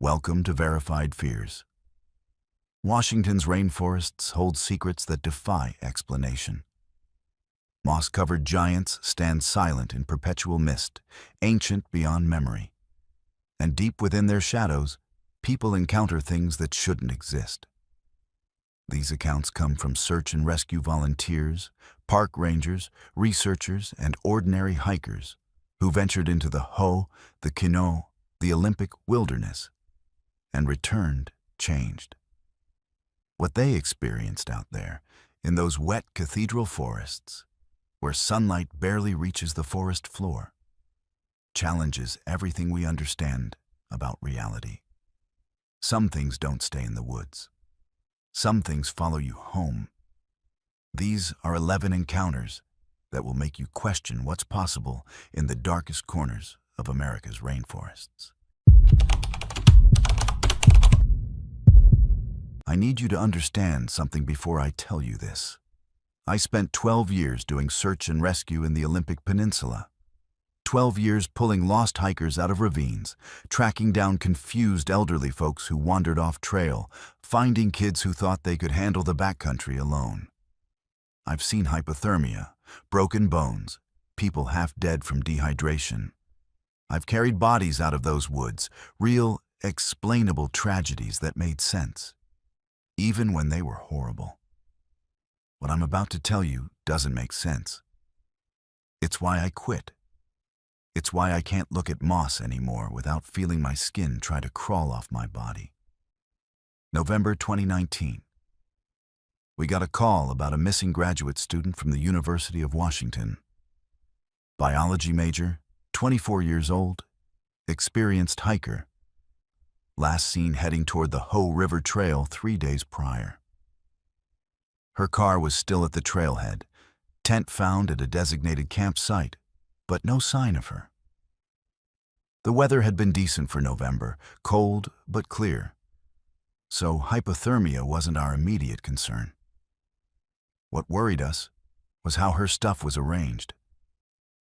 Welcome to Verified Fears. Washington's rainforests hold secrets that defy explanation. Moss-covered giants stand silent in perpetual mist, ancient beyond memory. And deep within their shadows, people encounter things that shouldn't exist. These accounts come from search and rescue volunteers, park rangers, researchers, and ordinary hikers who ventured into the Hoh, the Quinault, the Olympic wilderness, and returned changed. What they experienced out there, in those wet cathedral forests, where sunlight barely reaches the forest floor, challenges everything we understand about reality. Some things don't stay in the woods. Some things follow you home. These are 11 encounters that will make you question what's possible in the darkest corners of America's rainforests. I need you to understand something before I tell you this. I spent 12 years doing search and rescue in the Olympic Peninsula. 12 years pulling lost hikers out of ravines, tracking down confused elderly folks who wandered off trail, finding kids who thought they could handle the backcountry alone. I've seen hypothermia, broken bones, people half dead from dehydration. I've carried bodies out of those woods, real, explainable tragedies that made sense, even when they were horrible. What I'm about to tell you doesn't make sense. It's why I quit. It's why I can't look at moss anymore without feeling my skin try to crawl off my body. November 2019. We got a call about a missing graduate student from the University of Washington. Biology major, 24 years old, experienced hiker. Last seen heading toward the Hoh River Trail 3 days prior. Her car was still at the trailhead, tent found at a designated campsite, but no sign of her. The weather had been decent for November, cold but clear, so hypothermia wasn't our immediate concern. What worried us was how her stuff was arranged.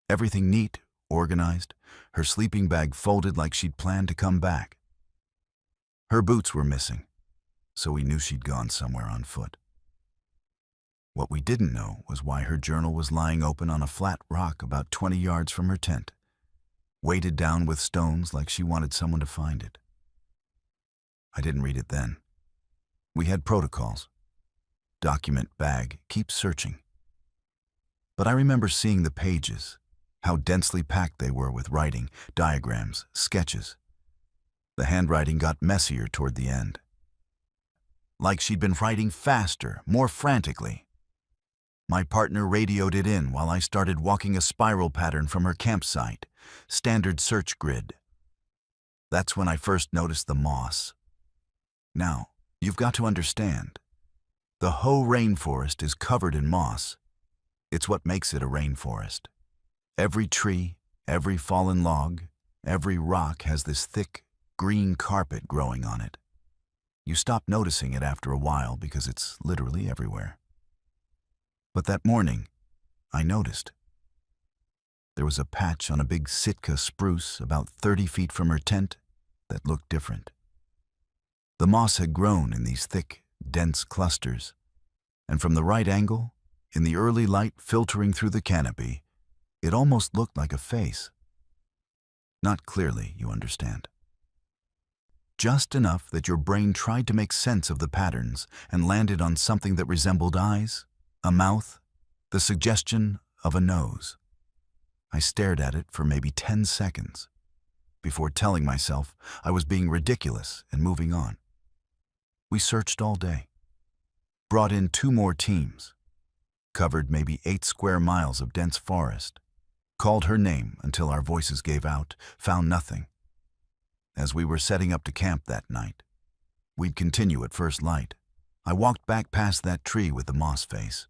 Everything neat, organized, her sleeping bag folded like she'd planned to come back. Her boots were missing, so we knew she'd gone somewhere on foot. What we didn't know was why her journal was lying open on a flat rock about 20 yards from her tent, weighted down with stones like she wanted someone to find it. I didn't read it then. We had protocols. Document bag, keep searching. But I remember seeing the pages, how densely packed they were with writing, diagrams, sketches. The handwriting got messier toward the end. Like she'd been writing faster, more frantically. My partner radioed it in while I started walking a spiral pattern from her campsite, standard search grid. That's when I first noticed the moss. Now, you've got to understand. The Hoh rainforest is covered in moss. It's what makes it a rainforest. Every tree, every fallen log, every rock has this thick, green carpet growing on it. You stop noticing it after a while because it's literally everywhere. But that morning, I noticed. There was a patch on a big Sitka spruce about 30 feet from her tent that looked different. The moss had grown in these thick, dense clusters, and from the right angle, in the early light filtering through the canopy, it almost looked like a face. Not clearly, you understand. Just enough that your brain tried to make sense of the patterns and landed on something that resembled eyes, a mouth, the suggestion of a nose. I stared at it for maybe 10 seconds before telling myself I was being ridiculous and moving on. We searched all day, brought in 2 more teams, covered maybe 8 square miles of dense forest, called her name until our voices gave out, found nothing. As we were setting up to camp that night, we'd continue at first light. I walked back past that tree with the moss face.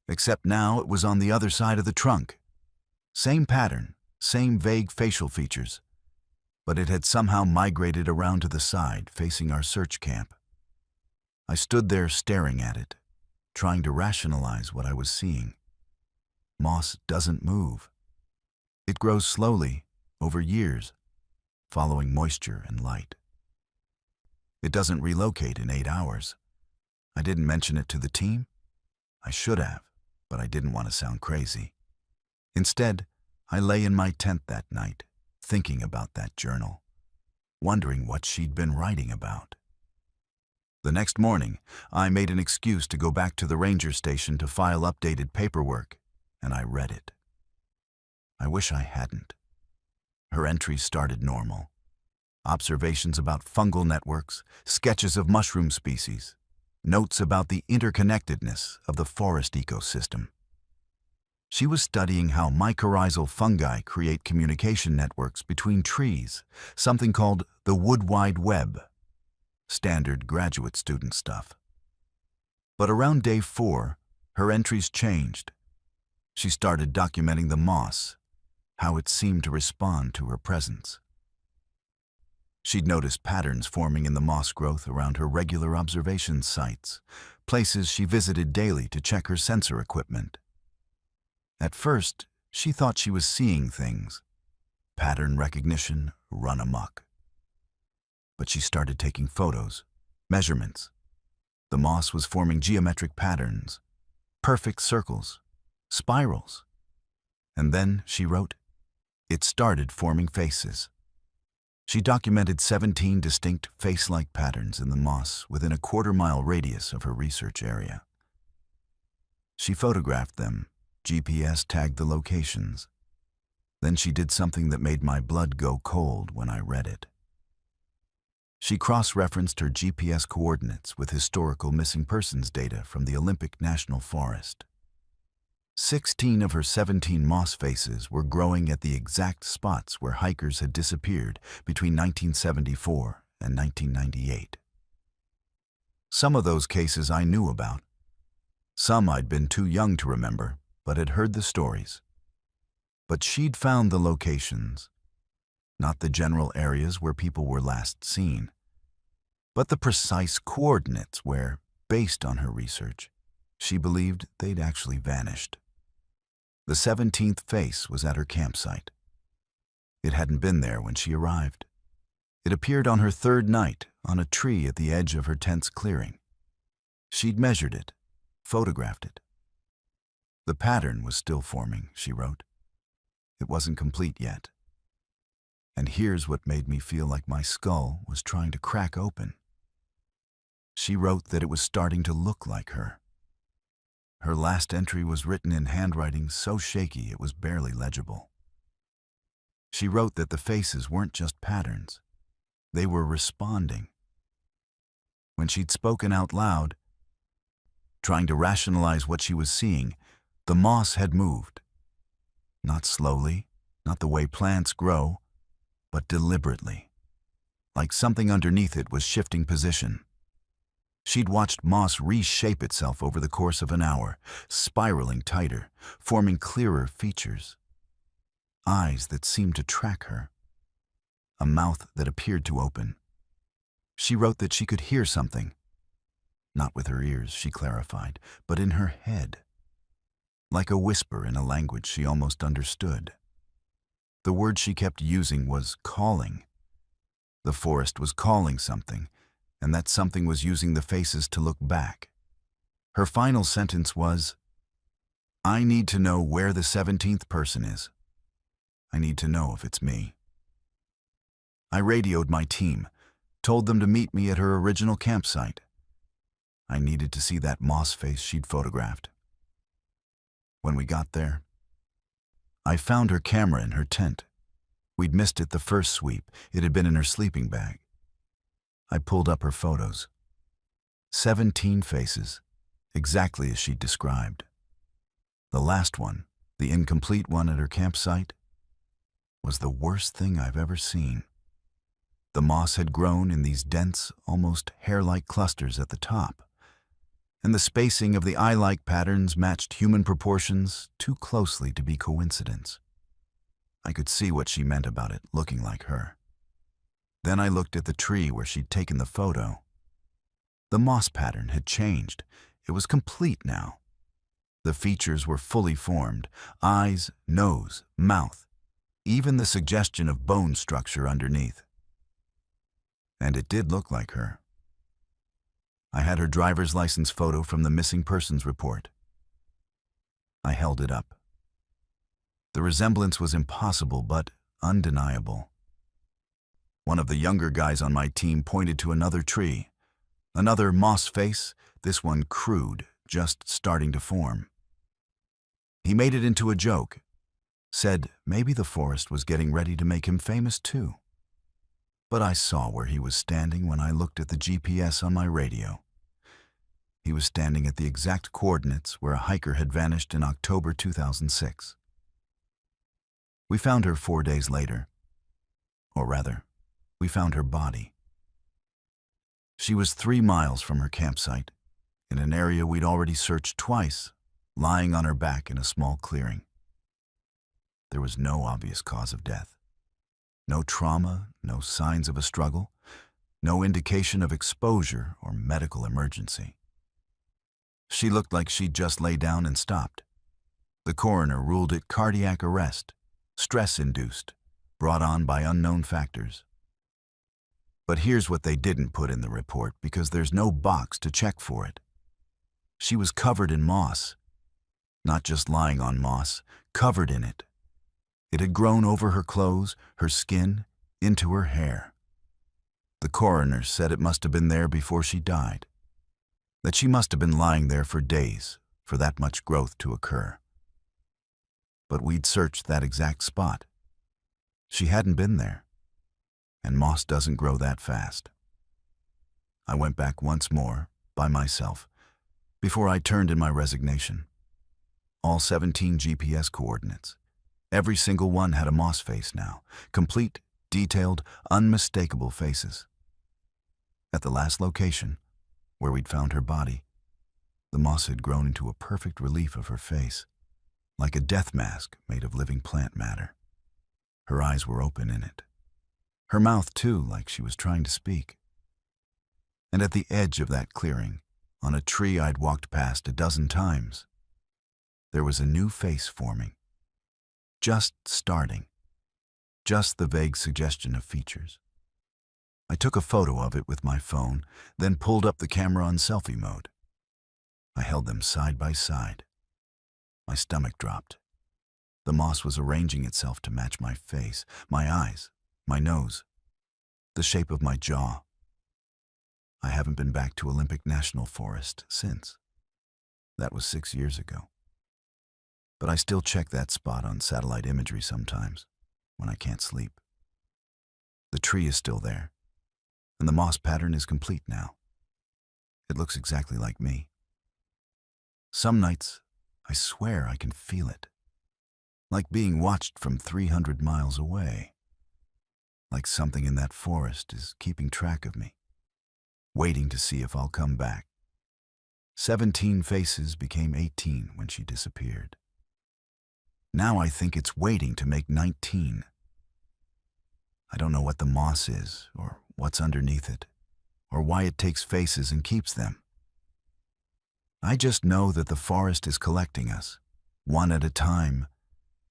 Except now it was on the other side of the trunk. Same pattern, same vague facial features, but it had somehow migrated around to the side, facing our search camp. I stood there staring at it, trying to rationalize what I was seeing. Moss doesn't move. It grows slowly, over years, following moisture and light. It doesn't relocate in 8 hours. I didn't mention it to the team. I should have, but I didn't want to sound crazy. Instead, I lay in my tent that night, thinking about that journal, wondering what she'd been writing about. The next morning, I made an excuse to go back to the ranger station to file updated paperwork, and I read it. I wish I hadn't. Her entries started normal. Observations about fungal networks, sketches of mushroom species, notes about the interconnectedness of the forest ecosystem. She was studying how mycorrhizal fungi create communication networks between trees, something called the Wood Wide Web. Standard graduate student stuff. But around day 4, her entries changed. She started documenting the moss, how it seemed to respond to her presence. She'd noticed patterns forming in the moss growth around her regular observation sites, places she visited daily to check her sensor equipment. At first, she thought she was seeing things, pattern recognition run amok. But she started taking photos, measurements. The moss was forming geometric patterns, perfect circles, spirals. And then, she wrote, it started forming faces. She documented 17 distinct face-like patterns in the moss within a quarter-mile radius of her research area. She photographed them, GPS tagged the locations. Then she did something that made my blood go cold when I read it. She cross-referenced her GPS coordinates with historical missing persons data from the Olympic National Forest. 16 of her 17 moss faces were growing at the exact spots where hikers had disappeared between 1974 and 1998. Some of those cases I knew about. Some I'd been too young to remember, but had heard the stories. But she'd found the locations, not the general areas where people were last seen, but the precise coordinates where, based on her research, she believed they'd actually vanished. The 17th face was at her campsite. It hadn't been there when she arrived. It appeared on her 3rd night on a tree at the edge of her tent's clearing. She'd measured it, photographed it. The pattern was still forming, she wrote. It wasn't complete yet. And here's what made me feel like my skull was trying to crack open. She wrote that it was starting to look like her. Her last entry was written in handwriting so shaky it was barely legible. She wrote that the faces weren't just patterns. They were responding. When she'd spoken out loud, trying to rationalize what she was seeing, the moss had moved. Not slowly, not the way plants grow, but deliberately, like something underneath it was shifting position. She'd watched moss reshape itself over the course of an hour, spiraling tighter, forming clearer features. Eyes that seemed to track her. A mouth that appeared to open. She wrote that she could hear something. Not with her ears, she clarified, but in her head. Like a whisper in a language she almost understood. The word she kept using was calling. The forest was calling something, and that something was using the faces to look back. Her final sentence was, I need to know where the 17th person is. I need to know if it's me. I radioed my team, told them to meet me at her original campsite. I needed to see that moss face she'd photographed. When we got there, I found her camera in her tent. We'd missed it the first sweep. It had been in her sleeping bag. I pulled up her photos. 17 faces, exactly as she'd described. The last one, the incomplete one at her campsite, was the worst thing I've ever seen. The moss had grown in these dense, almost hair-like clusters at the top, and the spacing of the eye-like patterns matched human proportions too closely to be coincidence. I could see what she meant about it looking like her. Then I looked at the tree where she'd taken the photo. The moss pattern had changed. It was complete now. The features were fully formed, eyes, nose, mouth, even the suggestion of bone structure underneath. And it did look like her, I had her driver's license photo from the missing persons report. I held it up. The resemblance was impossible but undeniable. One of the younger guys on my team pointed to another tree. Another moss face, this one crude, just starting to form. He made it into a joke. Said maybe the forest was getting ready to make him famous too. But I saw where he was standing when I looked at the GPS on my radio. He was standing at the exact coordinates where a hiker had vanished in October 2006. We found her 4 days later. Or rather, we found her body. She was 3 miles from her campsite, in an area we'd already searched twice, lying on her back in a small clearing. There was no obvious cause of death. No trauma, no signs of a struggle, no indication of exposure or medical emergency. She looked like she'd just lay down and stopped. The coroner ruled it cardiac arrest, stress-induced, brought on by unknown factors. But here's what they didn't put in the report because there's no box to check for it. She was covered in moss. Not just lying on moss, covered in it. It had grown over her clothes, her skin, into her hair. The coroner said it must have been there before she died. That she must have been lying there for days for that much growth to occur. But we'd searched that exact spot. She hadn't been there. And moss doesn't grow that fast. I went back once more, by myself, before I turned in my resignation. All 17 GPS coordinates. Every single one had a moss face now. Complete, detailed, unmistakable faces. At the last location, where we'd found her body, the moss had grown into a perfect relief of her face, like a death mask made of living plant matter. Her eyes were open in it. Her mouth, too, like she was trying to speak. And at the edge of that clearing, on a tree I'd walked past a dozen times, there was a new face forming. Just starting. Just the vague suggestion of features. I took a photo of it with my phone, then pulled up the camera on selfie mode. I held them side by side. My stomach dropped. The moss was arranging itself to match my face, my eyes, my nose, the shape of my jaw. I haven't been back to Olympic National Forest since. That was 6 years ago. But I still check that spot on satellite imagery sometimes, when I can't sleep. The tree is still there, and the moss pattern is complete now. It looks exactly like me. Some nights, I swear I can feel it. Like being watched from 300 miles away. Like something in that forest is keeping track of me, waiting to see if I'll come back. 17 faces became 18 when she disappeared. Now I think it's waiting to make 19. I don't know what the moss is, or what's underneath it, or why it takes faces and keeps them. I just know that the forest is collecting us, one at a time,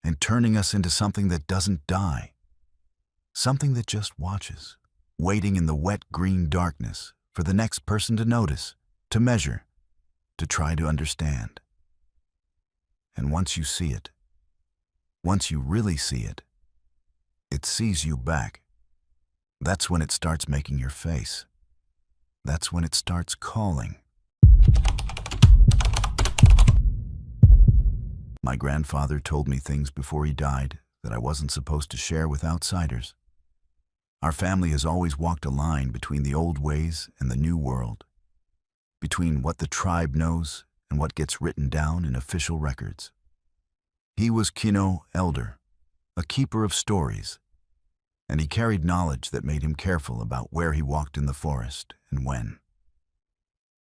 and turning us into something that doesn't die. Something that just watches, waiting in the wet green darkness for the next person to notice, to measure, to try to understand. And once you see it, once you really see it, it sees you back. That's when it starts making your face. That's when it starts calling. My grandfather told me things before he died that I wasn't supposed to share with outsiders. Our family has always walked a line between the old ways and the new world, between what the tribe knows and what gets written down in official records. He was Kino Elder, a keeper of stories, and he carried knowledge that made him careful about where he walked in the forest and when.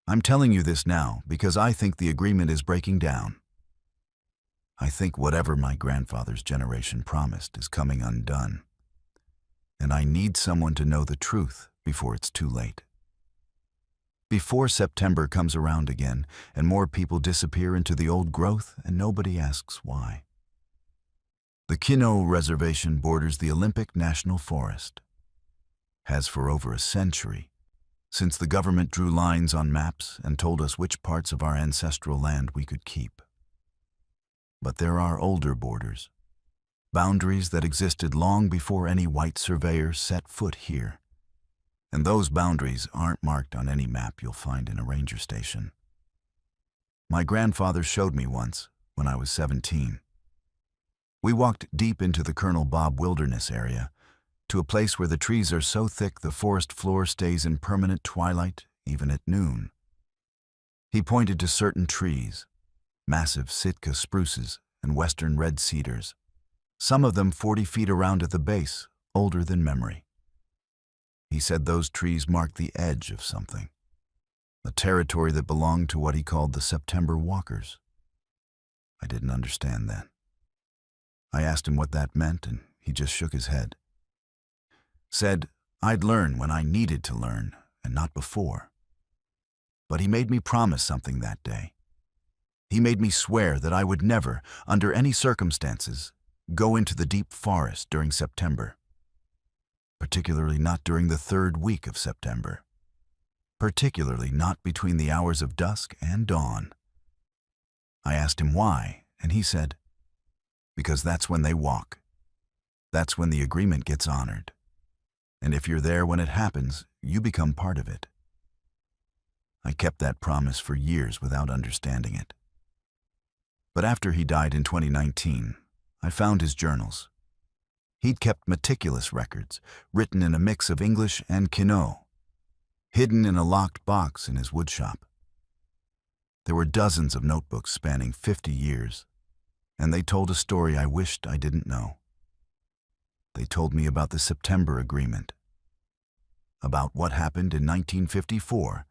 I'm telling you this now because I think the agreement is breaking down. I think whatever my grandfather's generation promised is coming undone. And I need someone to know the truth before it's too late. Before September comes around again and more people disappear into the old growth and nobody asks why. The Kino Reservation borders the Olympic National Forest. Has for over a century. since the government drew lines on maps and told us which parts of our ancestral land we could keep. But there are older borders, boundaries that existed long before any white surveyor set foot here. And those boundaries aren't marked on any map you'll find in a ranger station. My grandfather showed me once when I was 17. We walked deep into the Colonel Bob Wilderness area, to a place where the trees are so thick the forest floor stays in permanent twilight even at noon. He pointed to certain trees, massive Sitka spruces and western red cedars, some of them 40 feet around at the base, older than memory. He said those trees marked the edge of something, a territory that belonged to what he called the September Walkers. I didn't understand then. I asked him what that meant, and he just shook his head. Said I'd learn when I needed to learn, and not before. But he made me promise something that day. He made me swear that I would never, under any circumstances, go into the deep forest during September. Particularly not during the third week of September. Particularly not between the hours of dusk and dawn. I asked him why, and he said, because that's when they walk. That's when the agreement gets honored. And if you're there when it happens, you become part of it. I kept that promise for years without understanding it. But after he died in 2019, I found his journals. He'd kept meticulous records, written in a mix of English and Kino, hidden in a locked box in his woodshop. There were dozens of notebooks spanning 50 years, and they told a story I wished I didn't know. They told me about the September Agreement, about what happened in 1954,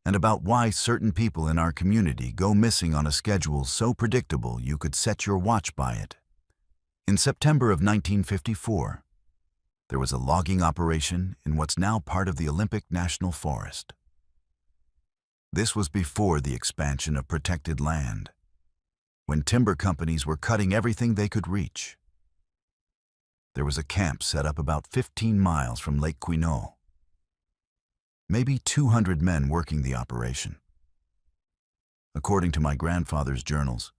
and about why certain people in our community go missing on a schedule so predictable you could set your watch by it. In September of 1954, there was a logging operation in what's now part of the Olympic National Forest. This was before the expansion of protected land, when timber companies were cutting everything they could reach. There was a camp set up about 15 miles from Lake Quinault. Maybe 200 men working the operation. According to my grandfather's journals,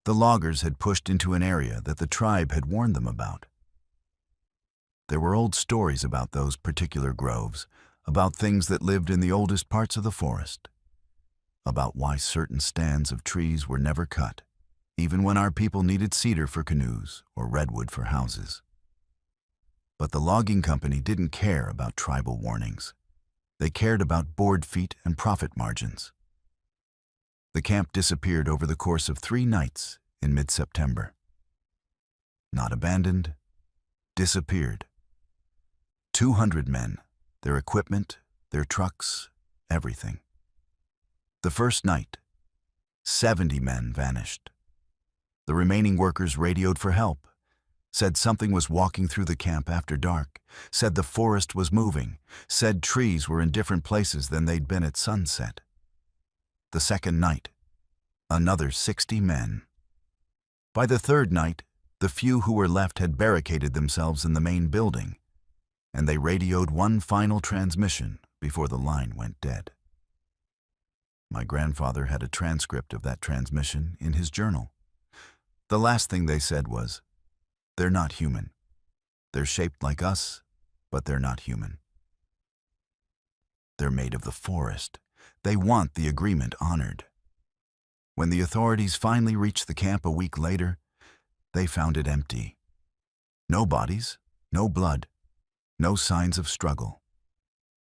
the loggers had pushed into an area that the tribe had warned them about. There were old stories about those particular groves, about things that lived in the oldest parts of the forest, about why certain stands of trees were never cut, even when our people needed cedar for canoes or redwood for houses. But the logging company didn't care about tribal warnings. They cared about board feet and profit margins. The camp disappeared over the course of 3 nights in mid-September. Not abandoned, disappeared. 200 men, their equipment, their trucks, everything. The first night, 70 men vanished. The remaining workers radioed for help, said something was walking through the camp after dark, said the forest was moving, said trees were in different places than they'd been at sunset. The second night, another 60 men. By the third night, the few who were left had barricaded themselves in the main building, and they radioed one final transmission before the line went dead. My grandfather had a transcript of that transmission in his journal. The last thing they said was, "They're not human. They're shaped like us, but they're not human. They're made of the forest. They want the agreement honored." When the authorities finally reached the camp a week later, they found it empty. No bodies, no blood, no signs of struggle.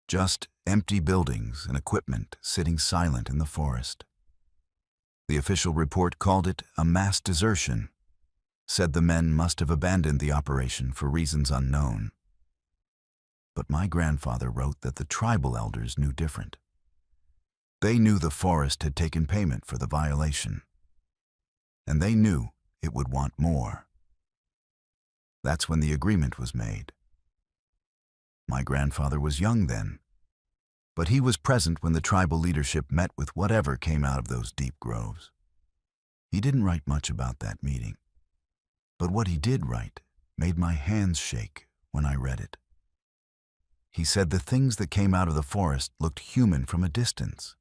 Just empty buildings and equipment sitting silent in the forest. The official report called it a mass desertion, said the men must have abandoned the operation for reasons unknown. But my grandfather wrote that the tribal elders knew different. They knew the forest had taken payment for the violation, and they knew it would want more. That's when the agreement was made. My grandfather was young then, but he was present when the tribal leadership met with whatever came out of those deep groves. He didn't write much about that meeting, but what he did write made my hands shake when I read it. He said the things that came out of the forest looked human from a distance.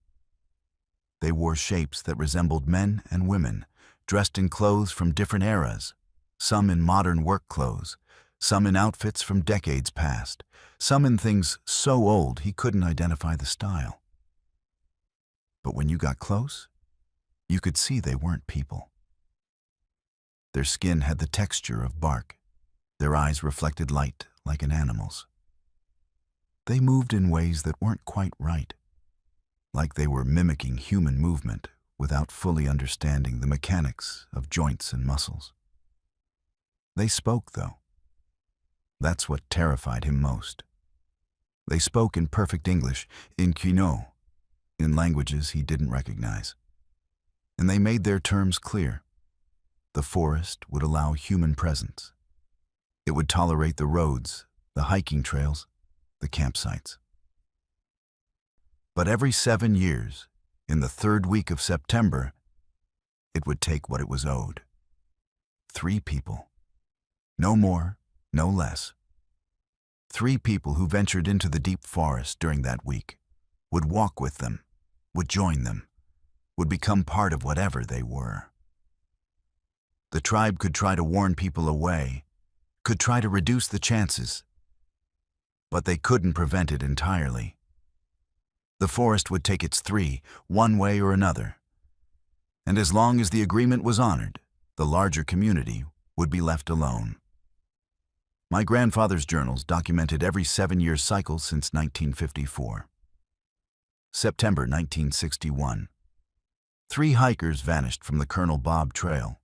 They wore shapes that resembled men and women, dressed in clothes from different eras, some in modern work clothes, some in outfits from decades past, some in things so old he couldn't identify the style. But when you got close, you could see they weren't people. Their skin had the texture of bark. Their eyes reflected light like an animal's. They moved in ways that weren't quite right, like they were mimicking human movement without fully understanding the mechanics of joints and muscles. They spoke, though. That's what terrified him most. They spoke in perfect English, in Quinault, in languages he didn't recognize. And they made their terms clear. The forest would allow human presence. It would tolerate the roads, the hiking trails, the campsites. But every 7 years, in the 3rd week of September, it would take what it was owed. 3 people. No more, no less. 3 people who ventured into the deep forest during that week, would walk with them, would join them, would become part of whatever they were. The tribe could try to warn people away, could try to reduce the chances, but they couldn't prevent it entirely. The forest would take its 3, one way or another. And as long as the agreement was honored, the larger community would be left alone. My grandfather's journals documented every 7-year cycle since 1954. September 1961. 3 hikers vanished from the Colonel Bob Trail.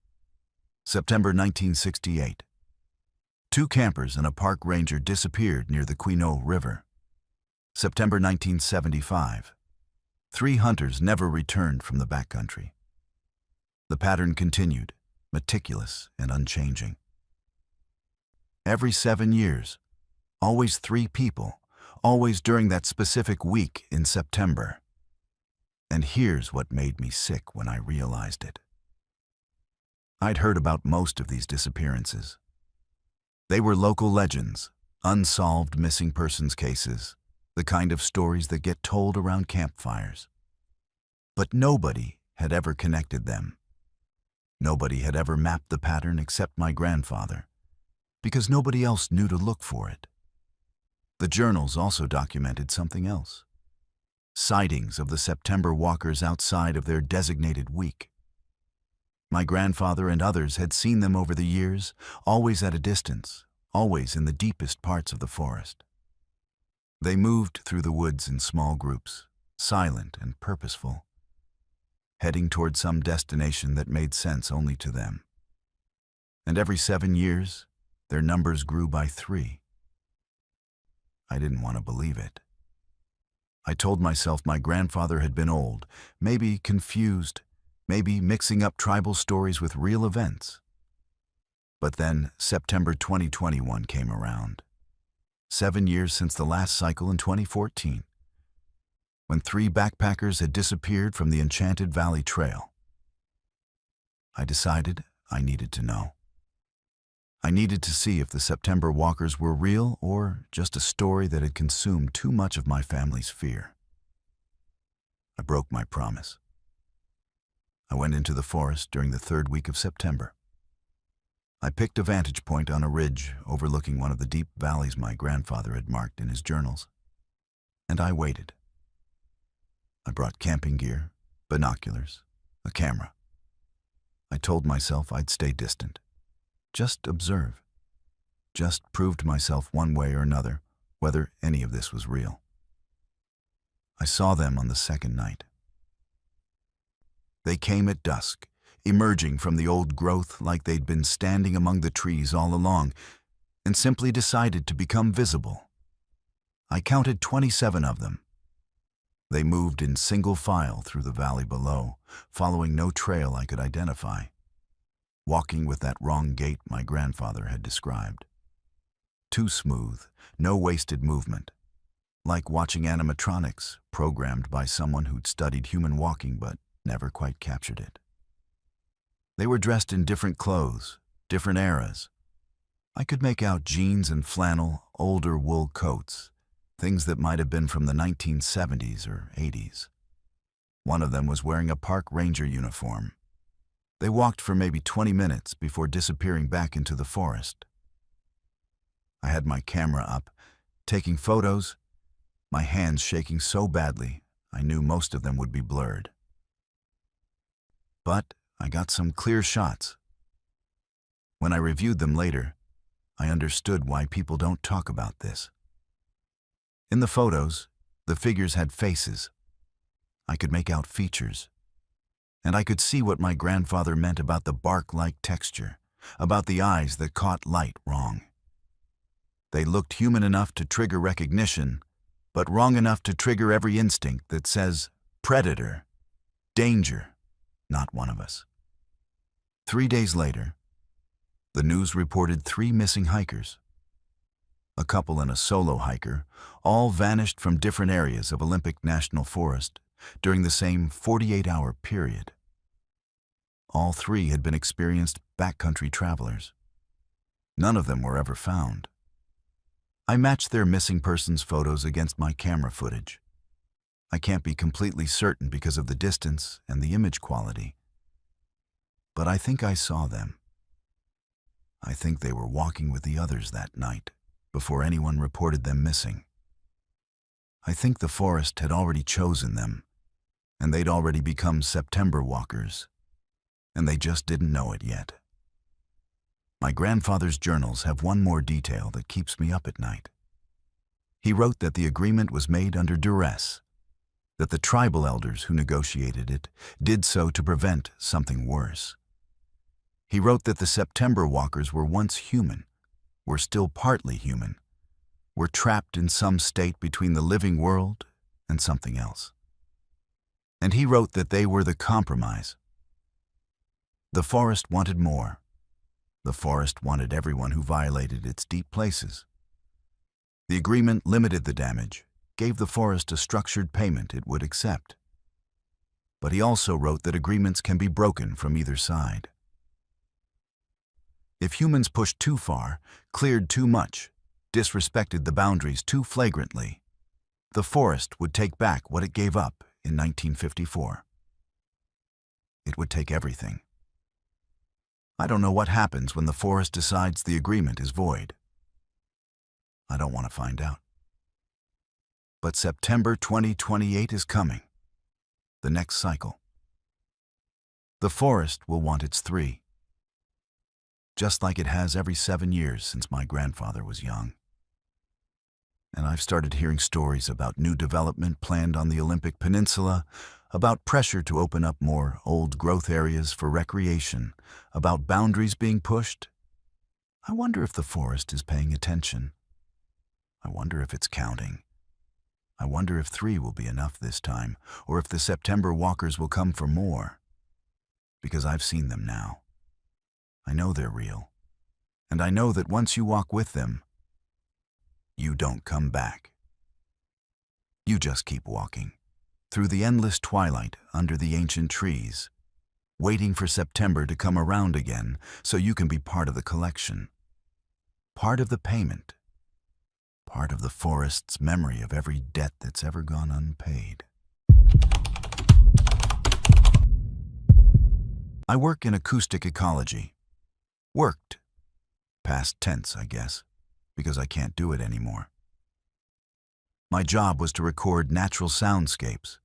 September 1968. 2 campers and a park ranger disappeared near the Quinault River. September 1975. 3 hunters never returned from the backcountry. The pattern continued, meticulous and unchanging. Every 7 years, always 3 people, always during that specific week in September. And here's what made me sick when I realized it. I'd heard about most of these disappearances. They were local legends, unsolved missing persons cases, the kind of stories that get told around campfires. But nobody had ever connected them. Nobody had ever mapped the pattern except my grandfather, because nobody else knew to look for it. The journals also documented something else. Sightings of the September walkers outside of their designated week. My grandfather and others had seen them over the years, always at a distance, always in the deepest parts of the forest. They moved through the woods in small groups, silent and purposeful, heading toward some destination that made sense only to them. And every 7 years, their numbers grew by 3. I didn't want to believe it. I told myself my grandfather had been old, maybe confused, maybe mixing up tribal stories with real events. But then September 2021 came around. 7 years since the last cycle in 2014, when 3 backpackers had disappeared from the Enchanted Valley Trail. I decided I needed to know. I needed to see if the September walkers were real or just a story that had consumed too much of my family's fear. I broke my promise. I went into the forest during the 3rd week of September. I picked a vantage point on a ridge overlooking one of the deep valleys my grandfather had marked in his journals, and I waited. I brought camping gear, binoculars, a camera. I told myself I'd stay distant. Just observe. Just prove to myself one way or another whether any of this was real. I saw them on the 2nd night. They came at dusk, emerging from the old growth like they'd been standing among the trees all along, and simply decided to become visible. I counted 27 of them. They moved in single file through the valley below, following no trail I could identify, walking with that wrong gait my grandfather had described. Too smooth, no wasted movement, like watching animatronics programmed by someone who'd studied human walking but never quite captured it. They were dressed in different clothes, different eras. I could make out jeans and flannel, older wool coats, things that might have been from the 1970s or 80s. One of them was wearing a park ranger uniform. They walked for maybe 20 minutes before disappearing back into the forest. I had my camera up, taking photos, my hands shaking so badly I knew most of them would be blurred. But I got some clear shots. When I reviewed them later, I understood why people don't talk about this. In the photos, the figures had faces. I could make out features. And I could see what my grandfather meant about the bark-like texture, about the eyes that caught light wrong. They looked human enough to trigger recognition, but wrong enough to trigger every instinct that says, predator, danger, not one of us. 3 days later, the news reported 3 missing hikers. A couple and a solo hiker, all vanished from different areas of Olympic National Forest during the same 48-hour period. All 3 had been experienced backcountry travelers. None of them were ever found. I matched their missing persons photos against my camera footage. I can't be completely certain because of the distance and the image quality. But I think I saw them. I think they were walking with the others that night, before anyone reported them missing. I think the forest had already chosen them, and they'd already become September walkers, and they just didn't know it yet. My grandfather's journals have one more detail that keeps me up at night. He wrote that the agreement was made under duress, that the tribal elders who negotiated it did so to prevent something worse. He wrote that the September walkers were once human, were still partly human, were trapped in some state between the living world and something else. And he wrote that they were the compromise. The forest wanted more. The forest wanted everyone who violated its deep places. The agreement limited the damage, gave the forest a structured payment it would accept. But he also wrote that agreements can be broken from either side. If humans pushed too far, cleared too much, disrespected the boundaries too flagrantly, the forest would take back what it gave up in 1954. It would take everything. I don't know what happens when the forest decides the agreement is void. I don't want to find out. But September 2028 is coming. The next cycle. The forest will want its 3. Just like it has every 7 years since my grandfather was young. And I've started hearing stories about new development planned on the Olympic Peninsula, about pressure to open up more old growth areas for recreation, about boundaries being pushed. I wonder if the forest is paying attention. I wonder if it's counting. I wonder if 3 will be enough this time, or if the September walkers will come for more. Because I've seen them now. I know they're real. And I know that once you walk with them, you don't come back. You just keep walking, through the endless twilight under the ancient trees, waiting for September to come around again so you can be part of the collection, part of the payment, part of the forest's memory of every debt that's ever gone unpaid. I work in acoustic ecology. Worked. Past tense, I guess, because I can't do it anymore. My job was to record natural soundscapes,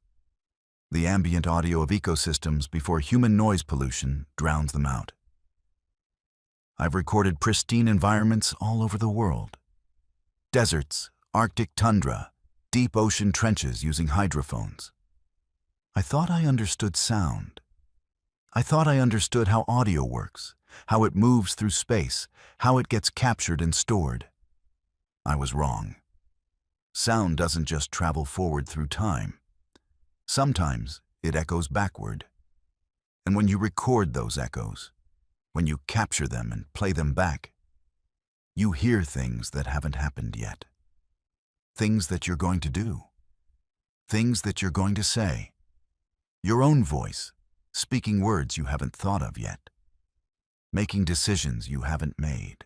the ambient audio of ecosystems before human noise pollution drowns them out. I've recorded pristine environments all over the world. Deserts, Arctic tundra, deep ocean trenches using hydrophones. I thought I understood sound. I thought I understood how audio works, how it moves through space, how it gets captured and stored. I was wrong. Sound doesn't just travel forward through time. Sometimes it echoes backward. And when you record those echoes, when you capture them and play them back, you hear things that haven't happened yet. Things that you're going to do. Things that you're going to say. Your own voice, speaking words you haven't thought of yet. Making decisions you haven't made.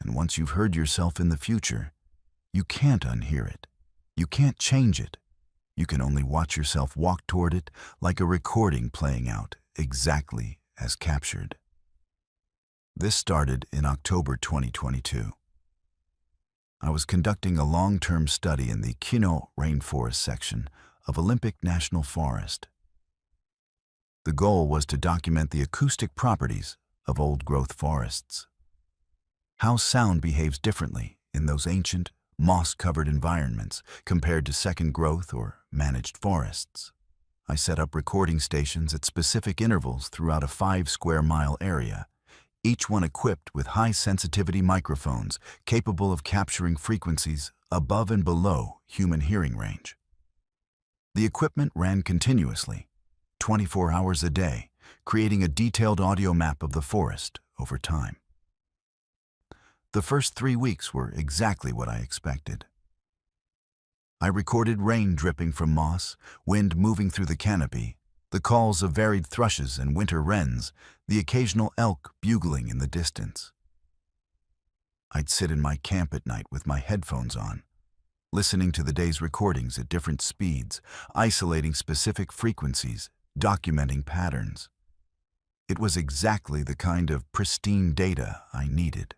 And once you've heard yourself in the future, You can't unhear it. You can't change it. You can only watch yourself walk toward it like a recording playing out exactly as captured. This started in October 2022. I was conducting a long-term study in the Kino Rainforest section of Olympic National Forest. The goal was to document the acoustic properties of old-growth forests. How sound behaves differently in those ancient, moss-covered environments compared to second-growth or managed forests. I set up recording stations at specific intervals throughout a 5-square-mile area, each one equipped with high-sensitivity microphones capable of capturing frequencies above and below human hearing range. The equipment ran continuously, 24 hours a day, creating a detailed audio map of the forest over time. The first 3 weeks were exactly what I expected. I recorded rain dripping from moss, wind moving through the canopy, the calls of varied thrushes and winter wrens, the occasional elk bugling in the distance. I'd sit in my camp at night with my headphones on, listening to the day's recordings at different speeds, isolating specific frequencies, documenting patterns. It was exactly the kind of pristine data I needed.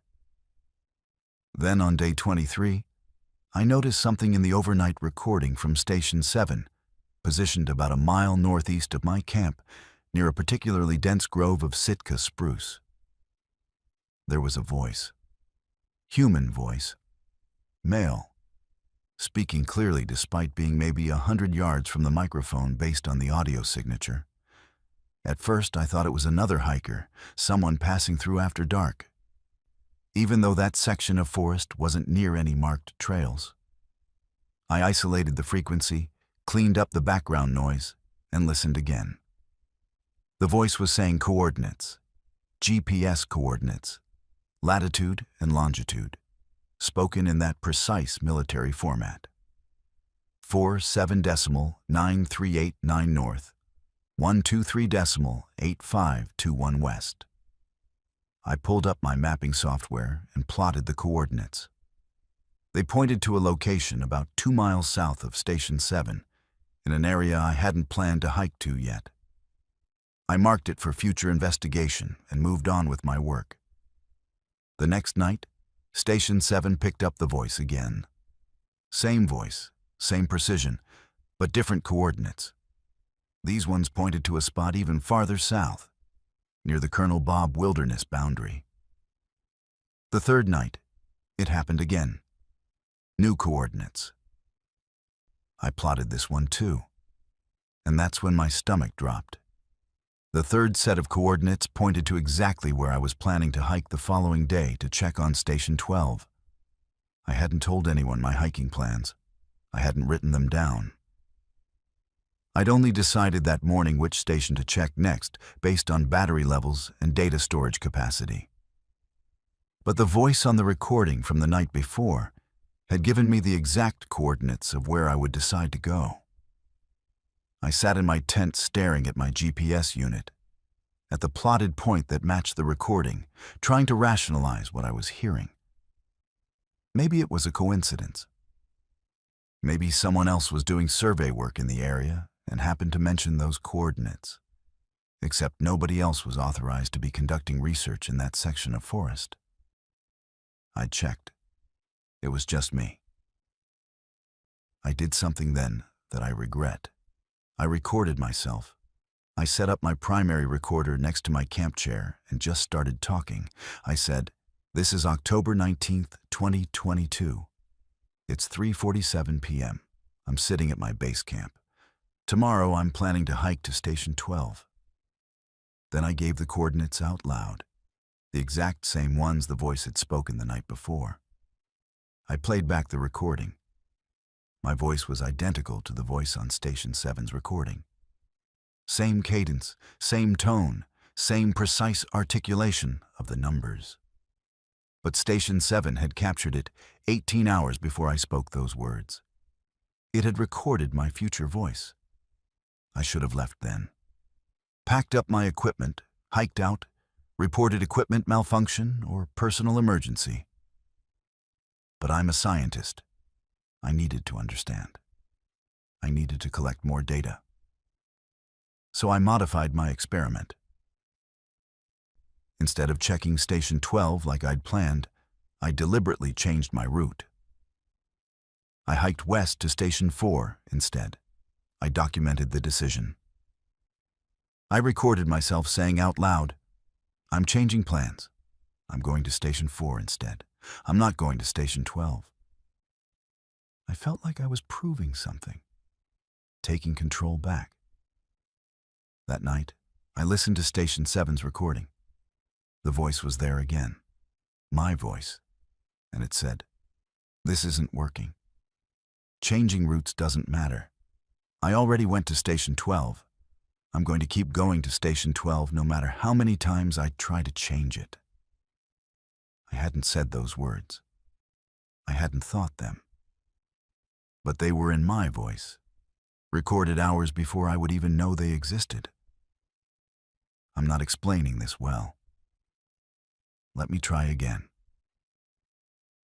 Then on day 23, I noticed something in the overnight recording from Station 7, positioned about a mile northeast of my camp, near a particularly dense grove of Sitka spruce. There was a voice. Human voice. Male. Speaking clearly despite being maybe 100 yards from the microphone based on the audio signature. At first, I thought it was another hiker, someone passing through after dark, even though that section of forest wasn't near any marked trails. I isolated the frequency, cleaned up the background noise, and listened again. The voice was saying coordinates, GPS coordinates, latitude and longitude, spoken in that precise military format. 47.9389 north, 123.8521 west. I pulled up my mapping software and plotted the coordinates. They pointed to a location about 2 miles south of Station 7, in an area I hadn't planned to hike to yet. I marked it for future investigation and moved on with my work. The next night, Station 7 picked up the voice again. Same voice, same precision, but different coordinates. These ones pointed to a spot even farther south, near the Colonel Bob Wilderness boundary. The third night, it happened again. New coordinates. I plotted this one too, and that's when my stomach dropped. The third set of coordinates pointed to exactly where I was planning to hike the following day to check on Station 12. I hadn't told anyone my hiking plans. I hadn't written them down. I'd only decided that morning which station to check next based on battery levels and data storage capacity. But the voice on the recording from the night before had given me the exact coordinates of where I would decide to go. I sat in my tent staring at my GPS unit, at the plotted point that matched the recording, trying to rationalize what I was hearing. Maybe it was a coincidence. Maybe someone else was doing survey work in the area and happened to mention those coordinates. Except nobody else was authorized to be conducting research in that section of forest. I checked. It was just me. I did something then that I regret. I recorded myself. I set up my primary recorder next to my camp chair and just started talking. I said, "This is October 19th, 2022. It's 3:47 p.m. I'm sitting at my base camp. Tomorrow I'm planning to hike to Station 12. Then I gave the coordinates out loud, the exact same ones the voice had spoken the night before. I played back the recording. My voice was identical to the voice on Station 7's recording. Same cadence, same tone, same precise articulation of the numbers. But Station 7 had captured it 18 hours before I spoke those words. It had recorded my future voice. I should have left then. Packed up my equipment, hiked out, reported equipment malfunction or personal emergency. But I'm a scientist, I needed to understand. I needed to collect more data. So I modified my experiment. Instead of checking Station 12 like I'd planned, I deliberately changed my route. I hiked west to Station 4 instead. I documented the decision. I recorded myself saying out loud, "I'm changing plans. I'm going to Station 4 instead. I'm not going to Station 12. I felt like I was proving something, taking control back. That night, I listened to Station 7's recording. The voice was there again, my voice, and it said, "This isn't working. Changing routes doesn't matter. I already went to Station 12. I'm going to keep going to Station 12 no matter how many times I try to change it." I hadn't said those words. I hadn't thought them. But they were in my voice, recorded hours before I would even know they existed. I'm not explaining this well. Let me try again.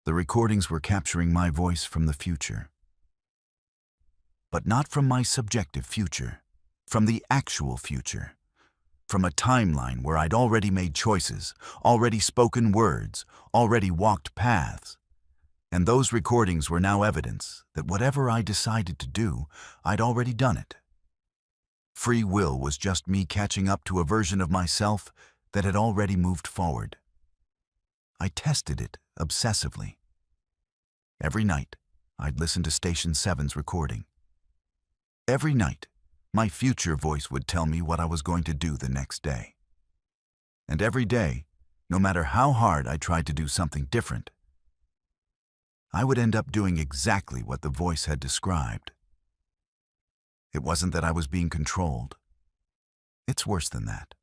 The recordings were capturing my voice from the future. But not from my subjective future, from the actual future, from a timeline where I'd already made choices, already spoken words, already walked paths. And those recordings were now evidence that whatever I decided to do, I'd already done it. Free will was just me catching up to a version of myself that had already moved forward. I tested it obsessively. Every night, I'd listen to Station 7's recording. Every night, my future voice would tell me what I was going to do the next day. And every day, no matter how hard I tried to do something different, I would end up doing exactly what the voice had described. It wasn't that I was being controlled. It's worse than that.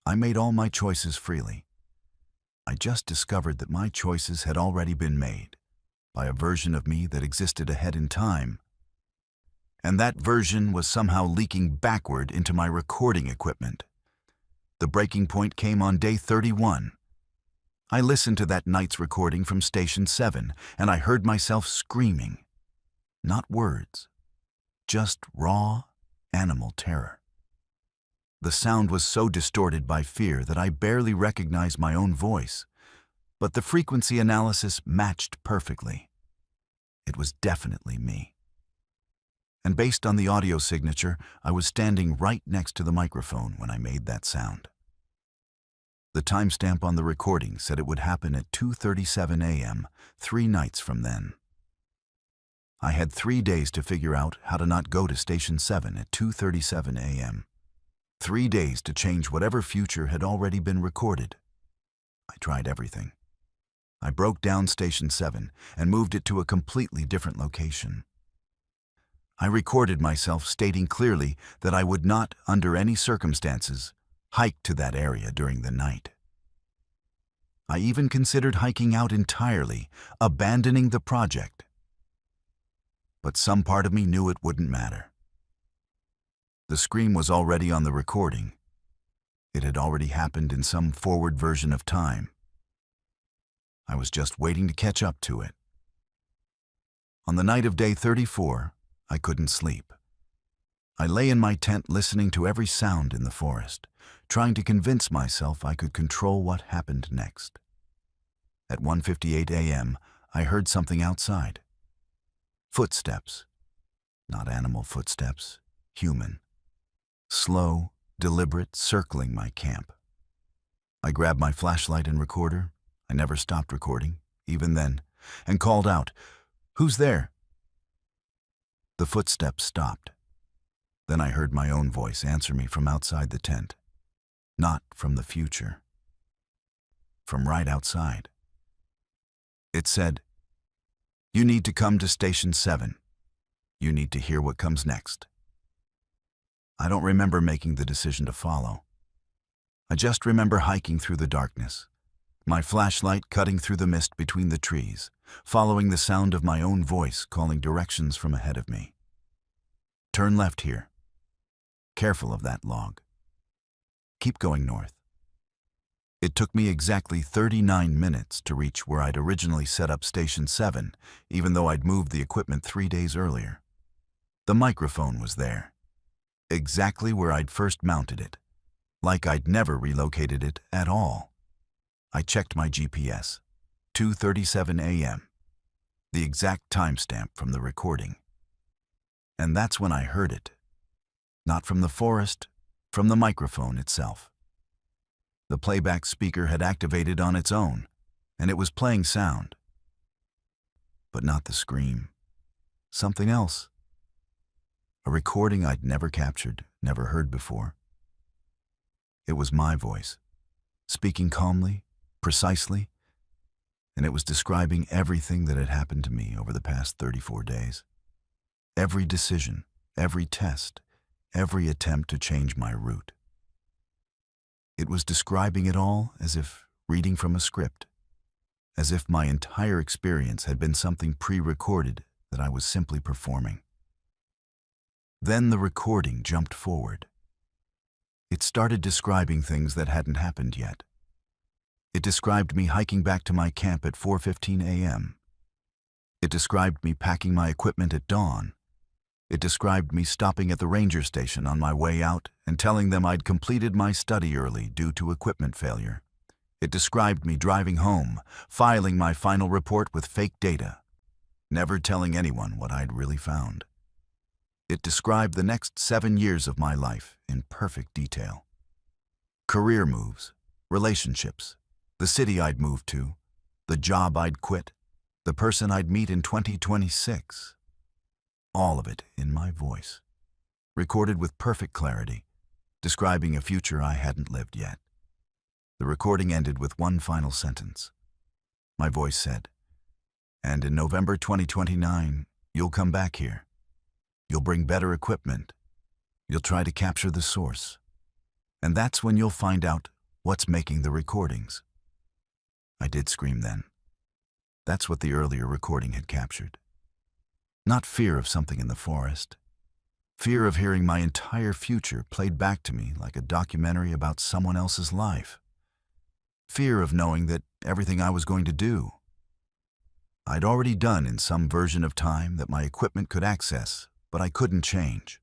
I made all my choices freely. I just discovered that my choices had already been made by a version of me that existed ahead in time. And that version was somehow leaking backward into my recording equipment. The breaking point came on day 31. I listened to that night's recording from Station 7, and I heard myself screaming. Not words, just raw, animal terror. The sound was so distorted by fear that I barely recognized my own voice, but the frequency analysis matched perfectly. It was definitely me. And based on the audio signature, I was standing right next to the microphone when I made that sound. The timestamp on the recording said it would happen at 2:37 a.m., 3 nights from then. I had 3 days to figure out how to not go to Station 7 at 2:37 a.m. 3 days to change whatever future had already been recorded. I tried everything. I broke down Station 7 and moved it to a completely different location. I recorded myself stating clearly that I would not, under any circumstances, hike to that area during the night. I even considered hiking out entirely, abandoning the project. But some part of me knew it wouldn't matter. The scream was already on the recording. It had already happened in some forward version of time. I was just waiting to catch up to it. On the night of day 34, I couldn't sleep. I lay in my tent listening to every sound in the forest, trying to convince myself I could control what happened next. At 1:58 a.m., I heard something outside. Footsteps. Not animal footsteps, human. Slow, deliberate, circling my camp. I grabbed my flashlight and recorder. I never stopped recording, even then, and called out, "Who's there?" The footsteps stopped. Then I heard my own voice answer me from outside the tent. Not from the future. From right outside. It said, "You need to come to Station 7. You need to hear what comes next." I don't remember making the decision to follow. I just remember hiking through the darkness, my flashlight cutting through the mist between the trees, following the sound of my own voice calling directions from ahead of me. "Turn left here. Careful of that log. Keep going north. It took me exactly 39 minutes to reach where I'd originally set up Station 7, even though I'd moved the equipment 3 days earlier. The microphone was there, exactly where I'd first mounted it, like I'd never relocated it at all. I checked my GPS, 2:37 a.m., the exact timestamp from the recording. And that's when I heard it. Not from the forest, from the microphone itself. The playback speaker had activated on its own, and it was playing sound. But not the scream. Something else. A recording I'd never captured, never heard before. It was my voice, speaking calmly, precisely, and it was describing everything that had happened to me over the past 34 days. Every decision, every test, every attempt to change my route. It was describing it all as if reading from a script, as if my entire experience had been something pre-recorded that I was simply performing. Then the recording jumped forward. It started describing things that hadn't happened yet. It described me hiking back to my camp at 4:15 a.m. It described me packing my equipment at dawn. It described me stopping at the ranger station on my way out and telling them I'd completed my study early due to equipment failure. It described me driving home, filing my final report with fake data, never telling anyone what I'd really found. It described the next 7 years of my life in perfect detail. Career moves, relationships, the city I'd moved to, the job I'd quit, the person I'd meet in 2026. All of it in my voice, recorded with perfect clarity, describing a future I hadn't lived yet. The recording ended with one final sentence. My voice said, "And in November 2029, you'll come back here. You'll bring better equipment. You'll try to capture the source. And that's when you'll find out what's making the recordings." I did scream then. That's what the earlier recording had captured. Not fear of something in the forest. Fear of hearing my entire future played back to me like a documentary about someone else's life. Fear of knowing that everything I was going to do, I'd already done in some version of time that my equipment could access, but I couldn't change.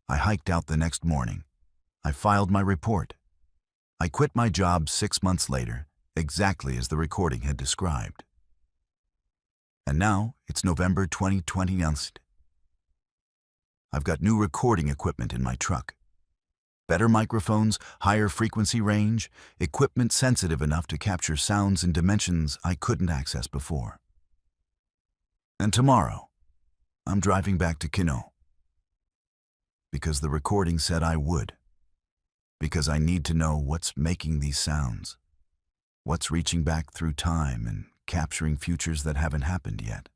I hiked out the next morning. I filed my report. I quit my job 6 months later, exactly as the recording had described. And now it's November 2020. I've got new recording equipment in my truck. Better microphones, higher frequency range, equipment sensitive enough to capture sounds in dimensions I couldn't access before. And tomorrow, I'm driving back to Kino. Because the recording said I would. Because I need to know what's making these sounds. What's reaching back through time and capturing futures that haven't happened yet.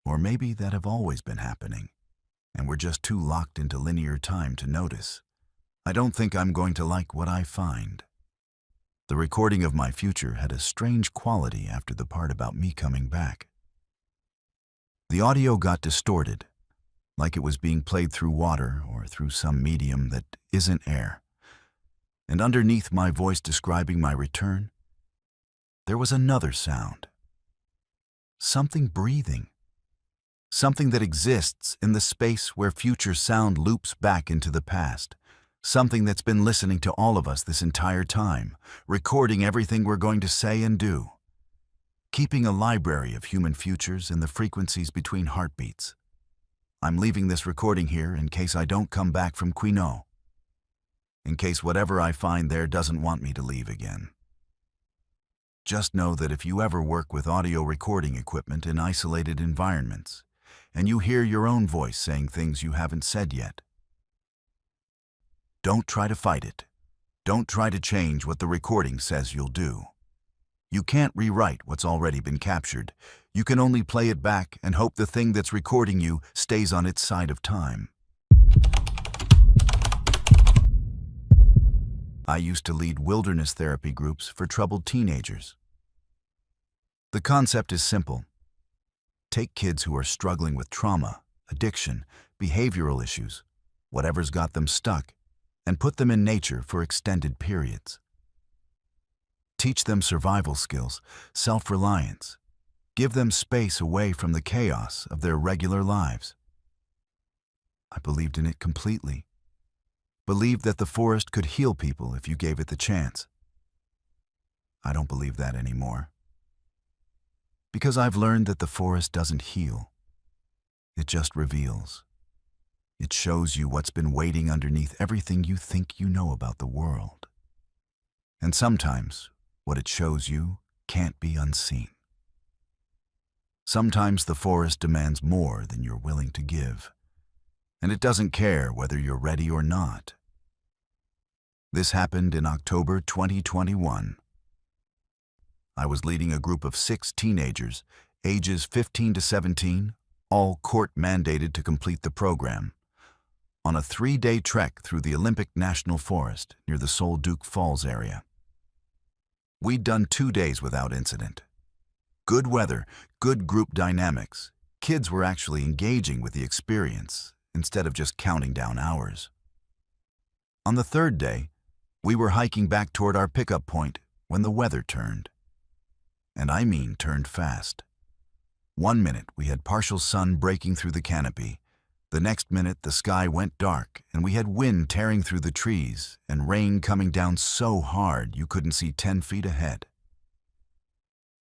Or maybe that have always been happening, and we're just too locked into linear time to notice. I don't think I'm going to like what I find. The recording of my future had a strange quality after the part about me coming back. The audio got distorted, like it was being played through water or through some medium that isn't air. And underneath my voice describing my return, there was another sound. Something breathing. Something that exists in the space where future sound loops back into the past. Something that's been listening to all of us this entire time, recording everything we're going to say and do. Keeping a library of human futures in the frequencies between heartbeats. I'm leaving this recording here in case I don't come back from Quino. In case whatever I find there doesn't want me to leave again. Just know that if you ever work with audio recording equipment in isolated environments, and you hear your own voice saying things you haven't said yet, don't try to fight it. Don't try to change what the recording says you'll do. You can't rewrite what's already been captured. You can only play it back and hope the thing that's recording you stays on its side of time. I used to lead wilderness therapy groups for troubled teenagers. The concept is simple. Take kids who are struggling with trauma, addiction, behavioral issues, whatever's got them stuck, and put them in nature for extended periods. Teach them survival skills, self-reliance. Give them space away from the chaos of their regular lives. I believed in it completely. Believed that the forest could heal people if you gave it the chance. I don't believe that anymore. Because I've learned that the forest doesn't heal. It just reveals. It shows you what's been waiting underneath everything you think you know about the world. And sometimes, what it shows you can't be unseen. Sometimes the forest demands more than you're willing to give, and it doesn't care whether you're ready or not. This happened in October 2021. I was leading a group of 6 teenagers, ages 15 to 17, all court-mandated to complete the program, on a 3-day trek through the Olympic National Forest near the Sol Duc Falls area. We'd done 2 days without incident. Good weather, good group dynamics. Kids were actually engaging with the experience instead of just counting down hours. On the 3rd day, we were hiking back toward our pickup point when the weather turned. And I mean turned fast. 1 minute we had partial sun breaking through the canopy. The next minute the sky went dark and we had wind tearing through the trees and rain coming down so hard you couldn't see 10 feet ahead.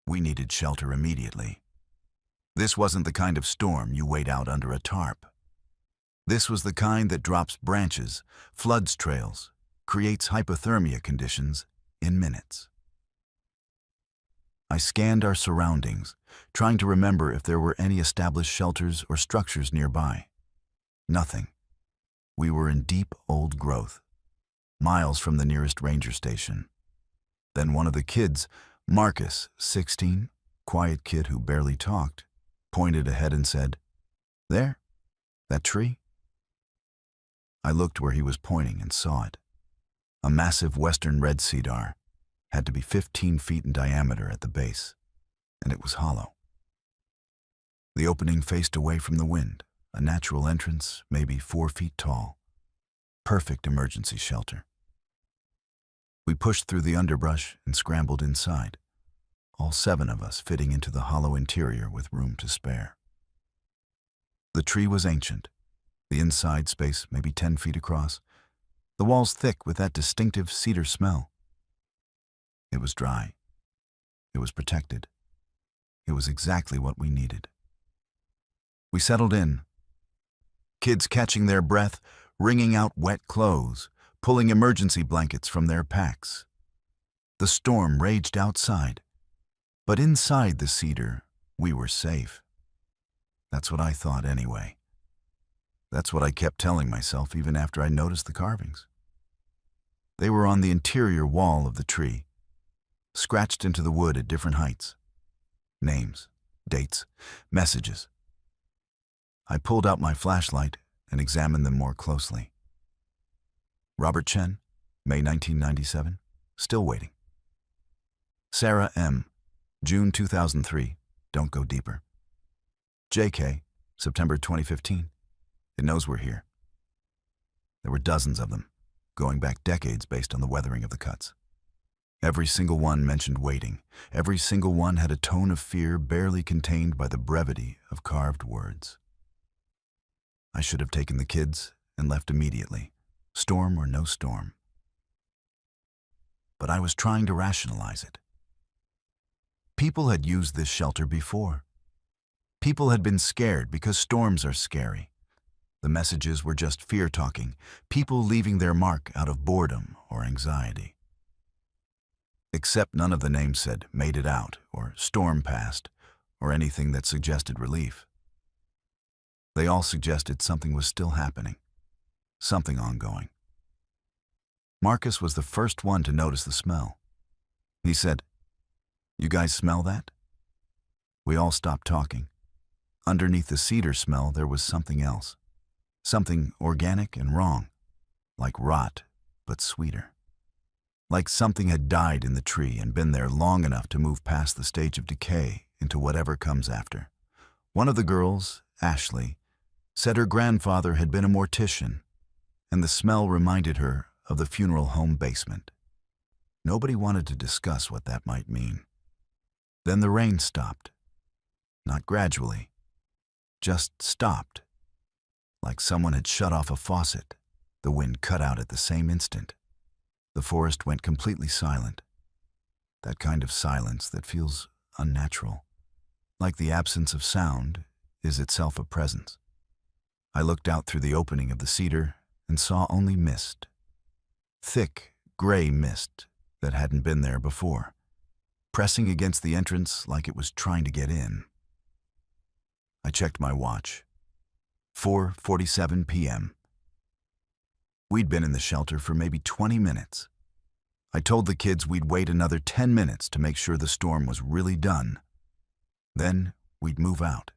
We needed shelter immediately. This wasn't the kind of storm you wait out under a tarp. This was the kind that drops branches, floods trails, creates hypothermia conditions in minutes. I scanned our surroundings, trying to remember if there were any established shelters or structures nearby. Nothing. We were in deep old growth, miles from the nearest ranger station. Then one of the kids, Marcus, 16, quiet kid who barely talked, pointed ahead and said, "There, that tree." I looked where he was pointing and saw it. A massive western red cedar, had to be 15 feet in diameter at the base, and it was hollow. The opening faced away from the wind, a natural entrance maybe 4 feet tall. Perfect emergency shelter. We pushed through the underbrush and scrambled inside, all 7 of us fitting into the hollow interior with room to spare. The tree was ancient, the inside space maybe 10 feet across, the walls thick with that distinctive cedar smell. It was dry. It was protected. It was exactly what we needed. We settled in. Kids catching their breath, wringing out wet clothes, pulling emergency blankets from their packs. The storm raged outside, but inside the cedar, we were safe. That's what I thought anyway. That's what I kept telling myself even after I noticed the carvings. They were on the interior wall of the tree, scratched into the wood at different heights. Names, dates, messages. I pulled out my flashlight and examined them more closely. Robert Chen, May 1997, still waiting. Sarah M., June 2003, don't go deeper. JK, September 2015, it knows we're here. There were dozens of them, going back decades based on the weathering of the cuts. Every single one mentioned waiting. Every single one had a tone of fear barely contained by the brevity of carved words. I should have taken the kids and left immediately, storm or no storm. But I was trying to rationalize it. People had used this shelter before. People had been scared because storms are scary. The messages were just fear-talking, people leaving their mark out of boredom or anxiety. Except none of the names said "made it out" or "storm passed" or anything that suggested relief. They all suggested something was still happening, something ongoing. Marcus was the first one to notice the smell. He said, "You guys smell that?" We all stopped talking. Underneath the cedar smell there was something else, something organic and wrong, like rot, but sweeter. Like something had died in the tree and been there long enough to move past the stage of decay into whatever comes after. One of the girls, Ashley, said her grandfather had been a mortician, and the smell reminded her of the funeral home basement. Nobody wanted to discuss what that might mean. Then the rain stopped. Not gradually, just stopped. Like someone had shut off a faucet. The wind cut out at the same instant. The forest went completely silent. That kind of silence that feels unnatural. Like the absence of sound is itself a presence. I looked out through the opening of the cedar and saw only mist. Thick, gray mist that hadn't been there before, pressing against the entrance like it was trying to get in. I checked my watch. 4:47 p.m. We'd been in the shelter for maybe 20 minutes. I told the kids we'd wait another 10 minutes to make sure the storm was really done. Then we'd move out.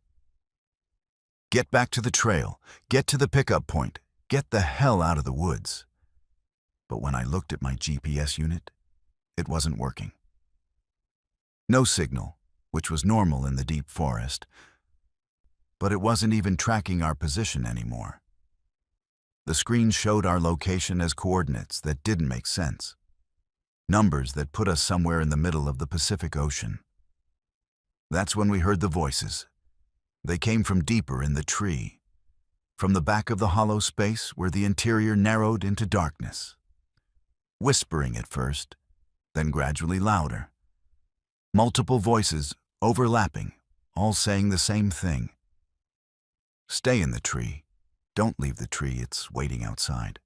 Get back to the trail, get to the pickup point, get the hell out of the woods. But when I looked at my GPS unit, it wasn't working. No signal, which was normal in the deep forest, but it wasn't even tracking our position anymore. The screen showed our location as coordinates that didn't make sense. Numbers that put us somewhere in the middle of the Pacific Ocean. That's when we heard the voices. They came from deeper in the tree, from the back of the hollow space where the interior narrowed into darkness. Whispering at first, then gradually louder. Multiple voices overlapping, all saying the same thing. Stay in the tree. Don't leave the tree, it's waiting outside.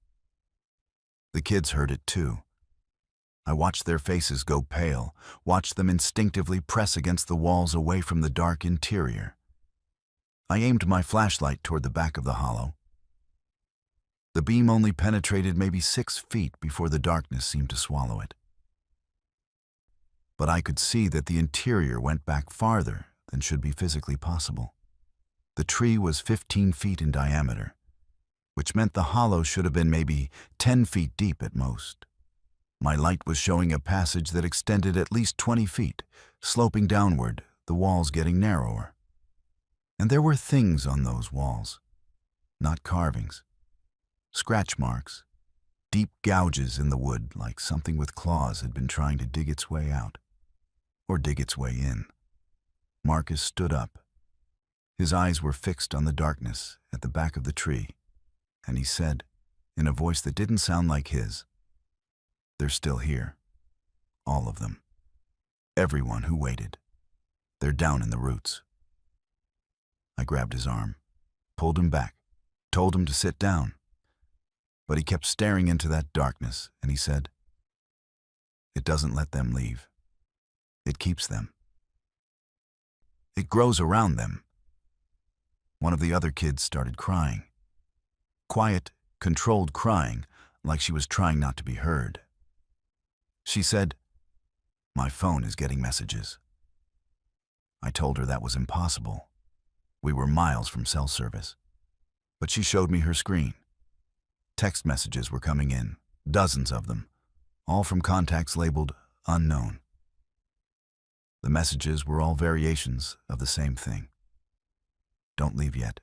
The kids heard it too. I watched their faces go pale, watched them instinctively press against the walls away from the dark interior. I aimed my flashlight toward the back of the hollow. The beam only penetrated maybe 6 feet before the darkness seemed to swallow it. But I could see that the interior went back farther than should be physically possible. The tree was 15 feet in diameter, which meant the hollow should have been maybe 10 feet deep at most. My light was showing a passage that extended at least 20 feet, sloping downward, the walls getting narrower. And there were things on those walls, not carvings. Scratch marks, deep gouges in the wood like something with claws had been trying to dig its way out, or dig its way in. Marcus stood up. His eyes were fixed on the darkness at the back of the tree, and he said, in a voice that didn't sound like his, "They're still here. All of them. Everyone who waited. They're down in the roots." I grabbed his arm, pulled him back, told him to sit down. But he kept staring into that darkness, and he said, "It doesn't let them leave. It keeps them. It grows around them." One of the other kids started crying. Quiet, controlled crying, like she was trying not to be heard. She said, "My phone is getting messages." I told her that was impossible. We were miles from cell service. But she showed me her screen. Text messages were coming in, dozens of them, all from contacts labeled unknown. The messages were all variations of the same thing. "Don't leave yet.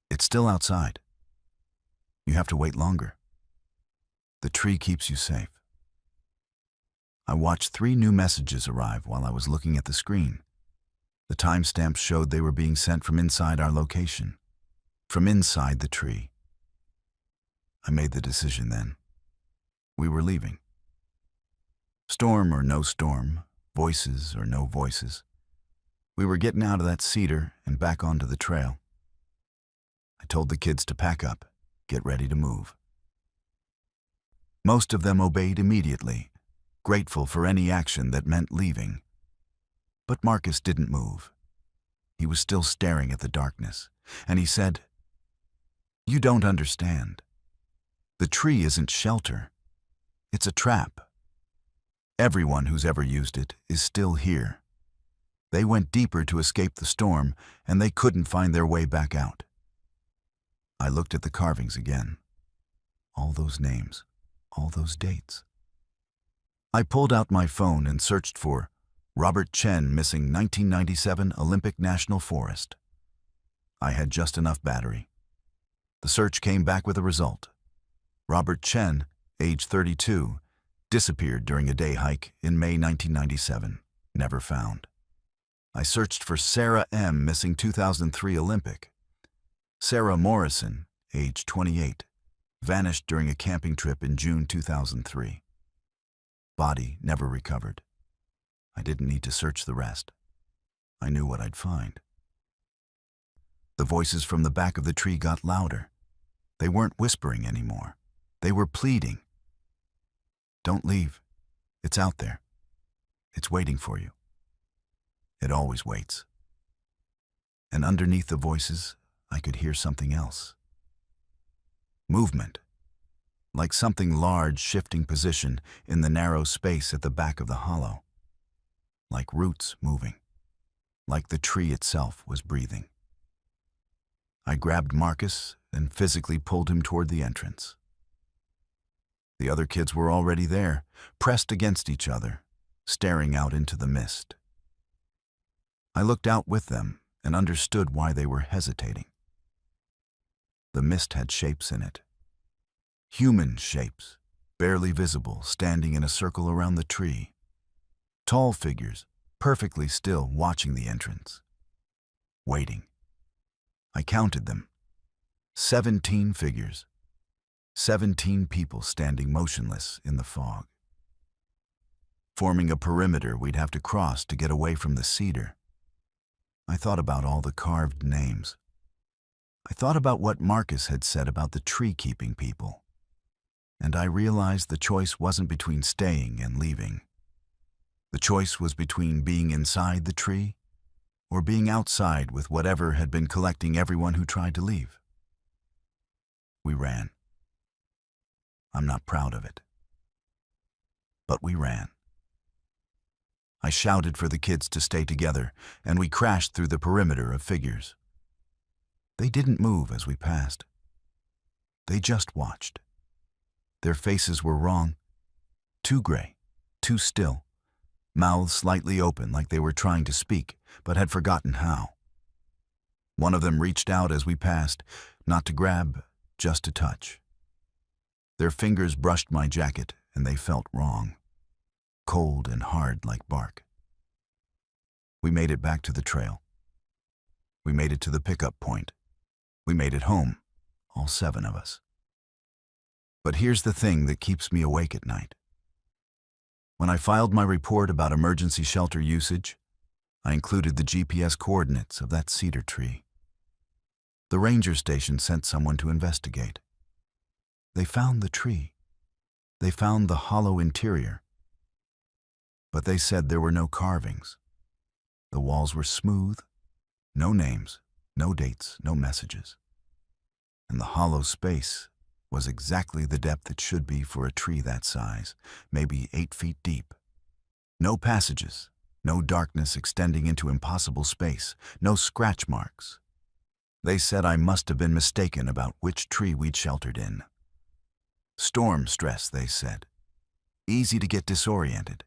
It's still outside. You have to wait longer. The tree keeps you safe." I watched 3 new messages arrive while I was looking at the screen. The timestamps showed they were being sent from inside our location, from inside the tree. I made the decision then. We were leaving. Storm or no storm, voices or no voices, we were getting out of that cedar and back onto the trail. I told the kids to pack up, get ready to move. Most of them obeyed immediately, grateful for any action that meant leaving. But Marcus didn't move. He was still staring at the darkness, and he said, "You don't understand. The tree isn't shelter. It's a trap. Everyone who's ever used it is still here. They went deeper to escape the storm, and they couldn't find their way back out." I looked at the carvings again. All those names, all those dates. I pulled out my phone and searched for Robert Chen missing 1997 Olympic National Forest. I had just enough battery. The search came back with a result. Robert Chen age 32, disappeared during a day hike in May 1997, never found. I searched for Sarah M., missing 2003 Olympic. Sarah Morrison, age 28, vanished during a camping trip in June 2003. Body never recovered. I didn't need to search the rest. I knew what I'd find. The voices from the back of the tree got louder. They weren't whispering anymore. They were pleading. Don't leave. It's out there. It's waiting for you. It always waits. And underneath the voices, I could hear something else. Movement. Like something large shifting position in the narrow space at the back of the hollow. Like roots moving. Like the tree itself was breathing. I grabbed Marcus and physically pulled him toward the entrance. The other kids were already there, pressed against each other, staring out into the mist. I looked out with them and understood why they were hesitating. The mist had shapes in it. Human shapes, barely visible, standing in a circle around the tree. Tall figures, perfectly still, watching the entrance. Waiting. I counted them. 17 figures. 17 people standing motionless in the fog. Forming a perimeter we'd have to cross to get away from the cedar. I thought about all the carved names. I thought about what Marcus had said about the tree-keeping people. And I realized the choice wasn't between staying and leaving. The choice was between being inside the tree or being outside with whatever had been collecting everyone who tried to leave. We ran. I'm not proud of it. But we ran. I shouted for the kids to stay together, and we crashed through the perimeter of figures. They didn't move as we passed. They just watched. Their faces were wrong. Too gray, too still. Mouths slightly open like they were trying to speak, but had forgotten how. One of them reached out as we passed, not to grab, just to touch. Their fingers brushed my jacket, and they felt wrong. Cold and hard like bark. We made it back to the trail. We made it to the pickup point. We made it home, all 7 of us. But here's the thing that keeps me awake at night. When I filed my report about emergency shelter usage, I included the GPS coordinates of that cedar tree. The ranger station sent someone to investigate. They found the tree. They found the hollow interior. But they said there were no carvings. The walls were smooth, no names, no dates, no messages. And the hollow space was exactly the depth it should be for a tree that size, maybe 8 feet deep. No passages, no darkness extending into impossible space, no scratch marks. They said I must have been mistaken about which tree we'd sheltered in. Storm stress, they said. Easy to get disoriented.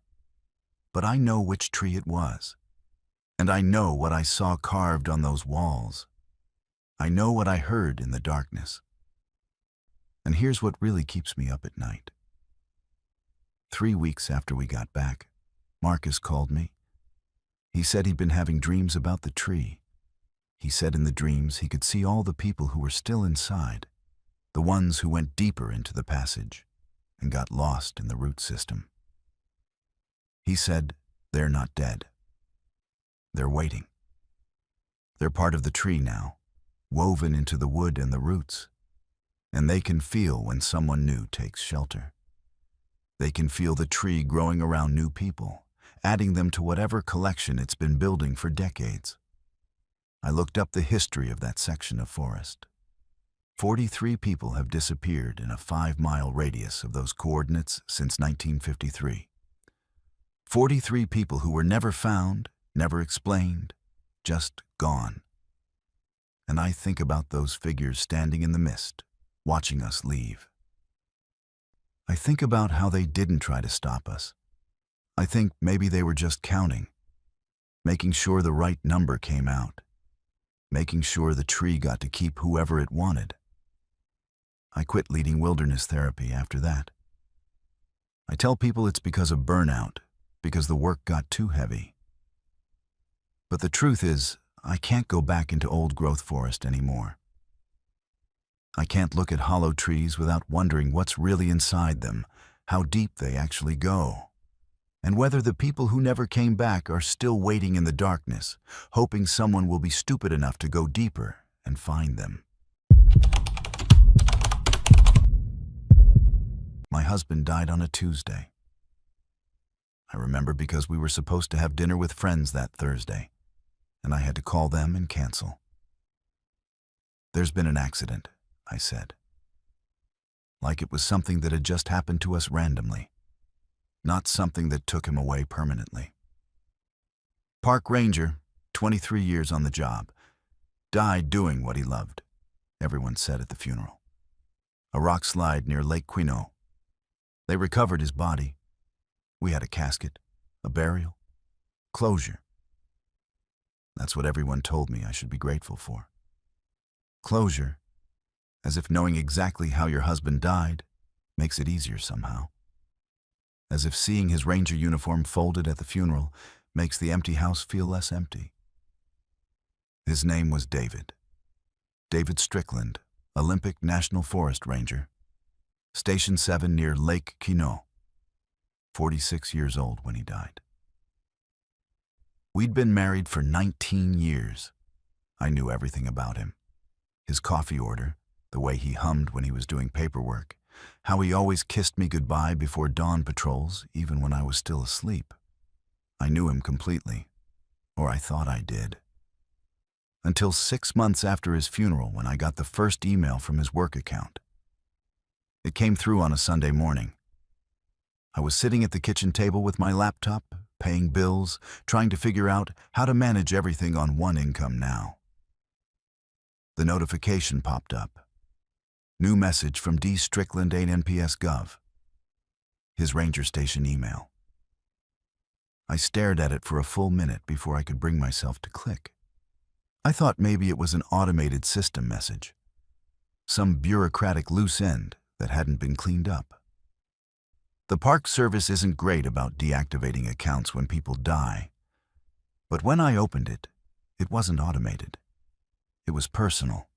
But I know which tree it was. And I know what I saw carved on those walls. I know what I heard in the darkness. And here's what really keeps me up at night. 3 weeks after we got back, Marcus called me. He said he'd been having dreams about the tree. He said in the dreams he could see all the people who were still inside, the ones who went deeper into the passage and got lost in the root system. He said they're not dead. They're waiting. They're part of the tree now, woven into the wood and the roots. And they can feel when someone new takes shelter. They can feel the tree growing around new people, adding them to whatever collection it's been building for decades. I looked up the history of that section of forest. 43 people have disappeared in a 5-mile radius of those coordinates since 1953. 43 people who were never found, never explained, just gone. And I think about those figures standing in the mist, watching us leave. I think about how they didn't try to stop us. I think maybe they were just counting, making sure the right number came out, making sure the tree got to keep whoever it wanted. I quit leading wilderness therapy after that. I tell people it's because of burnout, because the work got too heavy. But the truth is, I can't go back into old-growth forest anymore. I can't look at hollow trees without wondering what's really inside them, how deep they actually go, and whether the people who never came back are still waiting in the darkness, hoping someone will be stupid enough to go deeper and find them. My husband died on a Tuesday. I remember because we were supposed to have dinner with friends that Thursday, and I had to call them and cancel. "There's been an accident," I said. Like it was something that had just happened to us randomly, not something that took him away permanently. Park ranger, 23 years on the job, died doing what he loved, everyone said at the funeral. A rock slide near Lake Quinault. They recovered his body. We had a casket, a burial, closure. That's what everyone told me I should be grateful for. Closure, as if knowing exactly how your husband died makes it easier somehow. As if seeing his ranger uniform folded at the funeral makes the empty house feel less empty. His name was David. David Strickland, Olympic National Forest Ranger. Station 7 near Lake Quinault. 46 years old when he died. We'd been married for 19 years. I knew everything about him. His coffee order, the way he hummed when he was doing paperwork, how he always kissed me goodbye before dawn patrols, even when I was still asleep. I knew him completely, or I thought I did. Until 6 months after his funeral when I got the first email from his work account. It came through on a Sunday morning. I was sitting at the kitchen table with my laptop, paying bills, trying to figure out how to manage everything on one income now. The notification popped up. New message from D. Strickland, 8 NPS Gov. His ranger station email. I stared at it for a full minute before I could bring myself to click. I thought maybe it was an automated system message. Some bureaucratic loose end that hadn't been cleaned up. The Park Service isn't great about deactivating accounts when people die. But when I opened it, it wasn't automated. It was personal.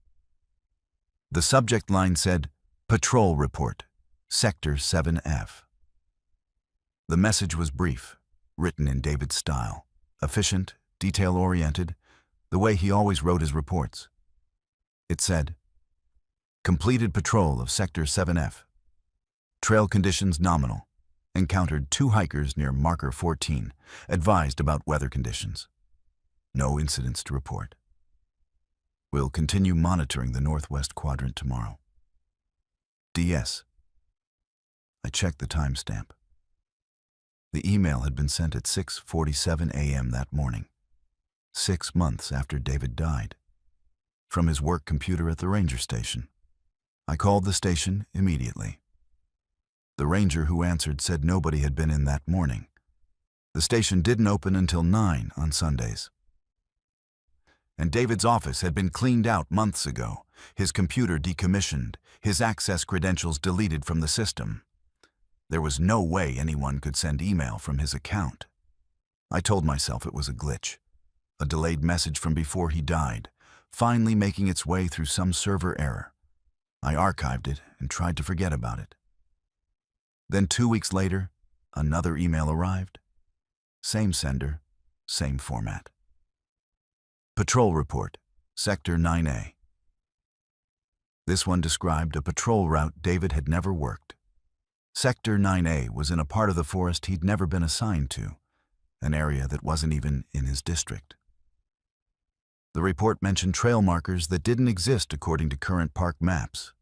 The subject line said, "Patrol Report, Sector 7F." The message was brief, written in David's style, efficient, detail-oriented, the way he always wrote his reports. It said, "Completed patrol of Sector 7F. Trail conditions nominal. Encountered 2 hikers near marker 14. Advised about weather conditions. No incidents to report. We'll continue monitoring the northwest quadrant tomorrow. DS." I checked the timestamp. The email had been sent at 6:47 a.m. that morning, 6 months after David died, from his work computer at the ranger station. I called the station immediately. The ranger who answered said nobody had been in that morning. The station didn't open until 9 on Sundays. And David's office had been cleaned out months ago, his computer decommissioned, his access credentials deleted from the system. There was no way anyone could send email from his account. I told myself it was a glitch, a delayed message from before he died, finally making its way through some server error. I archived it and tried to forget about it. Then 2 weeks later, another email arrived. Same sender, same format. Patrol Report, Sector 9A. This one described a patrol route David had never worked. Sector 9A was in a part of the forest he'd never been assigned to, an area that wasn't even in his district. The report mentioned trail markers that didn't exist according to current park maps.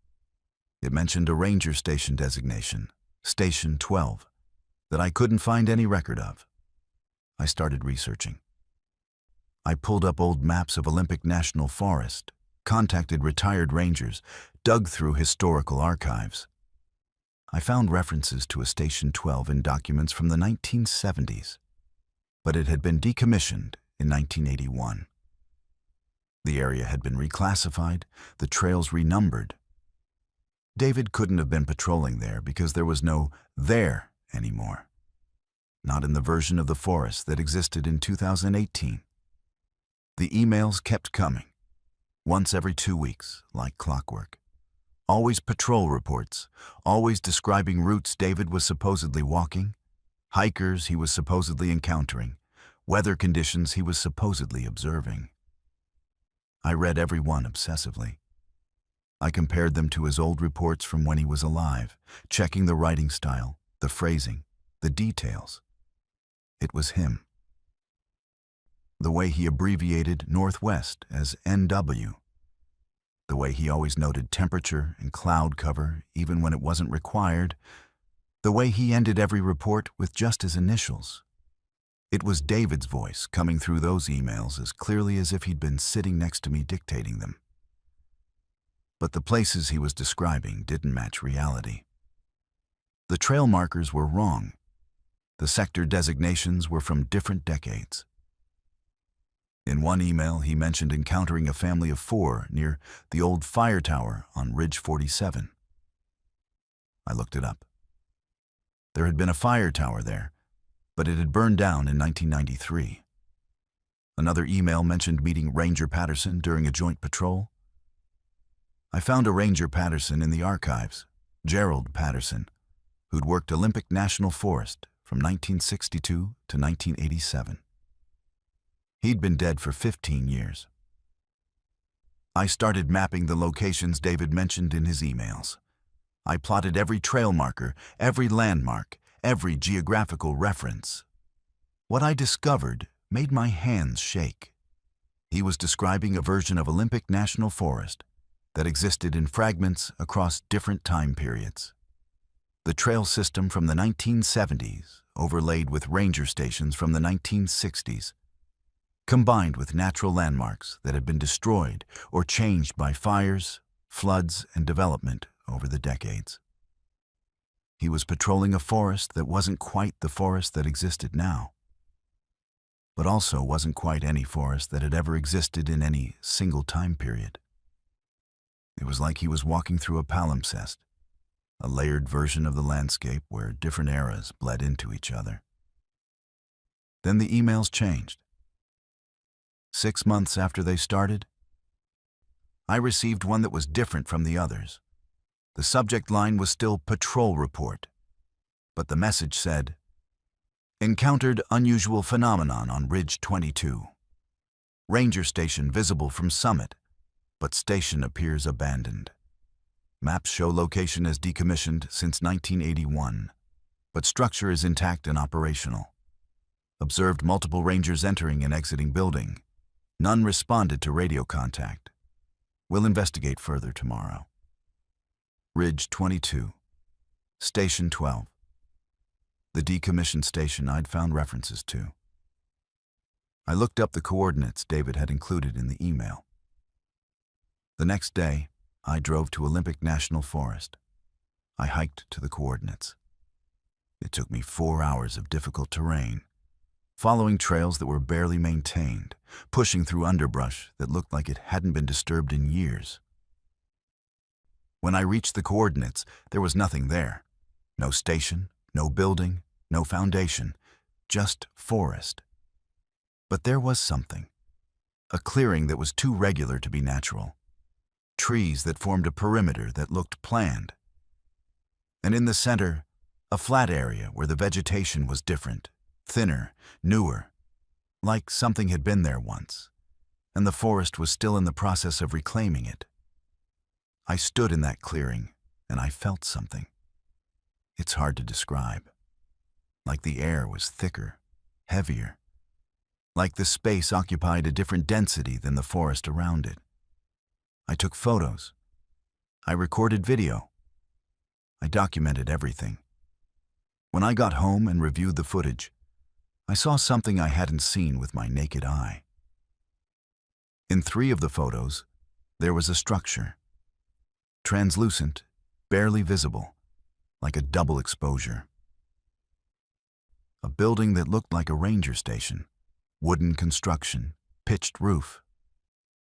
It mentioned a ranger station designation, Station 12, that I couldn't find any record of. I started researching. I pulled up old maps of Olympic National Forest, contacted retired rangers, dug through historical archives. I found references to a Station 12 in documents from the 1970s, but it had been decommissioned in 1981. The area had been reclassified, the trails renumbered. David couldn't have been patrolling there because there was no "there" anymore. Not in the version of the forest that existed in 2018. The emails kept coming, once every 2 weeks, like clockwork. Always patrol reports, always describing routes David was supposedly walking, hikers he was supposedly encountering, weather conditions he was supposedly observing. I read every one obsessively. I compared them to his old reports from when he was alive, checking the writing style, the phrasing, the details. It was him. The way he abbreviated Northwest as NW. The way he always noted temperature and cloud cover even when it wasn't required. The way he ended every report with just his initials. It was David's voice coming through those emails as clearly as if he'd been sitting next to me dictating them. But the places he was describing didn't match reality. The trail markers were wrong. The sector designations were from different decades. In one email, he mentioned encountering a family of 4 near the old fire tower on Ridge 47. I looked it up. There had been a fire tower there, but it had burned down in 1993. Another email mentioned meeting Ranger Patterson during a joint patrol. I found a Ranger Patterson in the archives, Gerald Patterson, who'd worked Olympic National Forest from 1962 to 1987. He'd been dead for 15 years. I started mapping the locations David mentioned in his emails. I plotted every trail marker, every landmark, every geographical reference. What I discovered made my hands shake. He was describing a version of Olympic National Forest that existed in fragments across different time periods. The trail system from the 1970s, overlaid with ranger stations from the 1960s, combined with natural landmarks that had been destroyed or changed by fires, floods, and development over the decades. He was patrolling a forest that wasn't quite the forest that existed now, but also wasn't quite any forest that had ever existed in any single time period. It was like he was walking through a palimpsest, a layered version of the landscape where different eras bled into each other. Then the emails changed. 6 months after they started, I received one that was different from the others. The subject line was still Patrol Report, but the message said, "Encountered unusual phenomenon on Ridge 22. Ranger station visible from summit, but station appears abandoned. Maps show location as decommissioned since 1981, but structure is intact and operational. Observed multiple rangers entering and exiting building. None responded to radio contact. We'll investigate further tomorrow." Ridge 22, Station 12. The decommissioned station I'd found references to. I looked up the coordinates David had included in the email. The next day, I drove to Olympic National Forest. I hiked to the coordinates. It took me 4 hours of difficult terrain, following trails that were barely maintained, pushing through underbrush that looked like it hadn't been disturbed in years. When I reached the coordinates, there was nothing there. No station, no building, no foundation, just forest. But there was something. A clearing that was too regular to be natural. Trees that formed a perimeter that looked planned. And in the center, a flat area where the vegetation was different, thinner, newer, like something had been there once, and the forest was still in the process of reclaiming it. I stood in that clearing, and I felt something. It's hard to describe. Like the air was thicker, heavier. Like the space occupied a different density than the forest around it. I took photos. I recorded video. I documented everything. When I got home and reviewed the footage, I saw something I hadn't seen with my naked eye. In 3 of the photos, there was a structure. Translucent, barely visible, like a double exposure. A building that looked like a ranger station, wooden construction, pitched roof,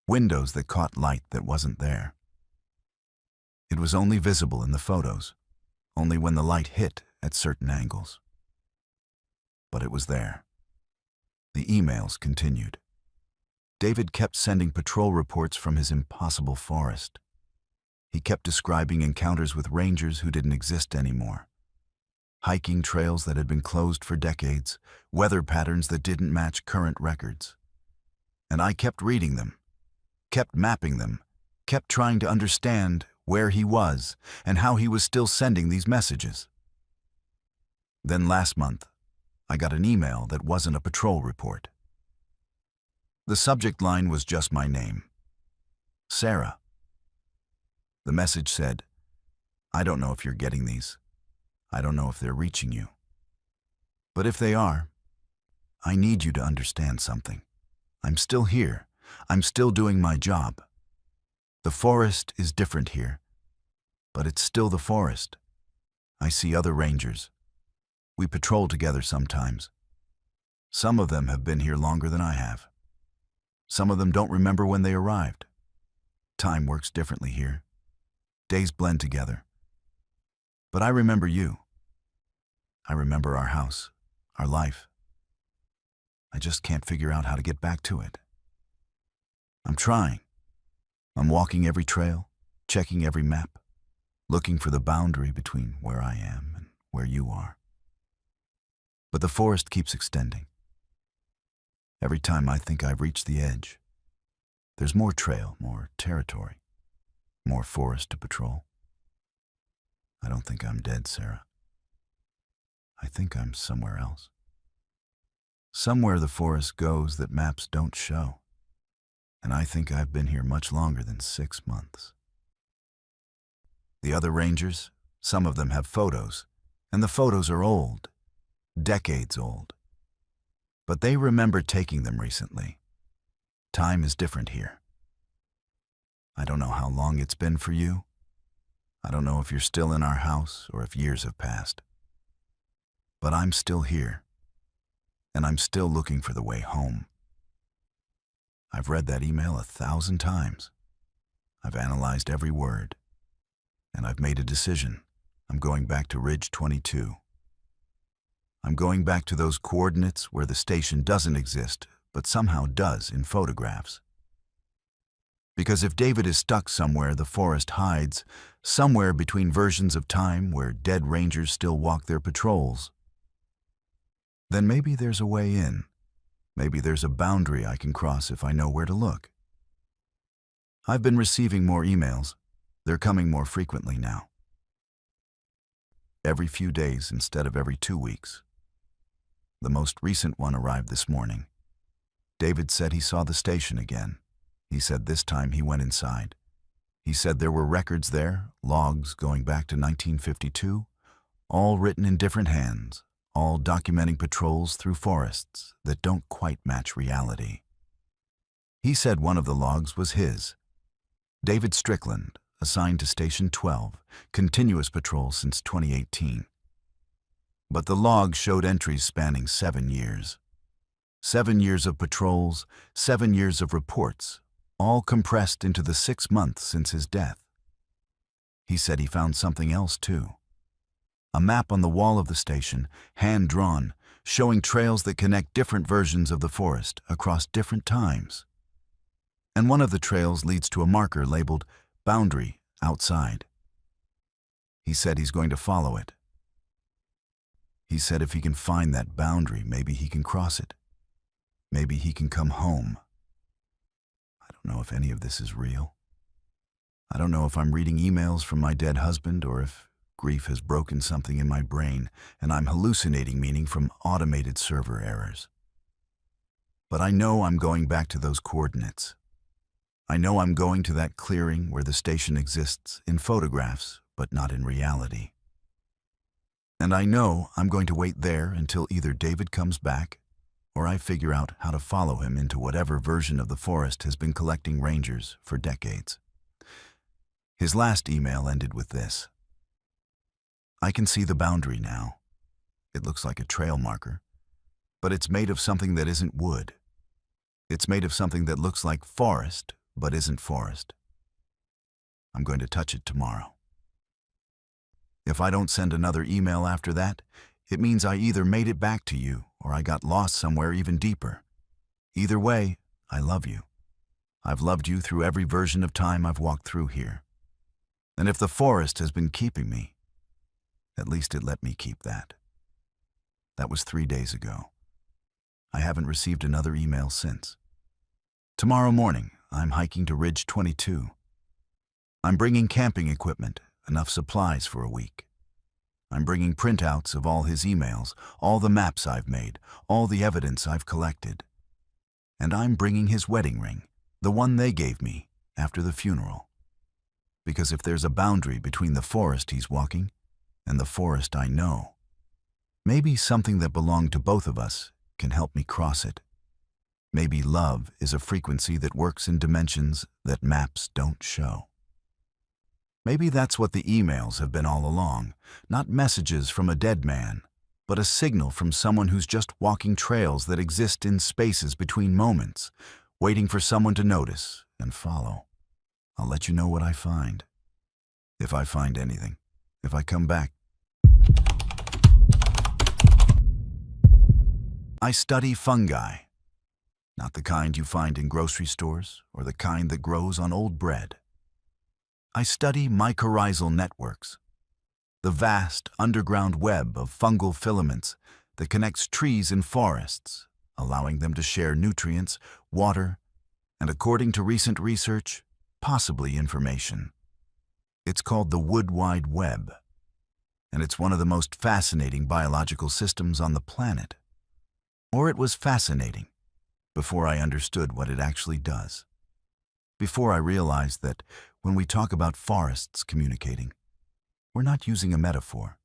windows that caught light that wasn't there. It was only visible in the photos, only when the light hit at certain angles. but it was there. The emails continued. David kept sending patrol reports from his impossible forest. He kept describing encounters with rangers who didn't exist anymore. Hiking trails that had been closed for decades, weather patterns that didn't match current records. And I kept reading them, kept mapping them, kept trying to understand where he was and how he was still sending these messages. Then last month, I got an email that wasn't a patrol report. The subject line was just my name, Sarah. The message said, "I don't know if you're getting these. I don't know if they're reaching you. But if they are, I need you to understand something. I'm still here. I'm still doing my job. The forest is different here, but it's still the forest. I see other rangers. We patrol together sometimes. Some of them have been here longer than I have. Some of them don't remember when they arrived. Time works differently here. Days blend together. But I remember you. I remember our house, our life. I just can't figure out how to get back to it. I'm trying. I'm walking every trail, checking every map, looking for the boundary between where I am and where you are. But the forest keeps extending. Every time I think I've reached the edge, there's more trail, more territory, more forest to patrol. I don't think I'm dead, Sarah. I think I'm somewhere else. Somewhere the forest goes that maps don't show. And I think I've been here much longer than 6 months. The other rangers, some of them have photos, and the photos are old, decades old. But they remember taking them recently. Time is different here. I don't know how long it's been for you. I don't know if you're still in our house or if years have passed. But I'm still here, and I'm still looking for the way home. I've read that email 1,000 times. I've analyzed every word, and I've made a decision. I'm going back to Ridge 22. I'm going back to those coordinates where the station doesn't exist, but somehow does in photographs. Because if David is stuck somewhere the forest hides, somewhere between versions of time where dead rangers still walk their patrols, then maybe there's a way in. Maybe there's a boundary I can cross if I know where to look. I've been receiving more emails. They're coming more frequently now. Every few days instead of every 2 weeks. The most recent one arrived this morning. David said he saw the station again. He said this time he went inside. He said there were records there, logs going back to 1952, all written in different hands, all documenting patrols through forests that don't quite match reality. He said one of the logs was his. David Strickland, assigned to Station 12, continuous patrol since 2018. But the log showed entries spanning 7 years. 7 years of patrols, 7 years of reports, all compressed into the 6 months since his death. He said he found something else too. A map on the wall of the station, hand-drawn, showing trails that connect different versions of the forest across different times. And one of the trails leads to a marker labeled Boundary Outside. He said he's going to follow it. He said if he can find that boundary, maybe he can cross it. Maybe he can come home. I don't know if any of this is real. I don't know if I'm reading emails from my dead husband or if grief has broken something in my brain and I'm hallucinating meaning from automated server errors. But I know I'm going back to those coordinates. I know I'm going to that clearing where the station exists in photographs, but not in reality. And I know I'm going to wait there until either David comes back or I figure out how to follow him into whatever version of the forest has been collecting rangers for decades. His last email ended with this. I can see the boundary now. It looks like a trail marker, but it's made of something that isn't wood. It's made of something that looks like forest, but isn't forest. I'm going to touch it tomorrow. If I don't send another email after that, it means I either made it back to you or I got lost somewhere even deeper. Either way, I love you. I've loved you through every version of time I've walked through here. And if the forest has been keeping me, at least it let me keep that. That was 3 days ago. I haven't received another email since. Tomorrow morning, I'm hiking to Ridge 22. I'm bringing camping equipment, enough supplies for a week. I'm bringing printouts of all his emails, all the maps I've made, all the evidence I've collected. And I'm bringing his wedding ring, the one they gave me after the funeral. Because if there's a boundary between the forest he's walking and the forest I know, maybe something that belonged to both of us can help me cross it. Maybe love is a frequency that works in dimensions that maps don't show. Maybe that's what the emails have been all along, not messages from a dead man, but a signal from someone who's just walking trails that exist in spaces between moments, waiting for someone to notice and follow. I'll let you know what I find. If I find anything. If I come back. I study fungi. Not the kind you find in grocery stores or the kind that grows on old bread. I study mycorrhizal networks, the vast underground web of fungal filaments that connects trees and forests, allowing them to share nutrients, water, and according to recent research, possibly information. It's called the Wood Wide Web, and it's one of the most fascinating biological systems on the planet. Or it was fascinating before I understood what it actually does. Before I realized that when we talk about forests communicating, we're not using a metaphor.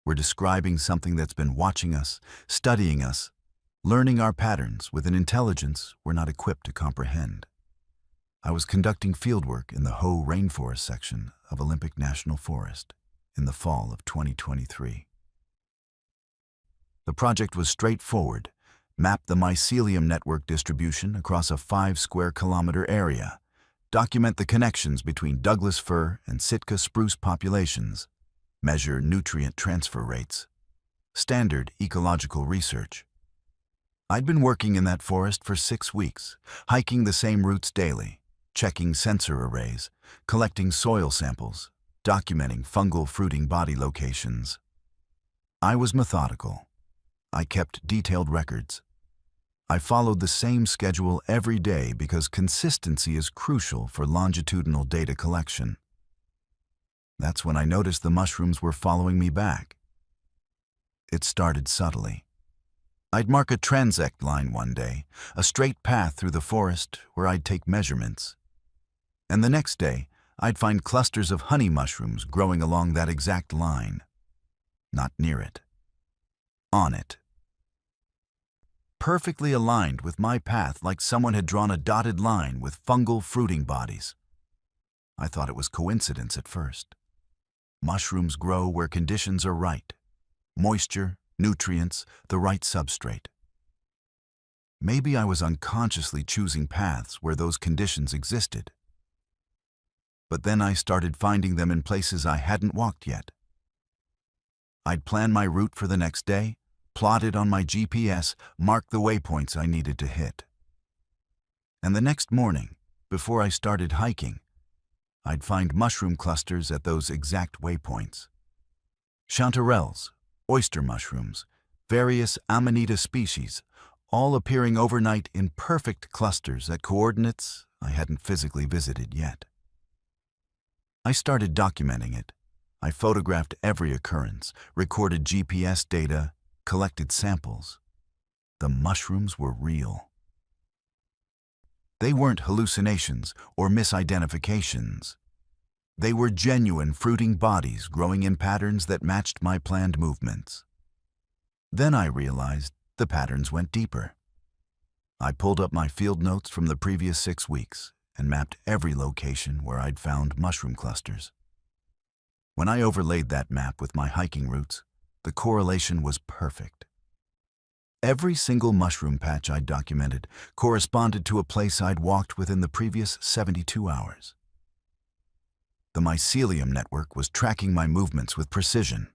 We're describing something that's been watching us, studying us, learning our patterns with an intelligence we're not equipped to comprehend. I was conducting fieldwork in the Hoh Rainforest section of Olympic National Forest in the fall of 2023. The project was straightforward: map the mycelium network distribution across a 5-square-kilometer area, document the connections between Douglas fir and Sitka spruce populations, measure nutrient transfer rates. Standard ecological research. I'd been working in that forest for 6 weeks, hiking the same routes daily, checking sensor arrays, collecting soil samples, documenting fungal fruiting body locations. I was methodical. I kept detailed records. I followed the same schedule every day because consistency is crucial for longitudinal data collection. That's when I noticed the mushrooms were following me back. It started subtly. I'd mark a transect line one day, a straight path through the forest where I'd take measurements. And the next day, I'd find clusters of honey mushrooms growing along that exact line. Not near it. On it. Perfectly aligned with my path, like someone had drawn a dotted line with fungal fruiting bodies. I thought it was coincidence at first. Mushrooms grow where conditions are right. Moisture, nutrients, the right substrate. Maybe I was unconsciously choosing paths where those conditions existed. But then I started finding them in places I hadn't walked yet. I'd plan my route for the next day, plot it on my GPS, mark the waypoints I needed to hit. And the next morning, before I started hiking, I'd find mushroom clusters at those exact waypoints. Chanterelles, oyster mushrooms, various Amanita species, all appearing overnight in perfect clusters at coordinates I hadn't physically visited yet. I started documenting it. I photographed every occurrence, recorded GPS data, collected samples. The mushrooms were real. They weren't hallucinations or misidentifications. They were genuine fruiting bodies growing in patterns that matched my planned movements. Then I realized the patterns went deeper. I pulled up my field notes from the previous 6 weeks and mapped every location where I'd found mushroom clusters. When I overlaid that map with my hiking routes, the correlation was perfect. Every single mushroom patch I'd documented corresponded to a place I'd walked within the previous 72 hours. The mycelium network was tracking my movements with precision.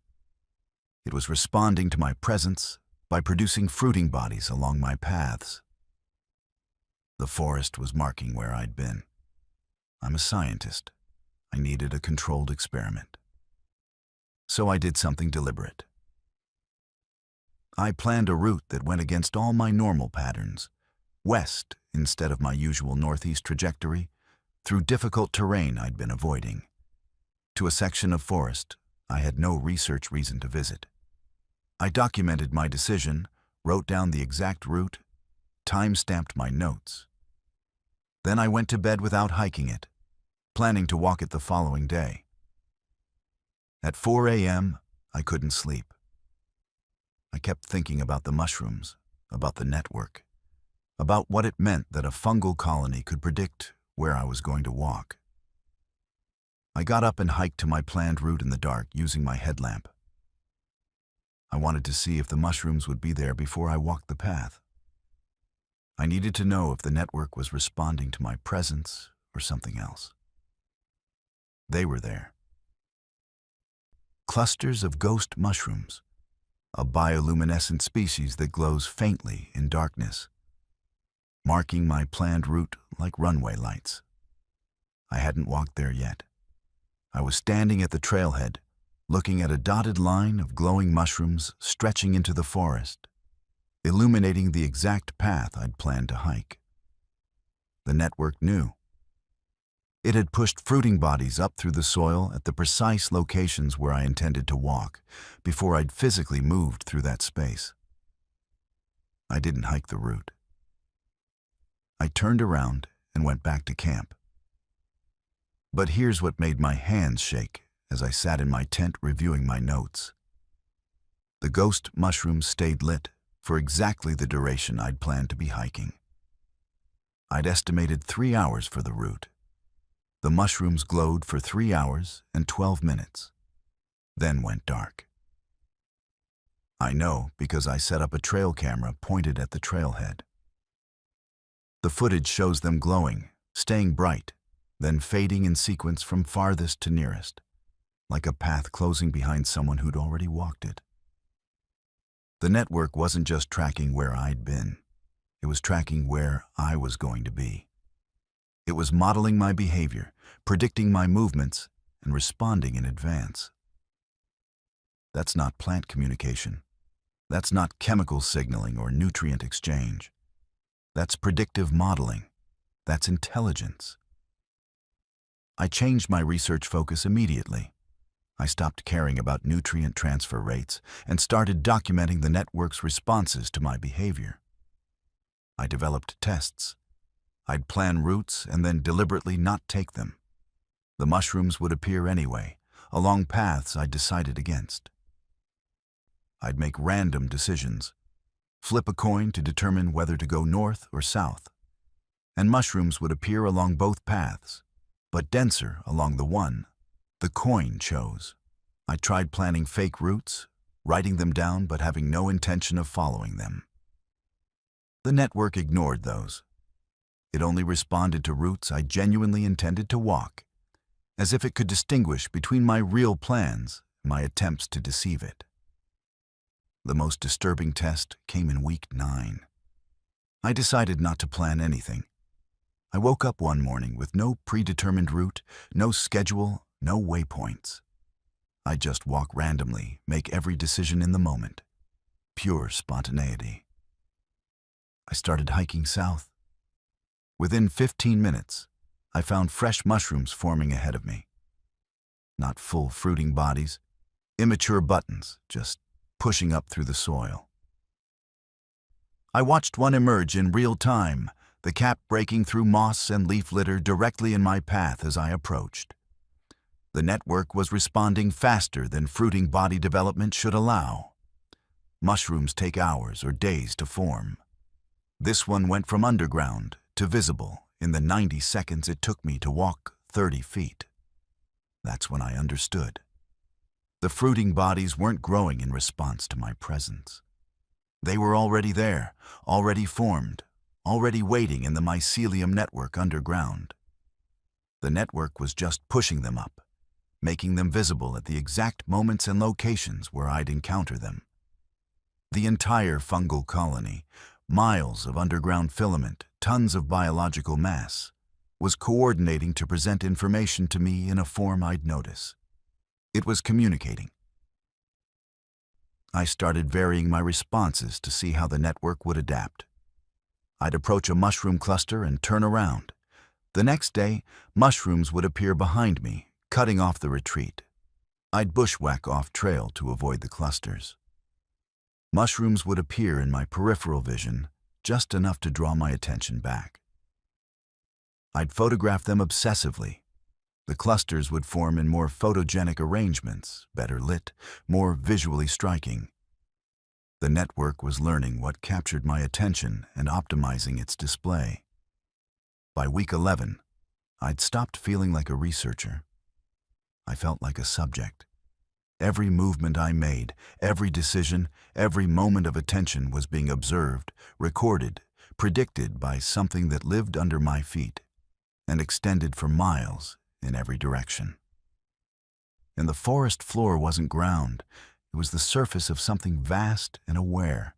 It was responding to my presence, by producing fruiting bodies along my paths. The forest was marking where I'd been. I'm a scientist. I needed a controlled experiment. So I did something deliberate. I planned a route that went against all my normal patterns, west instead of my usual northeast trajectory, through difficult terrain I'd been avoiding, to a section of forest I had no research reason to visit. I documented my decision, wrote down the exact route, time-stamped my notes. Then I went to bed without hiking it, planning to walk it the following day. At 4 a.m., I couldn't sleep. I kept thinking about the mushrooms, about the network, about what it meant that a fungal colony could predict where I was going to walk. I got up and hiked to my planned route in the dark using my headlamp. I wanted to see if the mushrooms would be there before I walked the path. I needed to know if the network was responding to my presence or something else. They were there. Clusters of ghost mushrooms, a bioluminescent species that glows faintly in darkness, marking my planned route like runway lights. I hadn't walked there yet. I was standing at the trailhead, looking at a dotted line of glowing mushrooms stretching into the forest, illuminating the exact path I'd planned to hike. The network knew. It had pushed fruiting bodies up through the soil at the precise locations where I intended to walk before I'd physically moved through that space. I didn't hike the route. I turned around and went back to camp. But here's what made my hands shake as I sat in my tent reviewing my notes. The ghost mushrooms stayed lit for exactly the duration I'd planned to be hiking. I'd estimated 3 hours for the route. The mushrooms glowed for 3 hours and 12 minutes, then went dark. I know because I set up a trail camera pointed at the trailhead. The footage shows them glowing, staying bright, then fading in sequence from farthest to nearest, like a path closing behind someone who'd already walked it. The network wasn't just tracking where I'd been. It was tracking where I was going to be. It was modeling my behavior, predicting my movements, and responding in advance. That's not plant communication. That's not chemical signaling or nutrient exchange. That's predictive modeling. That's intelligence. I changed my research focus immediately. I stopped caring about nutrient transfer rates and started documenting the network's responses to my behavior. I developed tests. I'd plan routes and then deliberately not take them. The mushrooms would appear anyway, along paths I'd decided against. I'd make random decisions, flip a coin to determine whether to go north or south, and mushrooms would appear along both paths, but denser along the one the coin chose. I tried planning fake routes, writing them down but having no intention of following them. The network ignored those. It only responded to routes I genuinely intended to walk, as if it could distinguish between my real plans and my attempts to deceive it. The most disturbing test came in week 9. I decided not to plan anything. I woke up one morning with no predetermined route, no schedule, no waypoints. I'd just walk randomly, make every decision in the moment. Pure spontaneity. I started hiking south. Within 15 minutes, I found fresh mushrooms forming ahead of me. Not full fruiting bodies, immature buttons, just pushing up through the soil. I watched one emerge in real time, the cap breaking through moss and leaf litter directly in my path as I approached. The network was responding faster than fruiting body development should allow. Mushrooms take hours or days to form. This one went from underground to visible in the 90 seconds it took me to walk 30 feet. That's when I understood. The fruiting bodies weren't growing in response to my presence. They were already there, already formed, already waiting in the mycelium network underground. The network was just pushing them up, making them visible at the exact moments and locations where I'd encounter them. The entire fungal colony, miles of underground filament, tons of biological mass, was coordinating to present information to me in a form I'd notice. It was communicating. I started varying my responses to see how the network would adapt. I'd approach a mushroom cluster and turn around. The next day, mushrooms would appear behind me, cutting off the retreat. I'd bushwhack off trail to avoid the clusters. Mushrooms would appear in my peripheral vision, just enough to draw my attention back. I'd photograph them obsessively. The clusters would form in more photogenic arrangements, better lit, more visually striking. The network was learning what captured my attention and optimizing its display. By week 11, I'd stopped feeling like a researcher. I felt like a subject. Every movement I made, every decision, every moment of attention was being observed, recorded, predicted by something that lived under my feet and extended for miles in every direction. And the forest floor wasn't ground. It was the surface of something vast and aware.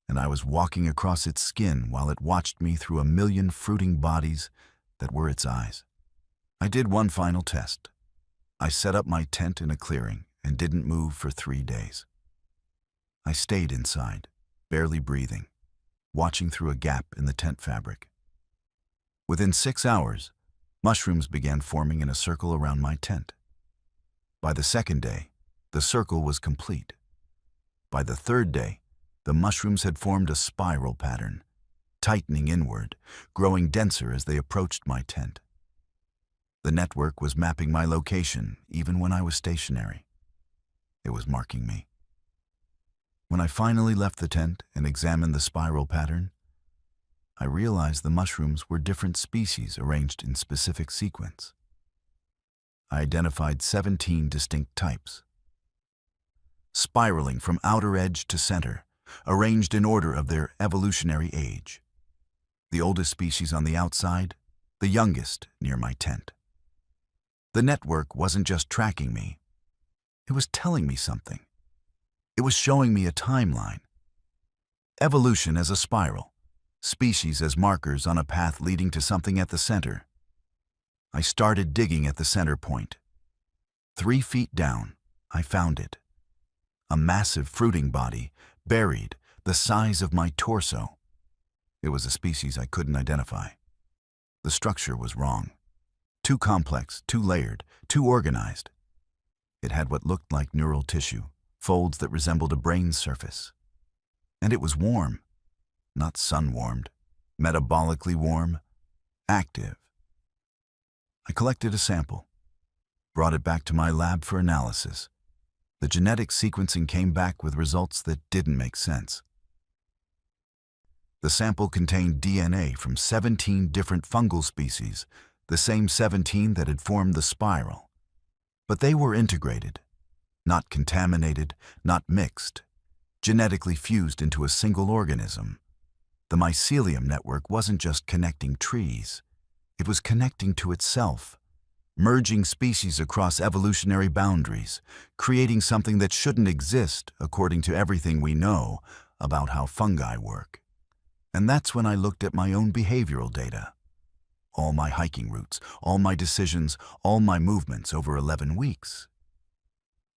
And I was walking across its skin while it watched me through a million fruiting bodies that were its eyes. I did one final test. I set up my tent in a clearing and didn't move for 3 days. I stayed inside, barely breathing, watching through a gap in the tent fabric. Within 6 hours, mushrooms began forming in a circle around my tent. By the second day, the circle was complete. By the third day, the mushrooms had formed a spiral pattern, tightening inward, growing denser as they approached my tent. The network was mapping my location even when I was stationary. It was marking me. When I finally left the tent and examined the spiral pattern, I realized the mushrooms were different species arranged in specific sequence. I identified 17 distinct types, spiraling from outer edge to center, arranged in order of their evolutionary age. The oldest species on the outside, the youngest near my tent. The network wasn't just tracking me. It was telling me something. It was showing me a timeline. Evolution as a spiral, species as markers on a path leading to something at the center. I started digging at the center point. 3 feet down, I found it. A massive fruiting body, buried, the size of my torso. It was a species I couldn't identify. The structure was wrong. Too complex, too layered, too organized. It had what looked like neural tissue, folds that resembled a brain surface. And it was warm, not sun-warmed, metabolically warm, active. I collected a sample, brought it back to my lab for analysis. The genetic sequencing came back with results that didn't make sense. The sample contained DNA from 17 different fungal species, the same 17 that had formed the spiral. But they were integrated, not contaminated, not mixed, genetically fused into a single organism. The mycelium network wasn't just connecting trees. It was connecting to itself, merging species across evolutionary boundaries, creating something that shouldn't exist according to everything we know about how fungi work. And that's when I looked at my own behavioral data. All my hiking routes, all my decisions, all my movements over 11 weeks.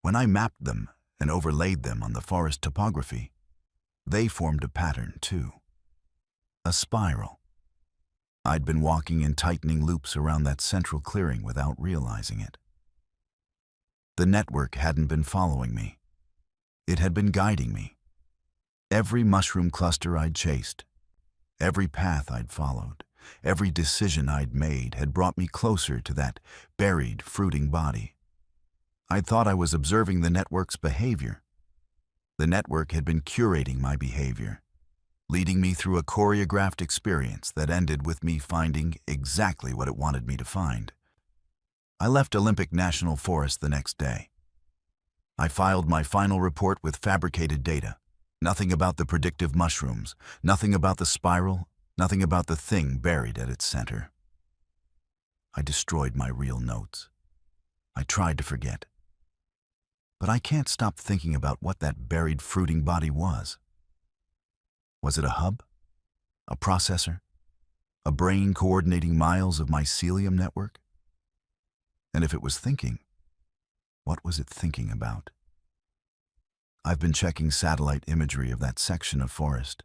When I mapped them and overlaid them on the forest topography, they formed a pattern too. A spiral. I'd been walking in tightening loops around that central clearing without realizing it. The network hadn't been following me. It had been guiding me. Every mushroom cluster I'd chased, every path I'd followed, every decision I'd made had brought me closer to that buried, fruiting body. I thought I was observing the network's behavior. The network had been curating my behavior, leading me through a choreographed experience that ended with me finding exactly what it wanted me to find. I left Olympic National Forest the next day. I filed my final report with fabricated data. Nothing about the predictive mushrooms, nothing about the spiral, nothing about the thing buried at its center. I destroyed my real notes. I tried to forget. but I can't stop thinking about what that buried fruiting body was. Was it a hub? A processor? A brain coordinating miles of mycelium network? And if it was thinking, what was it thinking about? I've been checking satellite imagery of that section of forest,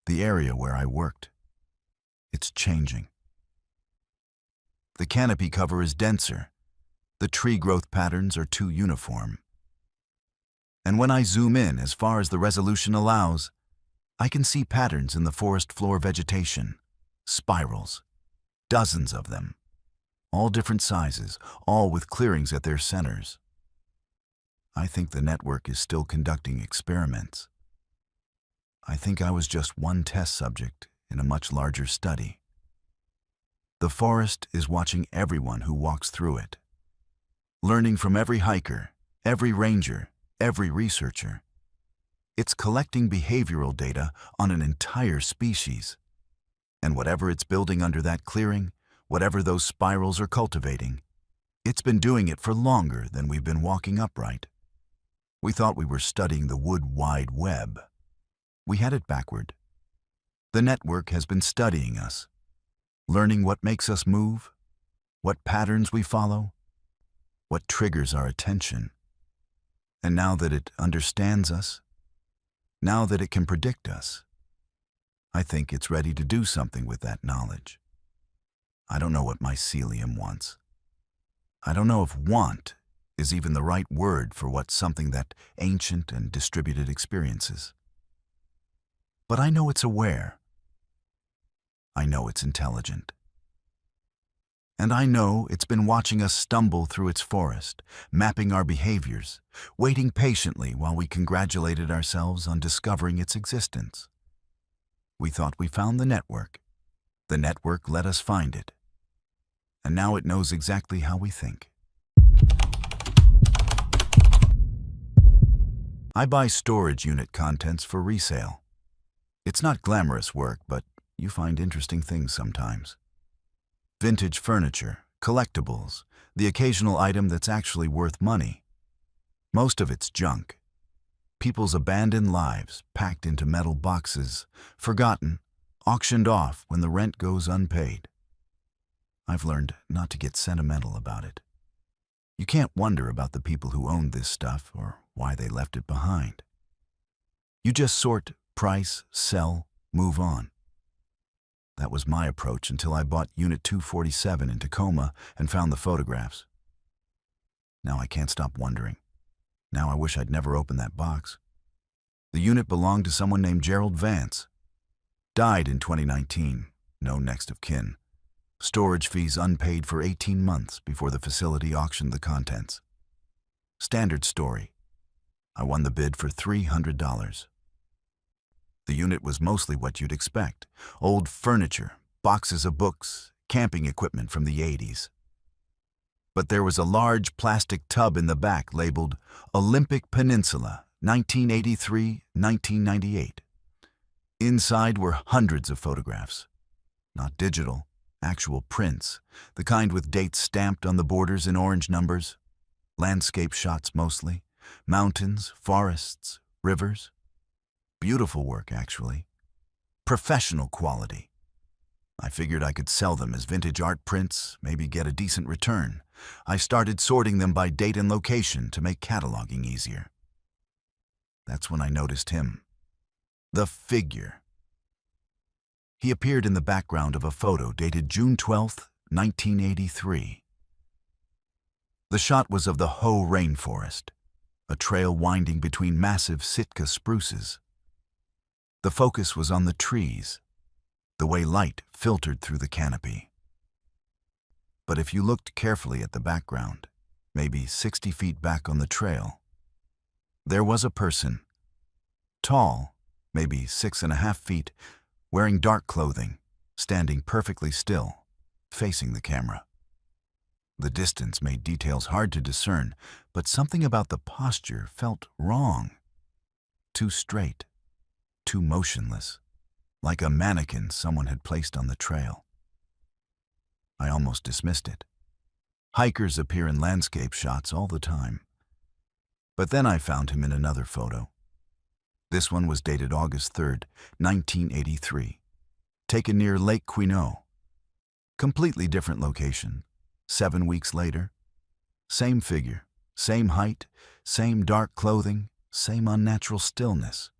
the area where I worked. It's changing. The canopy cover is denser. The tree growth patterns are too uniform. And when I zoom in as far as the resolution allows, I can see patterns in the forest floor vegetation, spirals, dozens of them, all different sizes, all with clearings at their centers. I think the network is still conducting experiments. I think I was just one test subject in a much larger study. The forest is watching everyone who walks through it, learning from every hiker, every ranger, every researcher. It's collecting behavioral data on an entire species. And whatever it's building under that clearing, whatever those spirals are cultivating, it's been doing it for longer than we've been walking upright. We thought we were studying the wood wide web. We had it backward. The network has been studying us, learning what makes us move, what patterns we follow, what triggers our attention. And now that it understands us, now that it can predict us, I think it's ready to do something with that knowledge. I don't know what mycelium wants. I don't know if want is even the right word for what something that ancient and distributed experiences. But I know it's aware. I know it's intelligent. And I know it's been watching us stumble through its forest, mapping our behaviors, waiting patiently while we congratulated ourselves on discovering its existence. We thought we found the network. The network let us find it. And now it knows exactly how we think. I buy storage unit contents for resale. It's not glamorous work, but you find interesting things sometimes. Vintage furniture, collectibles, the occasional item that's actually worth money. Most of it's junk. People's abandoned lives packed into metal boxes, forgotten, auctioned off when the rent goes unpaid. I've learned not to get sentimental about it. You can't wonder about the people who owned this stuff or why they left it behind. You just sort, price, sell, move on. That was my approach until I bought Unit 247 in Tacoma and found the photographs. Now I can't stop wondering. Now I wish I'd never opened that box. The unit belonged to someone named Gerald Vance. Died in 2019, no next of kin. Storage fees unpaid for 18 months before the facility auctioned the contents. Standard story. I won the bid for $300. The unit was mostly what you'd expect. Old furniture, boxes of books, camping equipment from the 80s. But there was a large plastic tub in the back labeled Olympic Peninsula, 1983-1998. Inside were hundreds of photographs. Not digital, actual prints, the kind with dates stamped on the borders in orange numbers. Landscape shots mostly. Mountains, forests, rivers. Beautiful work, actually. Professional quality. I figured I could sell them as vintage art prints, maybe get a decent return. I started sorting them by date and location to make cataloging easier. That's when I noticed him. The figure. He appeared in the background of a photo dated June 12, 1983. The shot was of the Hoh Rainforest, a trail winding between massive Sitka spruces. The focus was on the trees, the way light filtered through the canopy. But if you looked carefully at the background, maybe 60 feet back on the trail, there was a person, tall, maybe 6.5 feet, wearing dark clothing, standing perfectly still, facing the camera. The distance made details hard to discern, but something about the posture felt wrong. Too straight, too motionless, like a mannequin someone had placed on the trail. I almost dismissed it. Hikers appear in landscape shots all the time. But then I found him in another photo. This one was dated August 3rd, 1983, taken near Lake Quinault. Completely different location. 7 weeks later. Same figure, same height, same dark clothing, same unnatural stillness.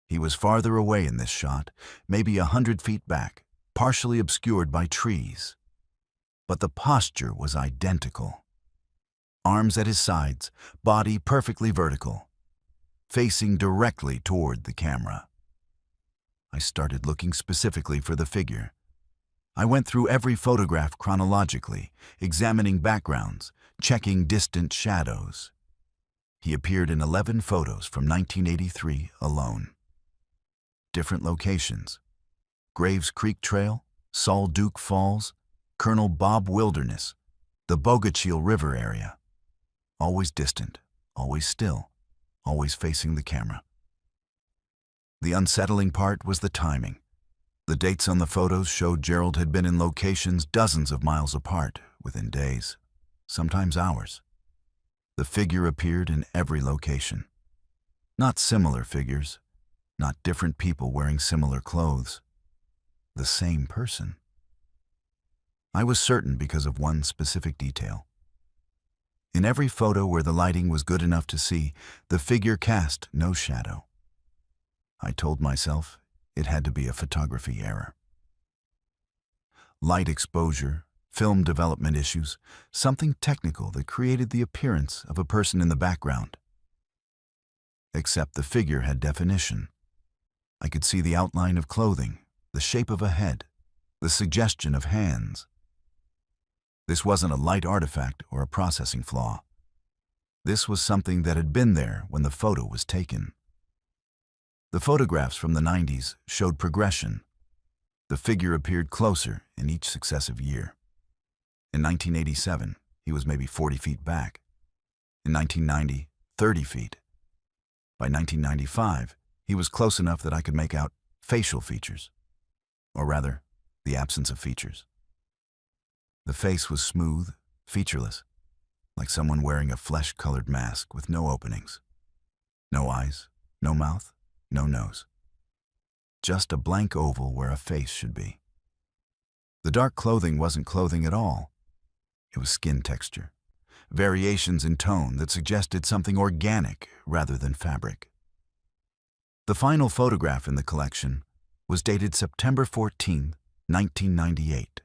He was farther away in this shot, maybe 100 feet back, partially obscured by trees. But the posture was identical. Arms at his sides, body perfectly vertical, facing directly toward the camera. I started looking specifically for the figure. I went through every photograph chronologically, examining backgrounds, checking distant shadows. He appeared in 11 photos from 1983 alone. Different locations: Graves Creek Trail, Sol Duke Falls, Colonel Bob Wilderness, the Bogachil River area. Always distant, always still, always facing the camera. The unsettling part was the timing. The dates on the photos showed Gerald had been in locations dozens of miles apart, within days, sometimes hours. The figure appeared in every location. Not similar figures, not different people wearing similar clothes. The same person. I was certain because of one specific detail. In every photo where the lighting was good enough to see, the figure cast no shadow. I told myself it had to be a photography error. Light exposure, film development issues, something technical that created the appearance of a person in the background. Except the figure had definition. I could see the outline of clothing, the shape of a head, the suggestion of hands. This wasn't a light artifact or a processing flaw. This was something that had been there when the photo was taken. The photographs from the 90s showed progression. The figure appeared closer in each successive year. In 1987, he was maybe 40 feet back. In 1990, 30 feet. By 1995, he was close enough that I could make out facial features. Or rather, the absence of features. The face was smooth, featureless, like someone wearing a flesh-colored mask with no openings. No eyes, no mouth, no nose. Just a blank oval where a face should be. The dark clothing wasn't clothing at all. It was skin texture, variations in tone that suggested something organic rather than fabric. The final photograph in the collection was dated September 14, 1998.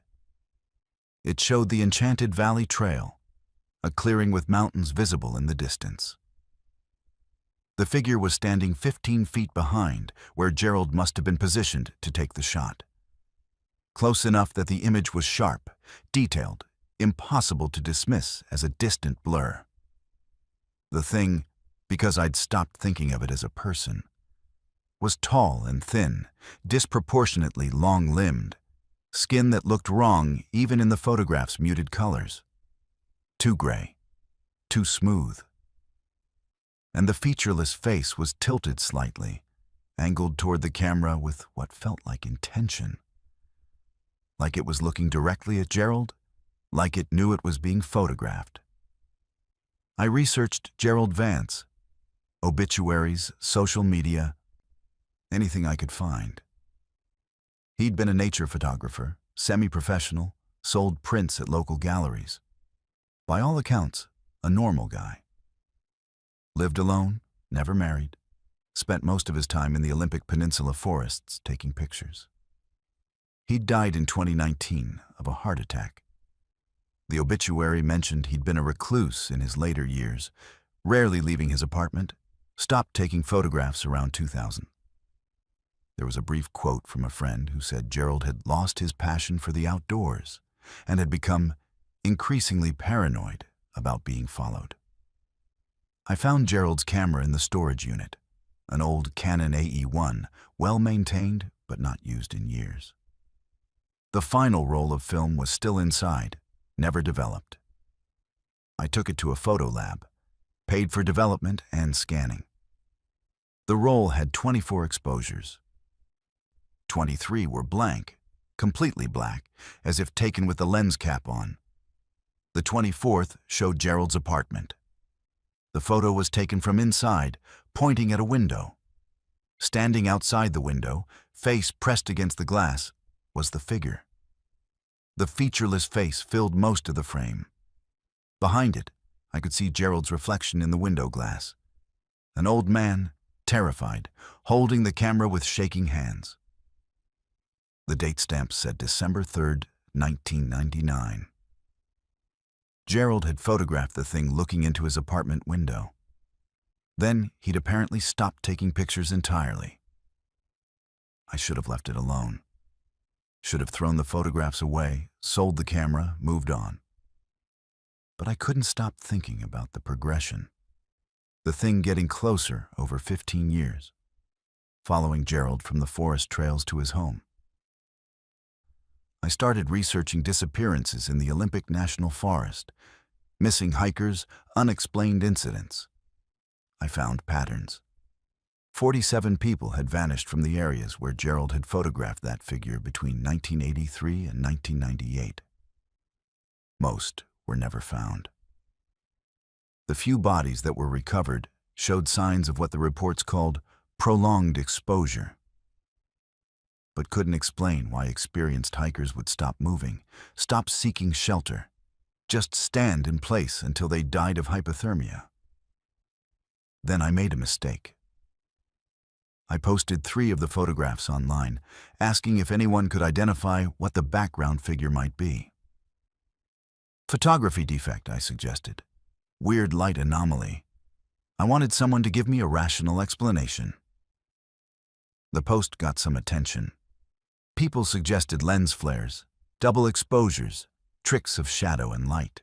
It showed the Enchanted Valley Trail, a clearing with mountains visible in the distance. The figure was standing 15 feet behind where Gerald must have been positioned to take the shot. Close enough that the image was sharp, detailed, impossible to dismiss as a distant blur. The thing, because I'd stopped thinking of it as a person, was tall and thin, disproportionately long-limbed, skin that looked wrong even in the photograph's muted colors. Too gray, too smooth. And the featureless face was tilted slightly, angled toward the camera with what felt like intention. Like it was looking directly at Gerald, like it knew it was being photographed. I researched Gerald Vance, obituaries, social media, anything I could find. He'd been a nature photographer, semi-professional, sold prints at local galleries. By all accounts, a normal guy. Lived alone, never married, spent most of his time in the Olympic Peninsula forests taking pictures. He died in 2019 of a heart attack. The obituary mentioned he'd been a recluse in his later years, rarely leaving his apartment, stopped taking photographs around 2000. There was a brief quote from a friend who said Gerald had lost his passion for the outdoors and had become increasingly paranoid about being followed. I found Gerald's camera in the storage unit, an old Canon AE-1, well-maintained but not used in years. The final roll of film was still inside, never developed. I took it to a photo lab, paid for development and scanning. The roll had 24 exposures. 23 were blank, completely black, as if taken with the lens cap on. The 24th showed Gerald's apartment. The photo was taken from inside, pointing at a window. Standing outside the window, face pressed against the glass, was the figure. The featureless face filled most of the frame. Behind it, I could see Gerald's reflection in the window glass. An old man, terrified, holding the camera with shaking hands. The date stamp said December 3rd, 1999. Gerald had photographed the thing looking into his apartment window. Then he'd apparently stopped taking pictures entirely. I should have left it alone. Should have thrown the photographs away, sold the camera, moved on. But I couldn't stop thinking about the progression. The thing getting closer over 15 years, following Gerald from the forest trails to his home. I started researching disappearances in the Olympic National Forest, missing hikers, unexplained incidents. I found patterns. 47 people had vanished from the areas where Gerald had photographed that figure between 1983 and 1998. Most were never found. The few bodies that were recovered showed signs of what the reports called prolonged exposure, but couldn't explain why experienced hikers would stop moving, stop seeking shelter, just stand in place until they died of hypothermia. Then I made a mistake. I posted 3 of the photographs online, asking if anyone could identify what the background figure might be. Photography defect, I suggested. Weird light anomaly. I wanted someone to give me a rational explanation. The post got some attention. People suggested lens flares, double exposures, tricks of shadow and light.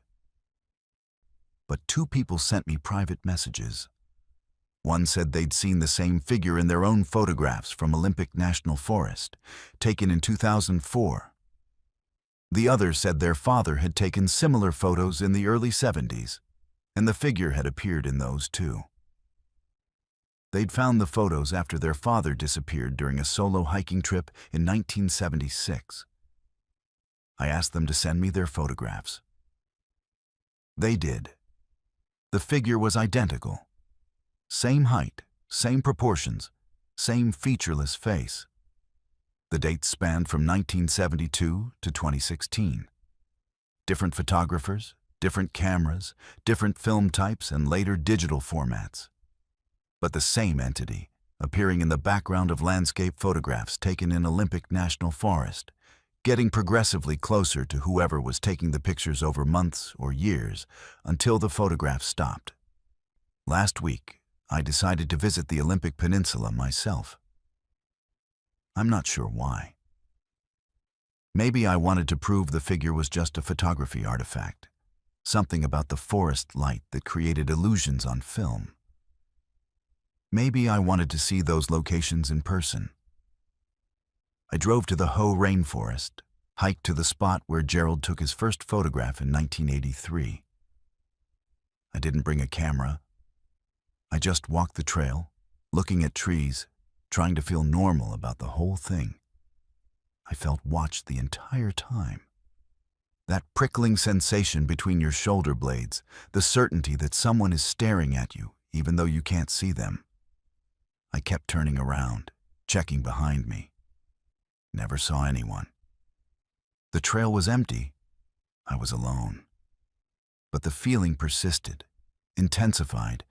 But 2 people sent me private messages. One said they'd seen the same figure in their own photographs from Olympic National Forest, taken in 2004. The other said their father had taken similar photos in the early 70s, and the figure had appeared in those too. They'd found the photos after their father disappeared during a solo hiking trip in 1976. I asked them to send me their photographs. They did. The figure was identical. Same height, same proportions, same featureless face. The dates spanned from 1972 to 2016. Different photographers, different cameras, different film types, and later digital formats. But the same entity, appearing in the background of landscape photographs taken in Olympic National Forest, getting progressively closer to whoever was taking the pictures over months or years until the photograph stopped. Last week, I decided to visit the Olympic Peninsula myself. I'm not sure why. Maybe I wanted to prove the figure was just a photography artifact, something about the forest light that created illusions on film. Maybe I wanted to see those locations in person. I drove to the Hoh Rainforest, hiked to the spot where Gerald took his first photograph in 1983. I didn't bring a camera. I just walked the trail, looking at trees, trying to feel normal about the whole thing. I felt watched the entire time. That prickling sensation between your shoulder blades, the certainty that someone is staring at you even though you can't see them. I kept turning around, checking behind me. Never saw anyone. The trail was empty. I was alone. But the feeling persisted, intensified,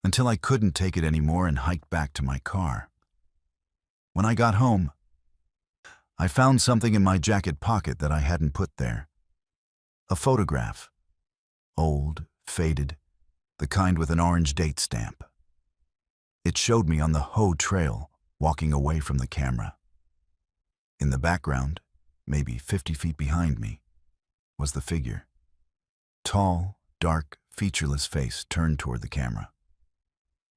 until I couldn't take it anymore and hiked back to my car. When I got home, I found something in my jacket pocket that I hadn't put there. A photograph. Old, faded, the kind with an orange date stamp. It showed me on the Hoh Trail, walking away from the camera. In the background, maybe 50 feet behind me, was the figure. Tall, dark, featureless face turned toward the camera,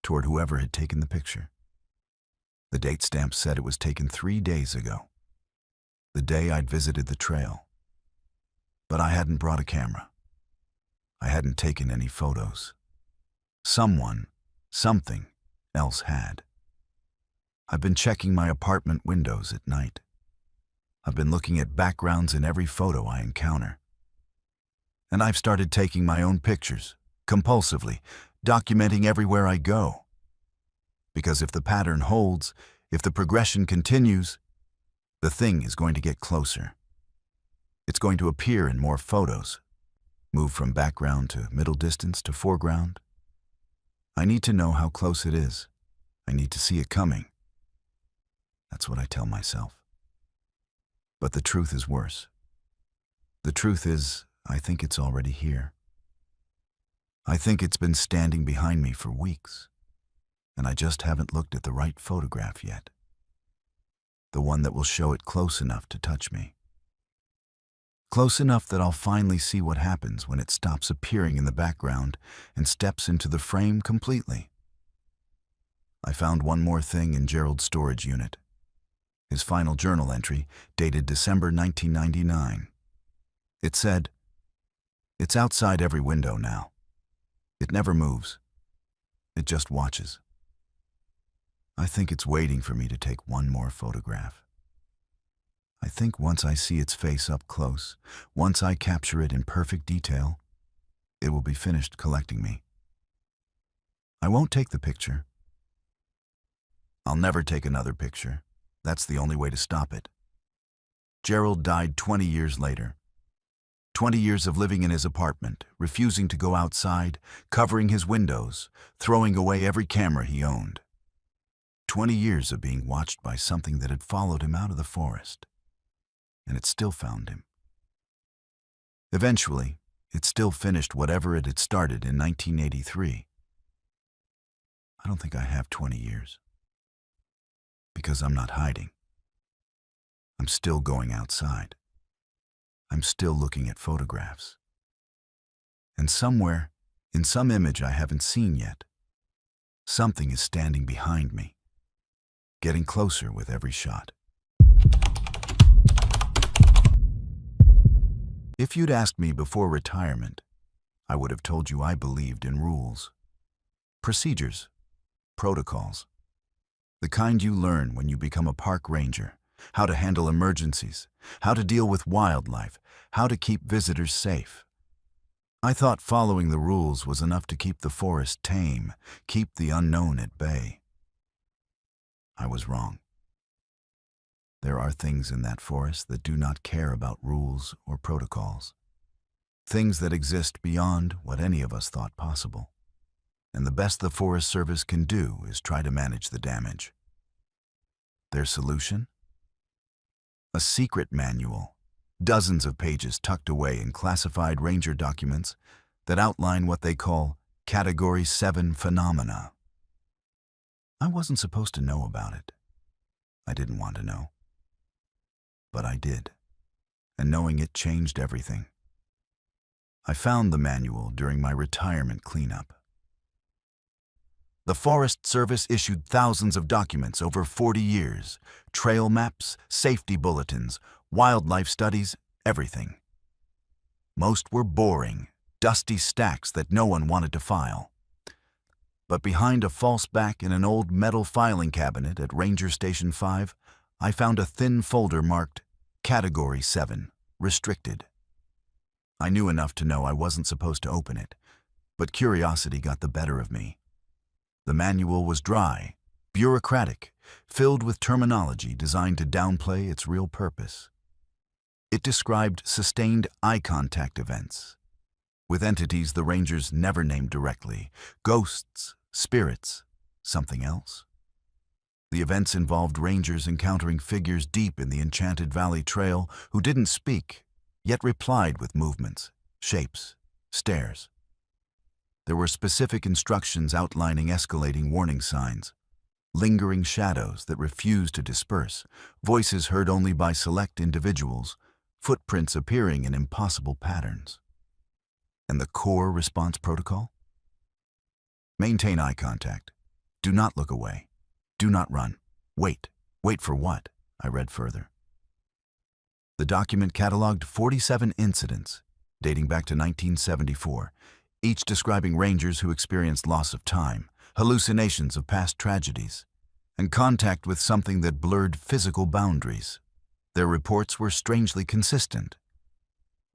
toward whoever had taken the picture. The date stamp said it was taken 3 days ago, the day I'd visited the trail. But I hadn't brought a camera. I hadn't taken any photos. Someone, something else had. I've been checking my apartment windows at night. I've been looking at backgrounds in every photo I encounter. And I've started taking my own pictures, compulsively, documenting everywhere I go. Because if the pattern holds, if the progression continues, the thing is going to get closer. It's going to appear in more photos, move from background to middle distance to foreground. I need to know how close it is. I need to see it coming. That's what I tell myself. But the truth is worse. The truth is, I think it's already here. I think it's been standing behind me for weeks, and I just haven't looked at the right photograph yet. The one that will show it close enough to touch me. Close enough that I'll finally see what happens when it stops appearing in the background and steps into the frame completely. I found one more thing in Gerald's storage unit. His final journal entry, dated December 1999. It said, "It's outside every window now. It never moves. It just watches. I think it's waiting for me to take one more photograph. I think once I see its face up close, once I capture it in perfect detail, it will be finished collecting me. I won't take the picture. I'll never take another picture. That's the only way to stop it." Gerald died 20 years later. 20 years of living in his apartment, refusing to go outside, covering his windows, throwing away every camera he owned. 20 years of being watched by something that had followed him out of the forest. And it still found him. Eventually, it still finished whatever it had started in 1983. I don't think I have 20 years. Because I'm not hiding. I'm still going outside. I'm still looking at photographs. And somewhere, in some image I haven't seen yet, something is standing behind me, getting closer with every shot. If you'd asked me before retirement, I would have told you I believed in rules, procedures, protocols. The kind you learn when you become a park ranger, how to handle emergencies, how to deal with wildlife, how to keep visitors safe. I thought following the rules was enough to keep the forest tame, keep the unknown at bay. I was wrong. There are things in that forest that do not care about rules or protocols. Things that exist beyond what any of us thought possible. And the best the Forest Service can do is try to manage the damage. Their solution? A secret manual, dozens of pages tucked away in classified ranger documents that outline what they call Category 7 phenomena. I wasn't supposed to know about it. I didn't want to know. But I did, and knowing it changed everything. I found the manual during my retirement cleanup. The Forest Service issued thousands of documents over 40 years, trail maps, safety bulletins, wildlife studies, everything. Most were boring, dusty stacks that no one wanted to file. But behind a false back in an old metal filing cabinet at Ranger Station 5, I found a thin folder marked Category 7, Restricted. I knew enough to know I wasn't supposed to open it, but curiosity got the better of me. The manual was dry, bureaucratic, filled with terminology designed to downplay its real purpose. It described sustained eye contact events, with entities the rangers never named directly, ghosts, spirits, something else. The events involved rangers encountering figures deep in the Enchanted Valley Trail who didn't speak, yet replied with movements, shapes, stares. There were specific instructions outlining escalating warning signs, lingering shadows that refused to disperse, voices heard only by select individuals, footprints appearing in impossible patterns. And the core response protocol? Maintain eye contact. Do not look away. Do not run. Wait. Wait for what? I read further. The document cataloged 47 incidents, dating back to 1974, each describing rangers who experienced loss of time, hallucinations of past tragedies, and contact with something that blurred physical boundaries. Their reports were strangely consistent.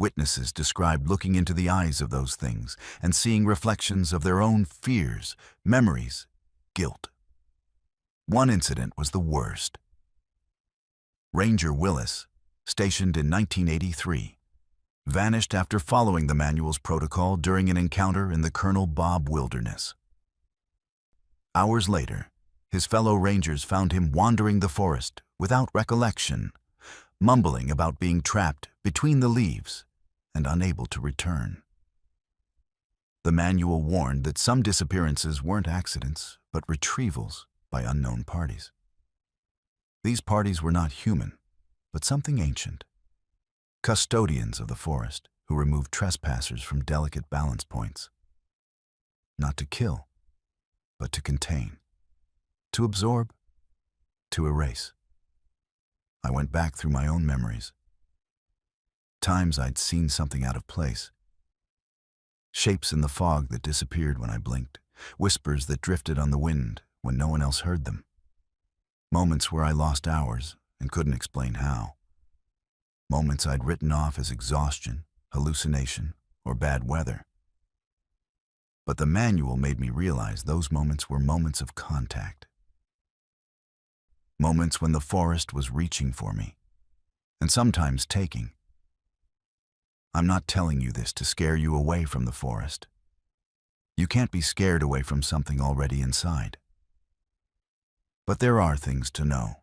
Witnesses described looking into the eyes of those things and seeing reflections of their own fears, memories, guilt. One incident was the worst. Ranger Willis, stationed in 1983, vanished after following the manual's protocol during an encounter in the Colonel Bob Wilderness. Hours later, his fellow rangers found him wandering the forest without recollection, mumbling about being trapped between the leaves and unable to return. The manual warned that some disappearances weren't accidents, but retrievals by unknown parties. These parties were not human, but something ancient. Custodians of the forest who removed trespassers from delicate balance points. Not to kill, but to contain, to absorb, to erase. I went back through my own memories. Times I'd seen something out of place. Shapes in the fog that disappeared when I blinked, whispers that drifted on the wind when no one else heard them. Moments where I lost hours and couldn't explain how. Moments I'd written off as exhaustion, hallucination, or bad weather. But the manual made me realize those moments were moments of contact. Moments when the forest was reaching for me, and sometimes taking. I'm not telling you this to scare you away from the forest. You can't be scared away from something already inside. But there are things to know.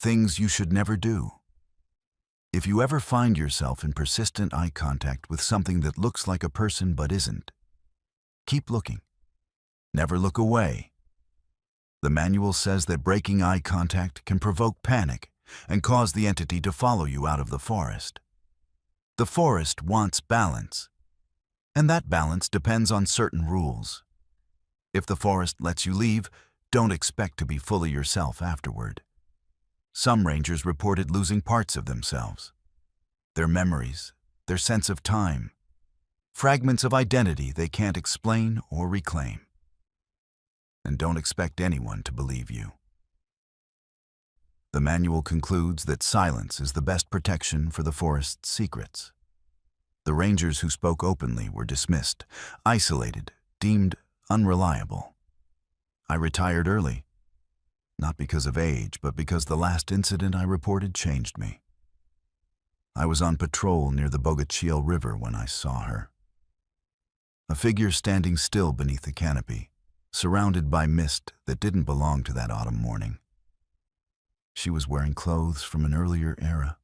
Things you should never do. If you ever find yourself in persistent eye contact with something that looks like a person but isn't, keep looking. Never look away. The manual says that breaking eye contact can provoke panic and cause the entity to follow you out of the forest. The forest wants balance, and that balance depends on certain rules. If the forest lets you leave, don't expect to be fully yourself afterward. Some rangers reported losing parts of themselves, their memories, their sense of time, fragments of identity they can't explain or reclaim. And don't expect anyone to believe you. The manual concludes that silence is the best protection for the forest's secrets. The rangers who spoke openly were dismissed, isolated, deemed unreliable. I retired early, not because of age, but because the last incident I reported changed me. I was on patrol near the Bogachiel River when I saw her. A figure standing still beneath the canopy, surrounded by mist that didn't belong to that autumn morning. She was wearing clothes from an earlier era,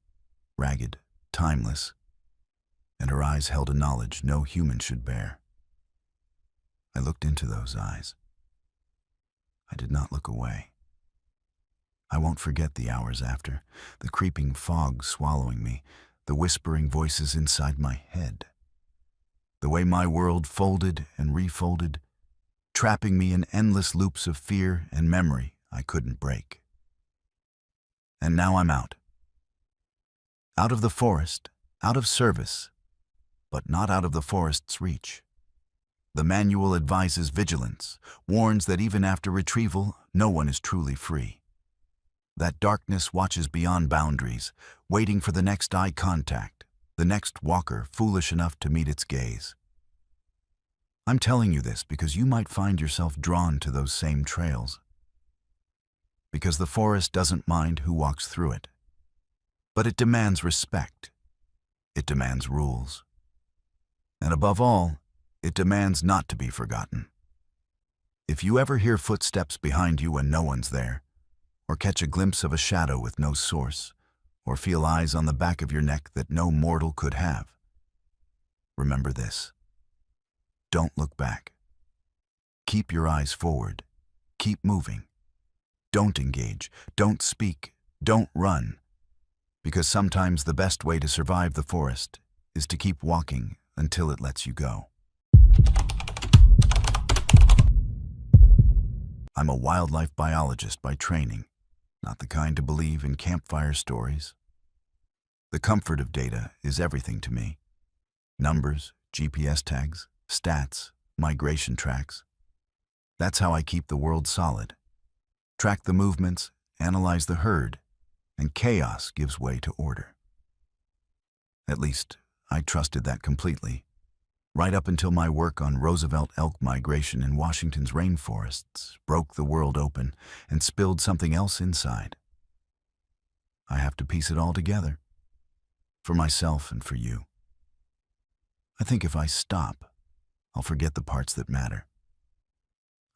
ragged, timeless, and her eyes held a knowledge no human should bear. I looked into those eyes. I did not look away. I won't forget the hours after, the creeping fog swallowing me, the whispering voices inside my head. The way my world folded and refolded, trapping me in endless loops of fear and memory I couldn't break. And now I'm out. Out of the forest, out of service, but not out of the forest's reach. The manual advises vigilance, warns that even after retrieval, no one is truly free. That darkness watches beyond boundaries, waiting for the next eye contact, the next walker foolish enough to meet its gaze. I'm telling you this because you might find yourself drawn to those same trails. Because the forest doesn't mind who walks through it. But it demands respect. It demands rules. And above all, it demands not to be forgotten. If you ever hear footsteps behind you when no one's there, or catch a glimpse of a shadow with no source, or feel eyes on the back of your neck that no mortal could have, remember this. Don't look back. Keep your eyes forward. Keep moving. Don't engage. Don't speak. Don't run. Because sometimes the best way to survive the forest is to keep walking until it lets you go. I'm a wildlife biologist by training, not the kind to believe in campfire stories. The comfort of data is everything to me. Numbers, GPS tags, stats, migration tracks. That's how I keep the world solid. Track the movements, analyze the herd, and chaos gives way to order. At least, I trusted that completely, right up until my work on Roosevelt elk migration in Washington's rainforests broke the world open and spilled something else inside. I have to piece it all together, for myself and for you. I think if I stop, I'll forget the parts that matter.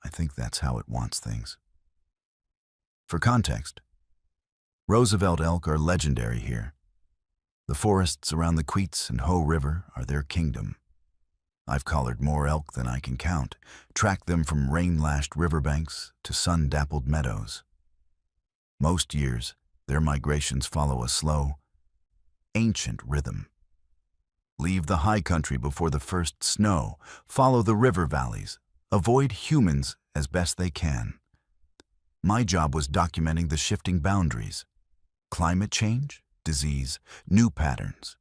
I think that's how it wants things. For context, Roosevelt elk are legendary here. The forests around the Queets and Hoh River are their kingdom. I've collared more elk than I can count, tracked them from rain-lashed riverbanks to sun-dappled meadows. Most years, their migrations follow a slow, ancient rhythm. Leave the high country before the first snow, follow the river valleys, avoid humans as best they can. My job was documenting the shifting boundaries: climate change, disease, new patterns.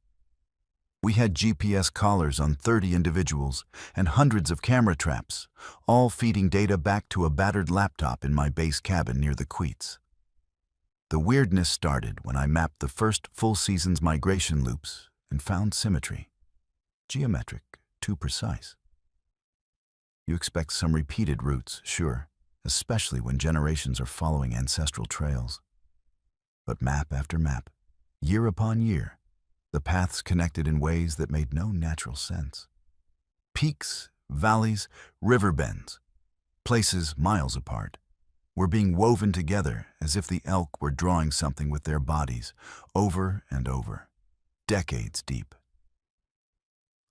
We had GPS collars on 30 individuals and hundreds of camera traps, all feeding data back to a battered laptop in my base cabin near the Queets. The weirdness started when I mapped the first full season's migration loops and found symmetry. Geometric, too precise. You expect some repeated routes, sure, especially when generations are following ancestral trails. But map after map, year upon year, the paths connected in ways that made no natural sense. Peaks, valleys, river bends, places miles apart, were being woven together as if the elk were drawing something with their bodies, over and over, decades deep.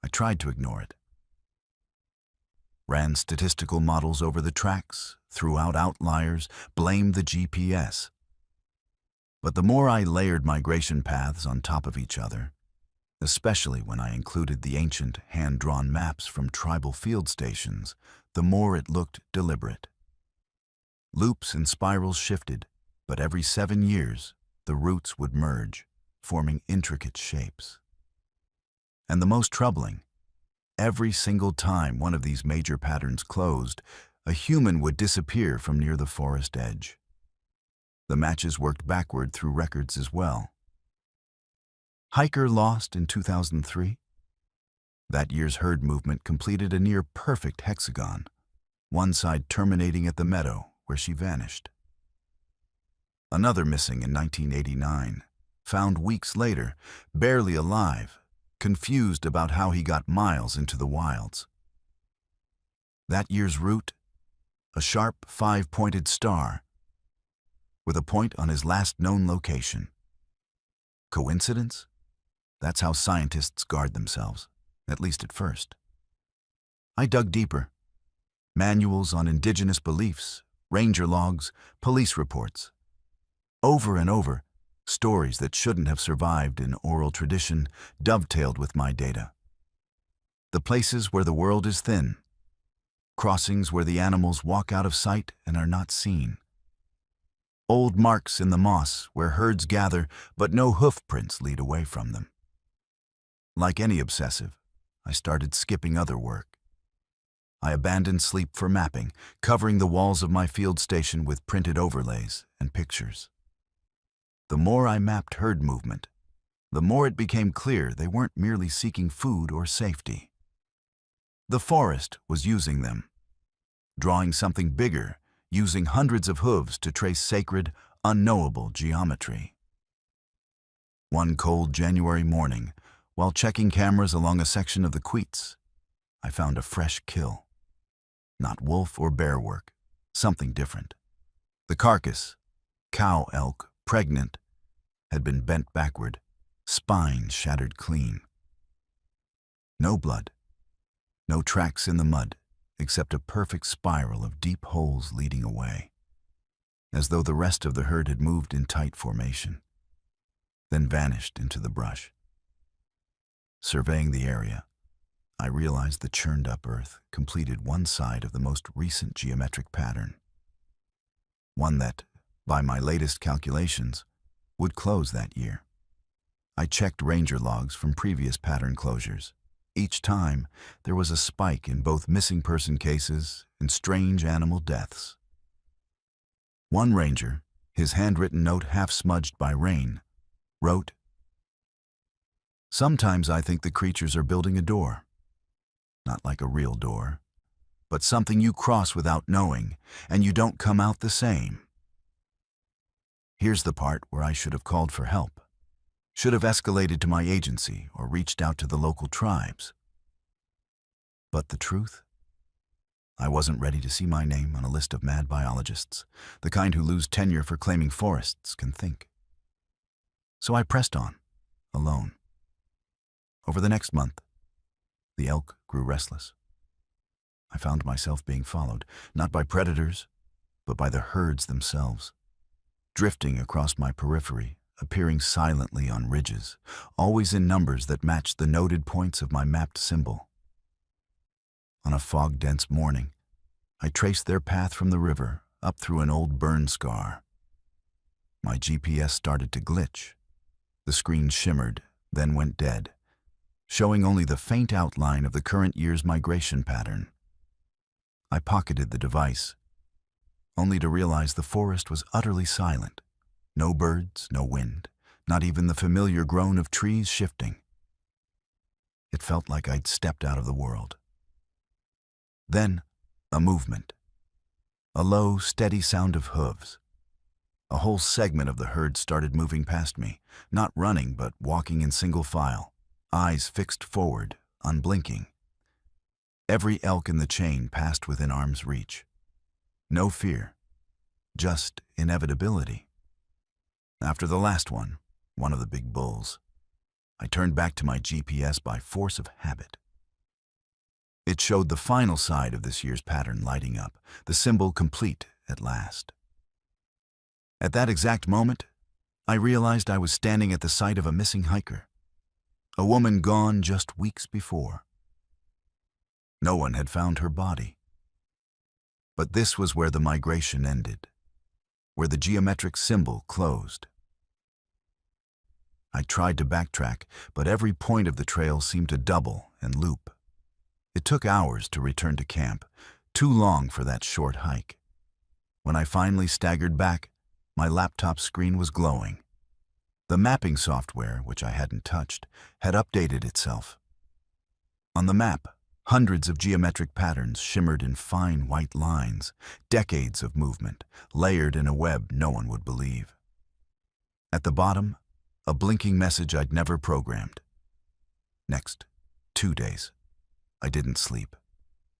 I tried to ignore it. Ran statistical models over the tracks, threw out outliers, blamed the GPS. But the more I layered migration paths on top of each other, especially when I included the ancient hand-drawn maps from tribal field stations, the more it looked deliberate. Loops and spirals shifted, but every 7 years, the routes would merge, forming intricate shapes. And the most troubling, every single time one of these major patterns closed, a human would disappear from near the forest edge. The matches worked backward through records as well. Hiker lost in 2003. That year's herd movement completed a near-perfect hexagon, one side terminating at the meadow where she vanished. Another missing in 1989, found weeks later, barely alive, confused about how he got miles into the wilds. That year's route, a sharp 5-pointed star, with a point on his last known location. Coincidence? That's how scientists guard themselves, at least at first. I dug deeper. Manuals on indigenous beliefs, ranger logs, police reports. Over and over, stories that shouldn't have survived in oral tradition dovetailed with my data. The places where the world is thin. Crossings where the animals walk out of sight and are not seen. Old marks in the moss where herds gather but no hoof prints lead away from them. Like any obsessive, I started skipping other work. I abandoned sleep for mapping, covering the walls of my field station with printed overlays and pictures. The more I mapped herd movement, the more it became clear they weren't merely seeking food or safety. The forest was using them, drawing something bigger, using hundreds of hooves to trace sacred, unknowable geometry. One cold January morning, while checking cameras along a section of the Queets, I found a fresh kill. Not wolf or bear work, something different. The carcass, cow elk, pregnant, had been bent backward, spine shattered clean. No blood, no tracks in the mud, except a perfect spiral of deep holes leading away, as though the rest of the herd had moved in tight formation, then vanished into the brush. Surveying the area, I realized the churned-up earth completed one side of the most recent geometric pattern, one that, by my latest calculations, would close that year. I checked ranger logs from previous pattern closures. Each time, there was a spike in both missing person cases and strange animal deaths. One ranger, his handwritten note half smudged by rain, wrote, Sometimes I think the creatures are building a door. Not like a real door, but something you cross without knowing, and you don't come out the same. Here's the part where I should have called for help. Should have escalated to my agency or reached out to the local tribes. But the truth? I wasn't ready to see my name on a list of mad biologists, the kind who lose tenure for claiming forests can think. So I pressed on, alone. Over the next month, the elk grew restless. I found myself being followed, not by predators, but by the herds themselves, drifting across my periphery, appearing silently on ridges, always in numbers that matched the noted points of my mapped symbol. On a fog-dense morning, I traced their path from the river up through an old burn scar. My GPS started to glitch. The screen shimmered, then went dead, showing only the faint outline of the current year's migration pattern. I pocketed the device, only to realize the forest was utterly silent. No birds, no wind, not even the familiar groan of trees shifting. It felt like I'd stepped out of the world. Then, a movement. A low, steady sound of hooves. A whole segment of the herd started moving past me, not running but walking in single file, eyes fixed forward, unblinking. Every elk in the chain passed within arm's reach. No fear, just inevitability. After the last one of the big bulls, I turned back to my GPS by force of habit. It showed the final side of this year's pattern lighting up, the symbol complete at last. At that exact moment, I realized I was standing at the site of a missing hiker, a woman gone just weeks before. No one had found her body. But this was where the migration ended, where the geometric symbol closed. I tried to backtrack, but every point of the trail seemed to double and loop. It took hours to return to camp, too long for that short hike. When I finally staggered back, my laptop screen was glowing. The mapping software, which I hadn't touched, had updated itself. On the map, hundreds of geometric patterns shimmered in fine white lines, decades of movement, layered in a web no one would believe. At the bottom, a blinking message I'd never programmed. Next, 2 days. I didn't sleep.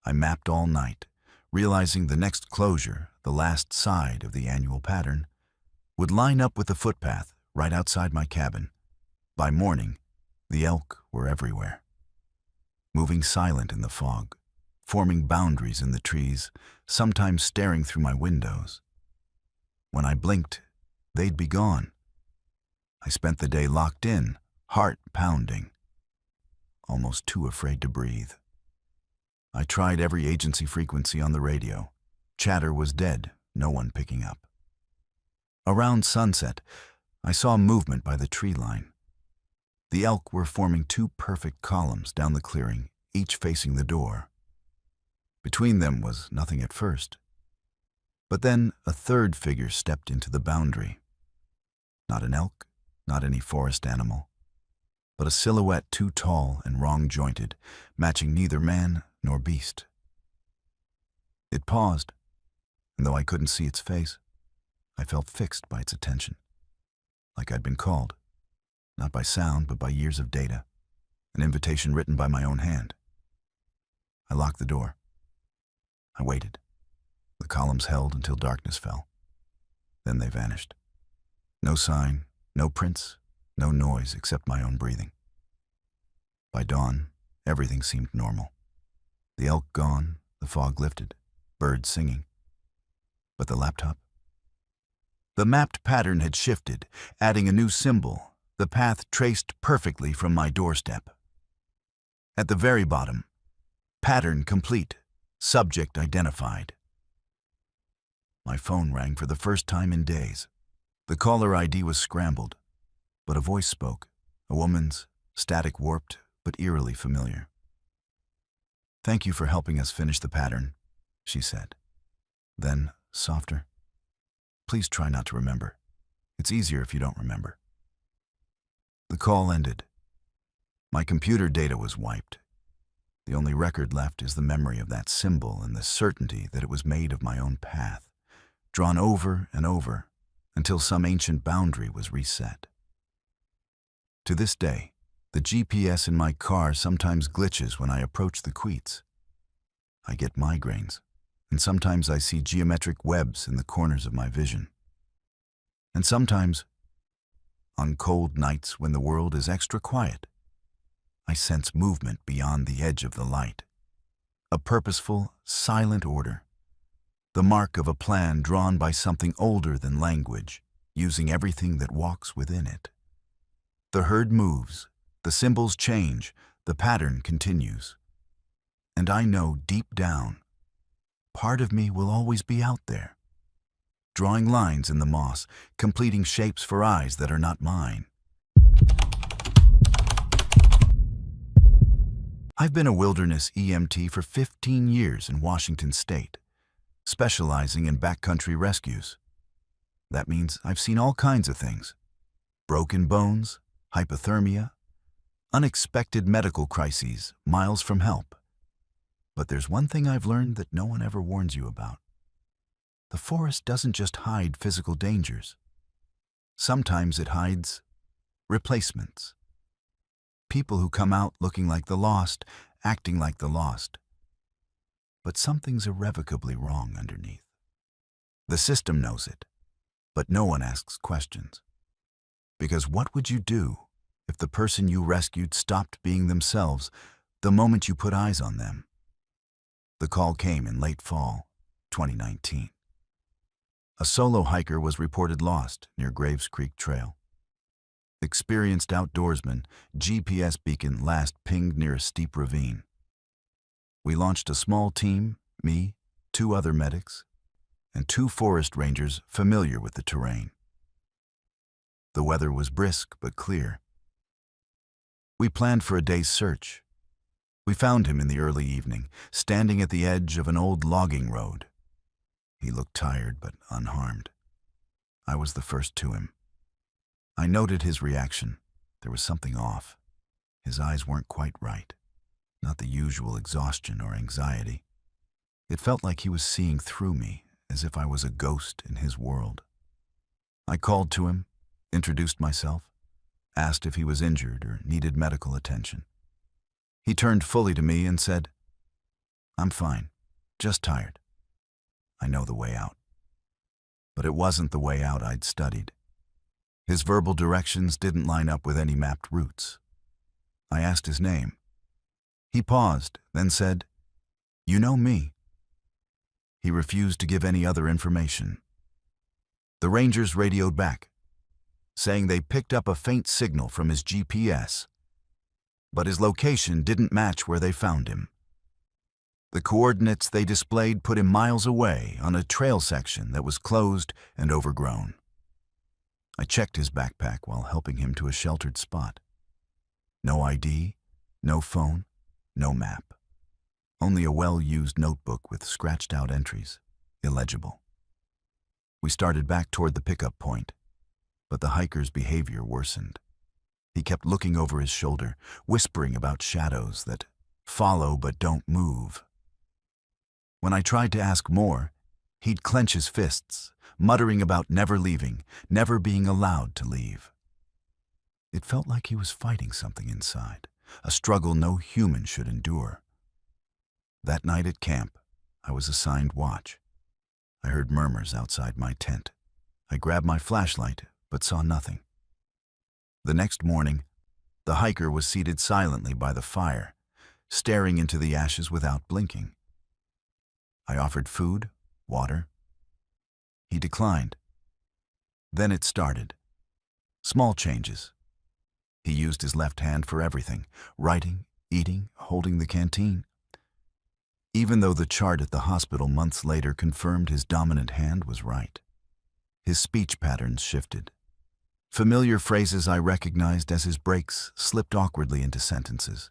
I mapped all night, realizing the next closure, the last side of the annual pattern, would line up with the footpath right outside my cabin. By morning, the elk were everywhere, moving silent in the fog, forming boundaries in the trees, sometimes staring through my windows. When I blinked, they'd be gone. I spent the day locked in, heart pounding, almost too afraid to breathe. I tried every agency frequency on the radio. Chatter was dead, no one picking up. Around sunset, I saw movement by the tree line. The elk were forming 2 perfect columns down the clearing, each facing the door. Between them was nothing at first. But then a third figure stepped into the boundary. Not an elk, not any forest animal, but a silhouette too tall and wrong-jointed, matching neither man nor beast. It paused, and though I couldn't see its face, I felt fixed by its attention, like I'd been called, not by sound but by years of data, an invitation written by my own hand. I locked the door. I waited. The columns held until darkness fell. Then they vanished. No sign, no prints, no noise except my own breathing. By dawn, everything seemed normal. The elk gone, the fog lifted, birds singing. But the laptop? The mapped pattern had shifted, adding a new symbol, the path traced perfectly from my doorstep. At the very bottom, pattern complete, subject identified. My phone rang for the first time in days. The caller ID was scrambled, but a voice spoke, a woman's, static warped, but eerily familiar. "Thank you for helping us finish the pattern," she said. Then, softer, "Please try not to remember. It's easier if you don't remember." The call ended. My computer data was wiped. The only record left is the memory of that symbol and the certainty that it was made of my own path, drawn over and over until some ancient boundary was reset. To this day, the GPS in my car sometimes glitches when I approach the Queets. I get migraines, and sometimes I see geometric webs in the corners of my vision. And sometimes, on cold nights when the world is extra quiet, I sense movement beyond the edge of the light. A purposeful, silent order. The mark of a plan drawn by something older than language, using everything that walks within it. The herd moves, the symbols change, the pattern continues. And I know deep down, part of me will always be out there, drawing lines in the moss, completing shapes for eyes that are not mine. I've been a wilderness EMT for 15 years in Washington State, specializing in backcountry rescues. That means I've seen all kinds of things: broken bones, hypothermia, unexpected medical crises miles from help. But there's one thing I've learned that no one ever warns you about. The forest doesn't just hide physical dangers. Sometimes it hides replacements. People who come out looking like the lost, acting like the lost. But something's irrevocably wrong underneath. The system knows it, but no one asks questions. Because what would you do if the person you rescued stopped being themselves the moment you put eyes on them? The call came in late fall, 2019. A solo hiker was reported lost near Graves Creek Trail. Experienced outdoorsman, GPS beacon last pinged near a steep ravine. We launched a small team, me, 2 other medics, and 2 forest rangers familiar with the terrain. The weather was brisk but clear. We planned for a day's search. We found him in the early evening, standing at the edge of an old logging road. He looked tired but unharmed. I was the first to him. I noted his reaction. There was something off. His eyes weren't quite right. Not the usual exhaustion or anxiety. It felt like he was seeing through me, as if I was a ghost in his world. I called to him, introduced myself, asked if he was injured or needed medical attention. He turned fully to me and said, "I'm fine, just tired. I know the way out." But it wasn't the way out I'd studied. His verbal directions didn't line up with any mapped routes. I asked his name. He paused, then said, "You know me." He refused to give any other information. The Rangers radioed back, saying they picked up a faint signal from his GPS, but his location didn't match where they found him. The coordinates they displayed put him miles away on a trail section that was closed and overgrown. I checked his backpack while helping him to a sheltered spot. No ID, no phone, no map. Only a well-used notebook with scratched-out entries, illegible. We started back toward the pickup point, but the hiker's behavior worsened. He kept looking over his shoulder, whispering about shadows that follow but don't move. When I tried to ask more, he'd clench his fists, muttering about never leaving, never being allowed to leave. It felt like he was fighting something inside, a struggle no human should endure. That night at camp, I was assigned watch. I heard murmurs outside my tent. I grabbed my flashlight, but saw nothing. The next morning, the hiker was seated silently by the fire, staring into the ashes without blinking. I offered food, water. He declined. Then it started. Small changes. He used his left hand for everything: writing, eating, holding the canteen. Even though the chart at the hospital months later confirmed his dominant hand was right. His speech patterns shifted. Familiar phrases I recognized as his breaks slipped awkwardly into sentences,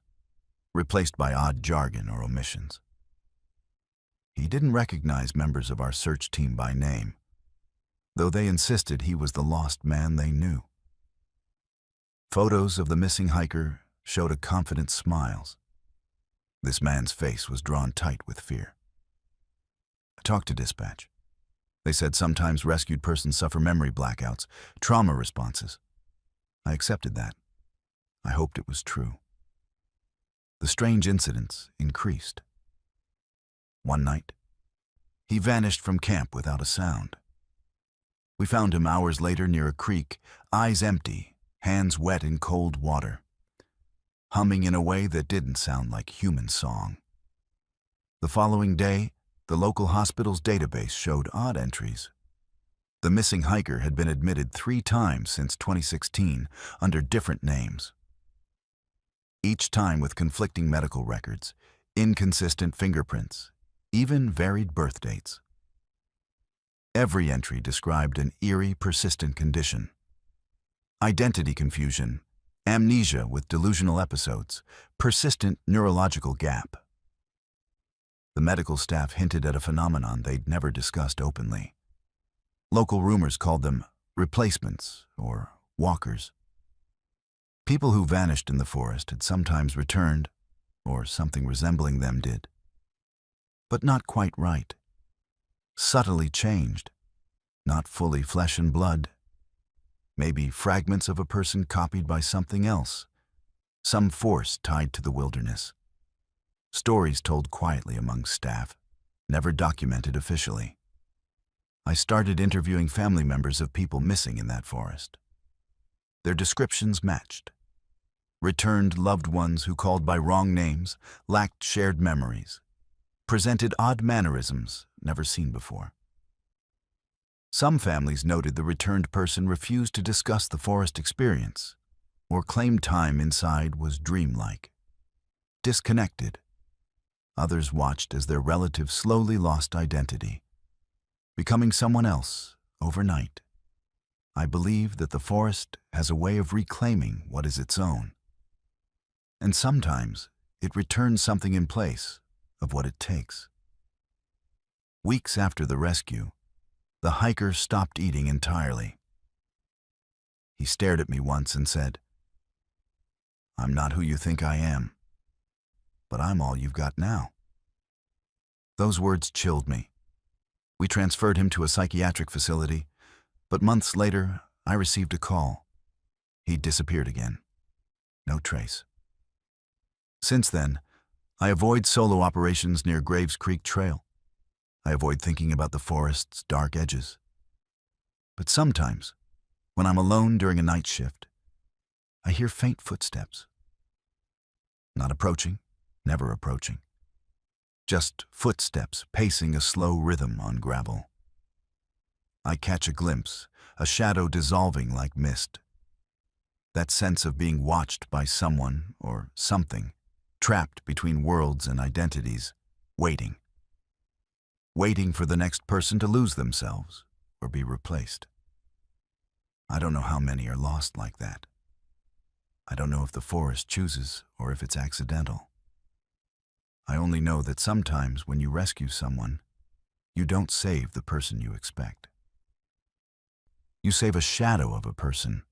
replaced by odd jargon or omissions. He didn't recognize members of our search team by name, though they insisted he was the lost man they knew. Photos of the missing hiker showed a confident smile. This man's face was drawn tight with fear. I talked to dispatch. They said sometimes rescued persons suffer memory blackouts, trauma responses. I accepted that. I hoped it was true. The strange incidents increased. One night, he vanished from camp without a sound. We found him hours later near a creek, eyes empty, hands wet in cold water, humming in a way that didn't sound like human song. The following day, the local hospital's database showed odd entries. The missing hiker had been admitted 3 times since 2016 under different names. Each time with conflicting medical records, inconsistent fingerprints, even varied birth dates. Every entry described an eerie, persistent condition. Identity confusion, amnesia with delusional episodes, persistent neurological gap. The medical staff hinted at a phenomenon they'd never discussed openly. Local rumors called them replacements or walkers. People who vanished in the forest had sometimes returned, or something resembling them did. But not quite right. Subtly changed, not fully flesh and blood. Maybe fragments of a person copied by something else, some force tied to the wilderness. Stories told quietly among staff, never documented officially. I started interviewing family members of people missing in that forest. Their descriptions matched. Returned loved ones who called by wrong names, lacked shared memories, presented odd mannerisms never seen before. Some families noted the returned person refused to discuss the forest experience, or claimed time inside was dreamlike, disconnected. Others watched as their relative slowly lost identity, becoming someone else overnight. I believe that the forest has a way of reclaiming what is its own. And sometimes it returns something in place of what it takes. Weeks after the rescue, the hiker stopped eating entirely. He stared at me once and said, "I'm not who you think I am, but I'm all you've got now." Those words chilled me. We transferred him to a psychiatric facility, but months later, I received a call. He'd disappeared again. No trace. Since then, I avoid solo operations near Graves Creek Trail. I avoid thinking about the forest's dark edges. But sometimes, when I'm alone during a night shift, I hear faint footsteps. Not approaching, never approaching. Just footsteps pacing a slow rhythm on gravel. I catch a glimpse, a shadow dissolving like mist. That sense of being watched by someone or something, trapped between worlds and identities, waiting. Waiting for the next person to lose themselves or be replaced. I don't know how many are lost like that. I don't know if the forest chooses or if it's accidental. I only know that sometimes when you rescue someone, you don't save the person you expect. You save a shadow of a person,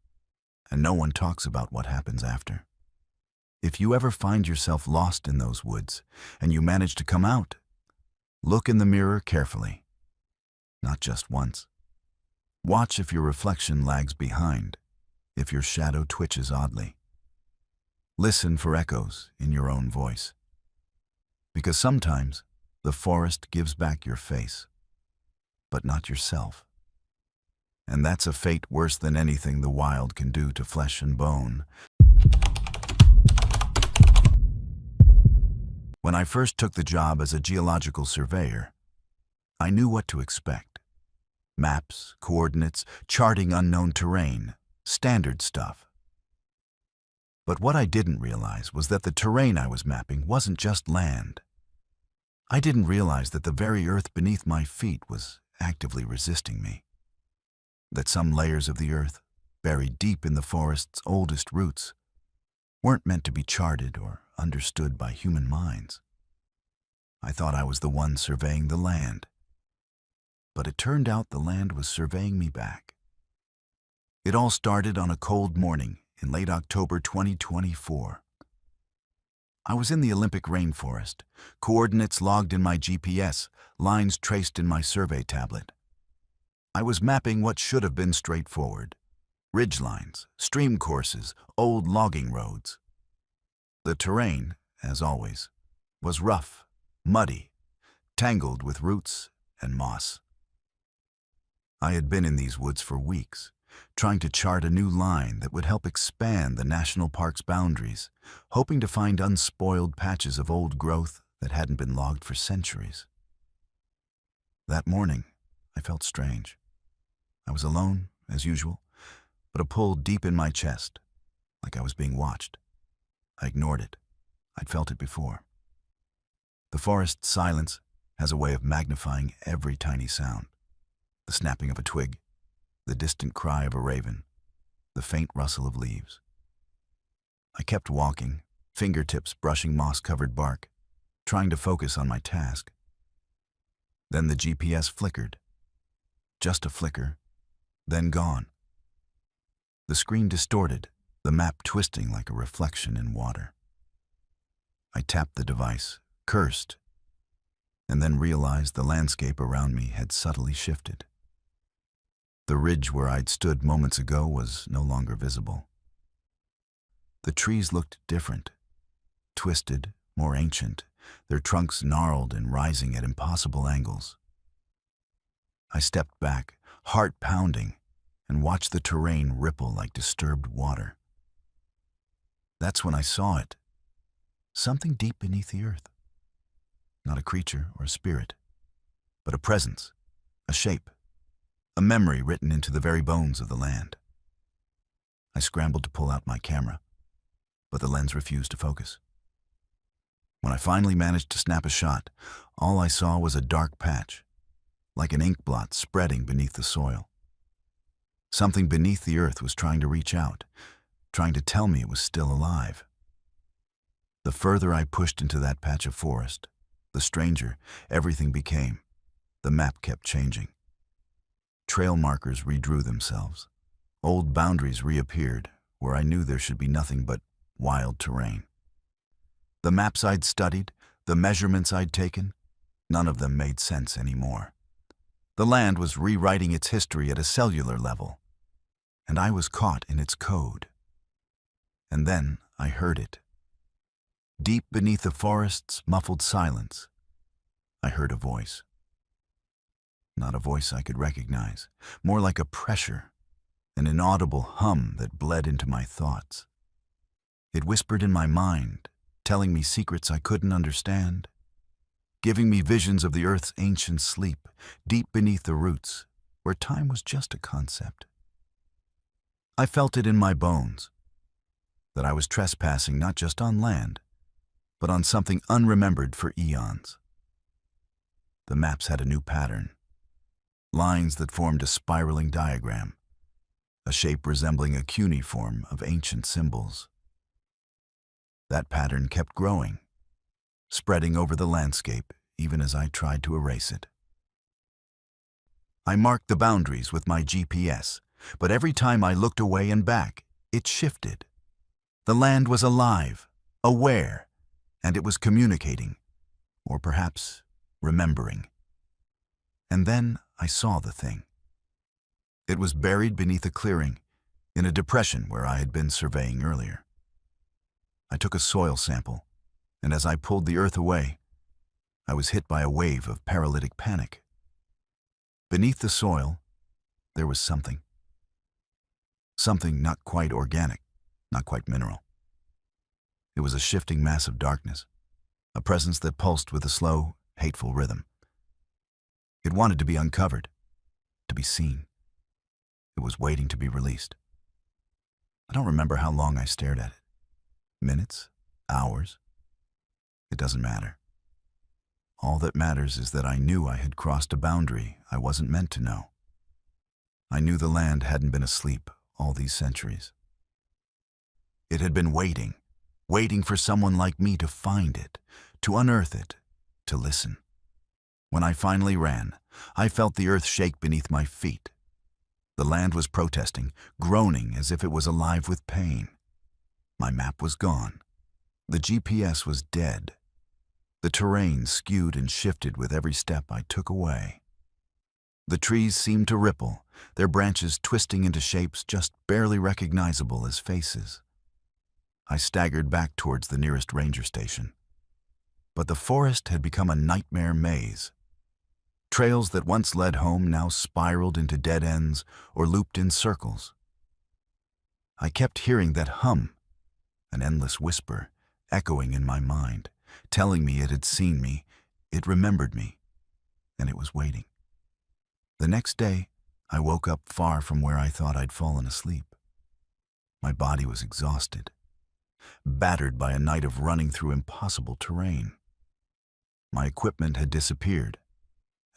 and no one talks about what happens after. If you ever find yourself lost in those woods, and you manage to come out, look in the mirror carefully. Not just once. Watch if your reflection lags behind, if your shadow twitches oddly. Listen for echoes in your own voice. Because sometimes the forest gives back your face, but not yourself. And that's a fate worse than anything the wild can do to flesh and bone. When I first took the job as a geological surveyor, I knew what to expect. Maps, coordinates, charting unknown terrain, standard stuff. But what I didn't realize was that the terrain I was mapping wasn't just land. I didn't realize that the very earth beneath my feet was actively resisting me. That some layers of the earth, buried deep in the forest's oldest roots, weren't meant to be charted or understood by human minds. I thought I was the one surveying the land. But it turned out the land was surveying me back. It all started on a cold morning in late October 2024. I was in the Olympic rainforest, coordinates logged in my GPS, lines traced in my survey tablet. I was mapping what should have been straightforward: ridgelines, stream courses, old logging roads. The terrain, as always, was rough, muddy, tangled with roots and moss. I had been in these woods for weeks, trying to chart a new line that would help expand the national park's boundaries, hoping to find unspoiled patches of old growth that hadn't been logged for centuries. That morning, I felt strange. I was alone, as usual, but a pull deep in my chest, like I was being watched. I ignored it. I'd felt it before. The forest's silence has a way of magnifying every tiny sound: the snapping of a twig, the distant cry of a raven, the faint rustle of leaves. I kept walking, fingertips brushing moss-covered bark, trying to focus on my task. Then the GPS flickered. Just a flicker, then gone. The screen distorted, the map twisting like a reflection in water. I tapped the device, cursed, and then realized the landscape around me had subtly shifted. The ridge where I'd stood moments ago was no longer visible. The trees looked different, twisted, more ancient, their trunks gnarled and rising at impossible angles. I stepped back, heart pounding, and watched the terrain ripple like disturbed water. That's when I saw it. Something deep beneath the earth. Not a creature or a spirit, but a presence, a shape, a memory written into the very bones of the land. I scrambled to pull out my camera, but the lens refused to focus. When I finally managed to snap a shot, all I saw was a dark patch, like an ink blot spreading beneath the soil. Something beneath the earth was trying to reach out, trying to tell me it was still alive. The further I pushed into that patch of forest, the stranger everything became. The map kept changing. Trail markers redrew themselves. Old boundaries reappeared where I knew there should be nothing but wild terrain. The maps I'd studied, the measurements I'd taken, none of them made sense anymore. The land was rewriting its history at a cellular level, and I was caught in its code. And then I heard it. Deep beneath the forest's muffled silence, I heard a voice. Not a voice I could recognize, more like a pressure, an inaudible hum that bled into my thoughts. It whispered in my mind, telling me secrets I couldn't understand, giving me visions of the earth's ancient sleep, deep beneath the roots, where time was just a concept. I felt it in my bones, that I was trespassing not just on land, but on something unremembered for eons. The maps had a new pattern. Lines that formed a spiraling diagram, a shape resembling a cuneiform of ancient symbols. That pattern kept growing, spreading over the landscape even as I tried to erase it. I marked the boundaries with my GPS, but every time I looked away and back, it shifted. The land was alive, aware, and it was communicating, or perhaps remembering. And then I saw the thing. It was buried beneath a clearing, in a depression where I had been surveying earlier. I took a soil sample, and as I pulled the earth away, I was hit by a wave of paralytic panic. Beneath the soil, there was something. Something not quite organic, not quite mineral. It was a shifting mass of darkness, a presence that pulsed with a slow, hateful rhythm. It wanted to be uncovered, to be seen. It was waiting to be released. I don't remember how long I stared at it. Minutes? Hours? It doesn't matter. All that matters is that I knew I had crossed a boundary I wasn't meant to know. I knew the land hadn't been asleep all these centuries. It had been waiting for someone like me to find it, to unearth it, to listen. When I finally ran, I felt the earth shake beneath my feet. The land was protesting, groaning as if it was alive with pain. My map was gone, The GPS was dead. The terrain skewed and shifted with every step I took away. The trees seemed to ripple, their branches twisting into shapes just barely recognizable as faces. I staggered back towards the nearest ranger station. But the forest had become a nightmare maze. Trails that once led home now spiraled into dead ends or looped in circles. I kept hearing that hum, an endless whisper, echoing in my mind, telling me it had seen me, it remembered me, and it was waiting. The next day, I woke up far from where I thought I'd fallen asleep. My body was exhausted, battered by a night of running through impossible terrain. My equipment had disappeared,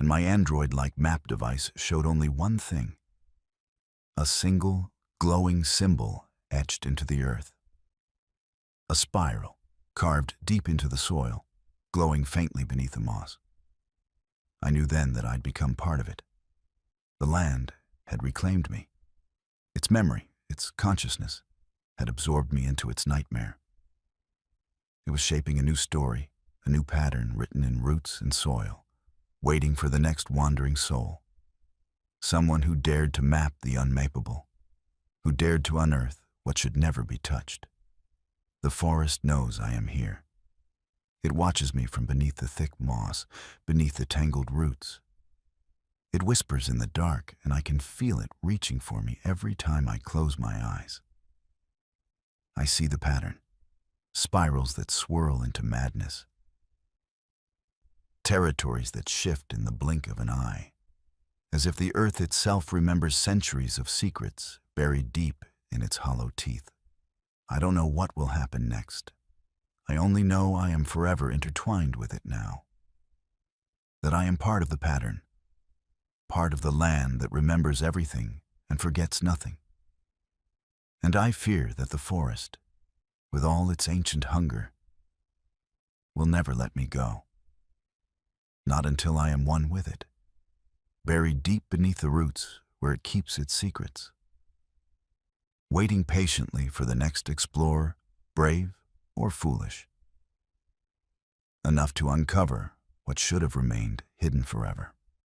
and my Android-like map device showed only one thing: a single, glowing symbol etched into the earth. A spiral, carved deep into the soil, glowing faintly beneath the moss. I knew then that I'd become part of it. The land had reclaimed me. Its memory, its consciousness, had absorbed me into its nightmare. It was shaping a new story, a new pattern written in roots and soil, waiting for the next wandering soul. Someone who dared to map the unmappable, who dared to unearth what should never be touched. The forest knows I am here. It watches me from beneath the thick moss, beneath the tangled roots. It whispers in the dark, and I can feel it reaching for me every time I close my eyes. I see the pattern, spirals that swirl into madness, territories that shift in the blink of an eye, as if the earth itself remembers centuries of secrets buried deep in its hollow teeth. I don't know what will happen next. I only know I am forever intertwined with it now. That I am part of the pattern, part of the land that remembers everything and forgets nothing. And I fear that the forest, with all its ancient hunger, will never let me go. Not until I am one with it, buried deep beneath the roots where it keeps its secrets, waiting patiently for the next explorer, brave or foolish, enough to uncover what should have remained hidden forever.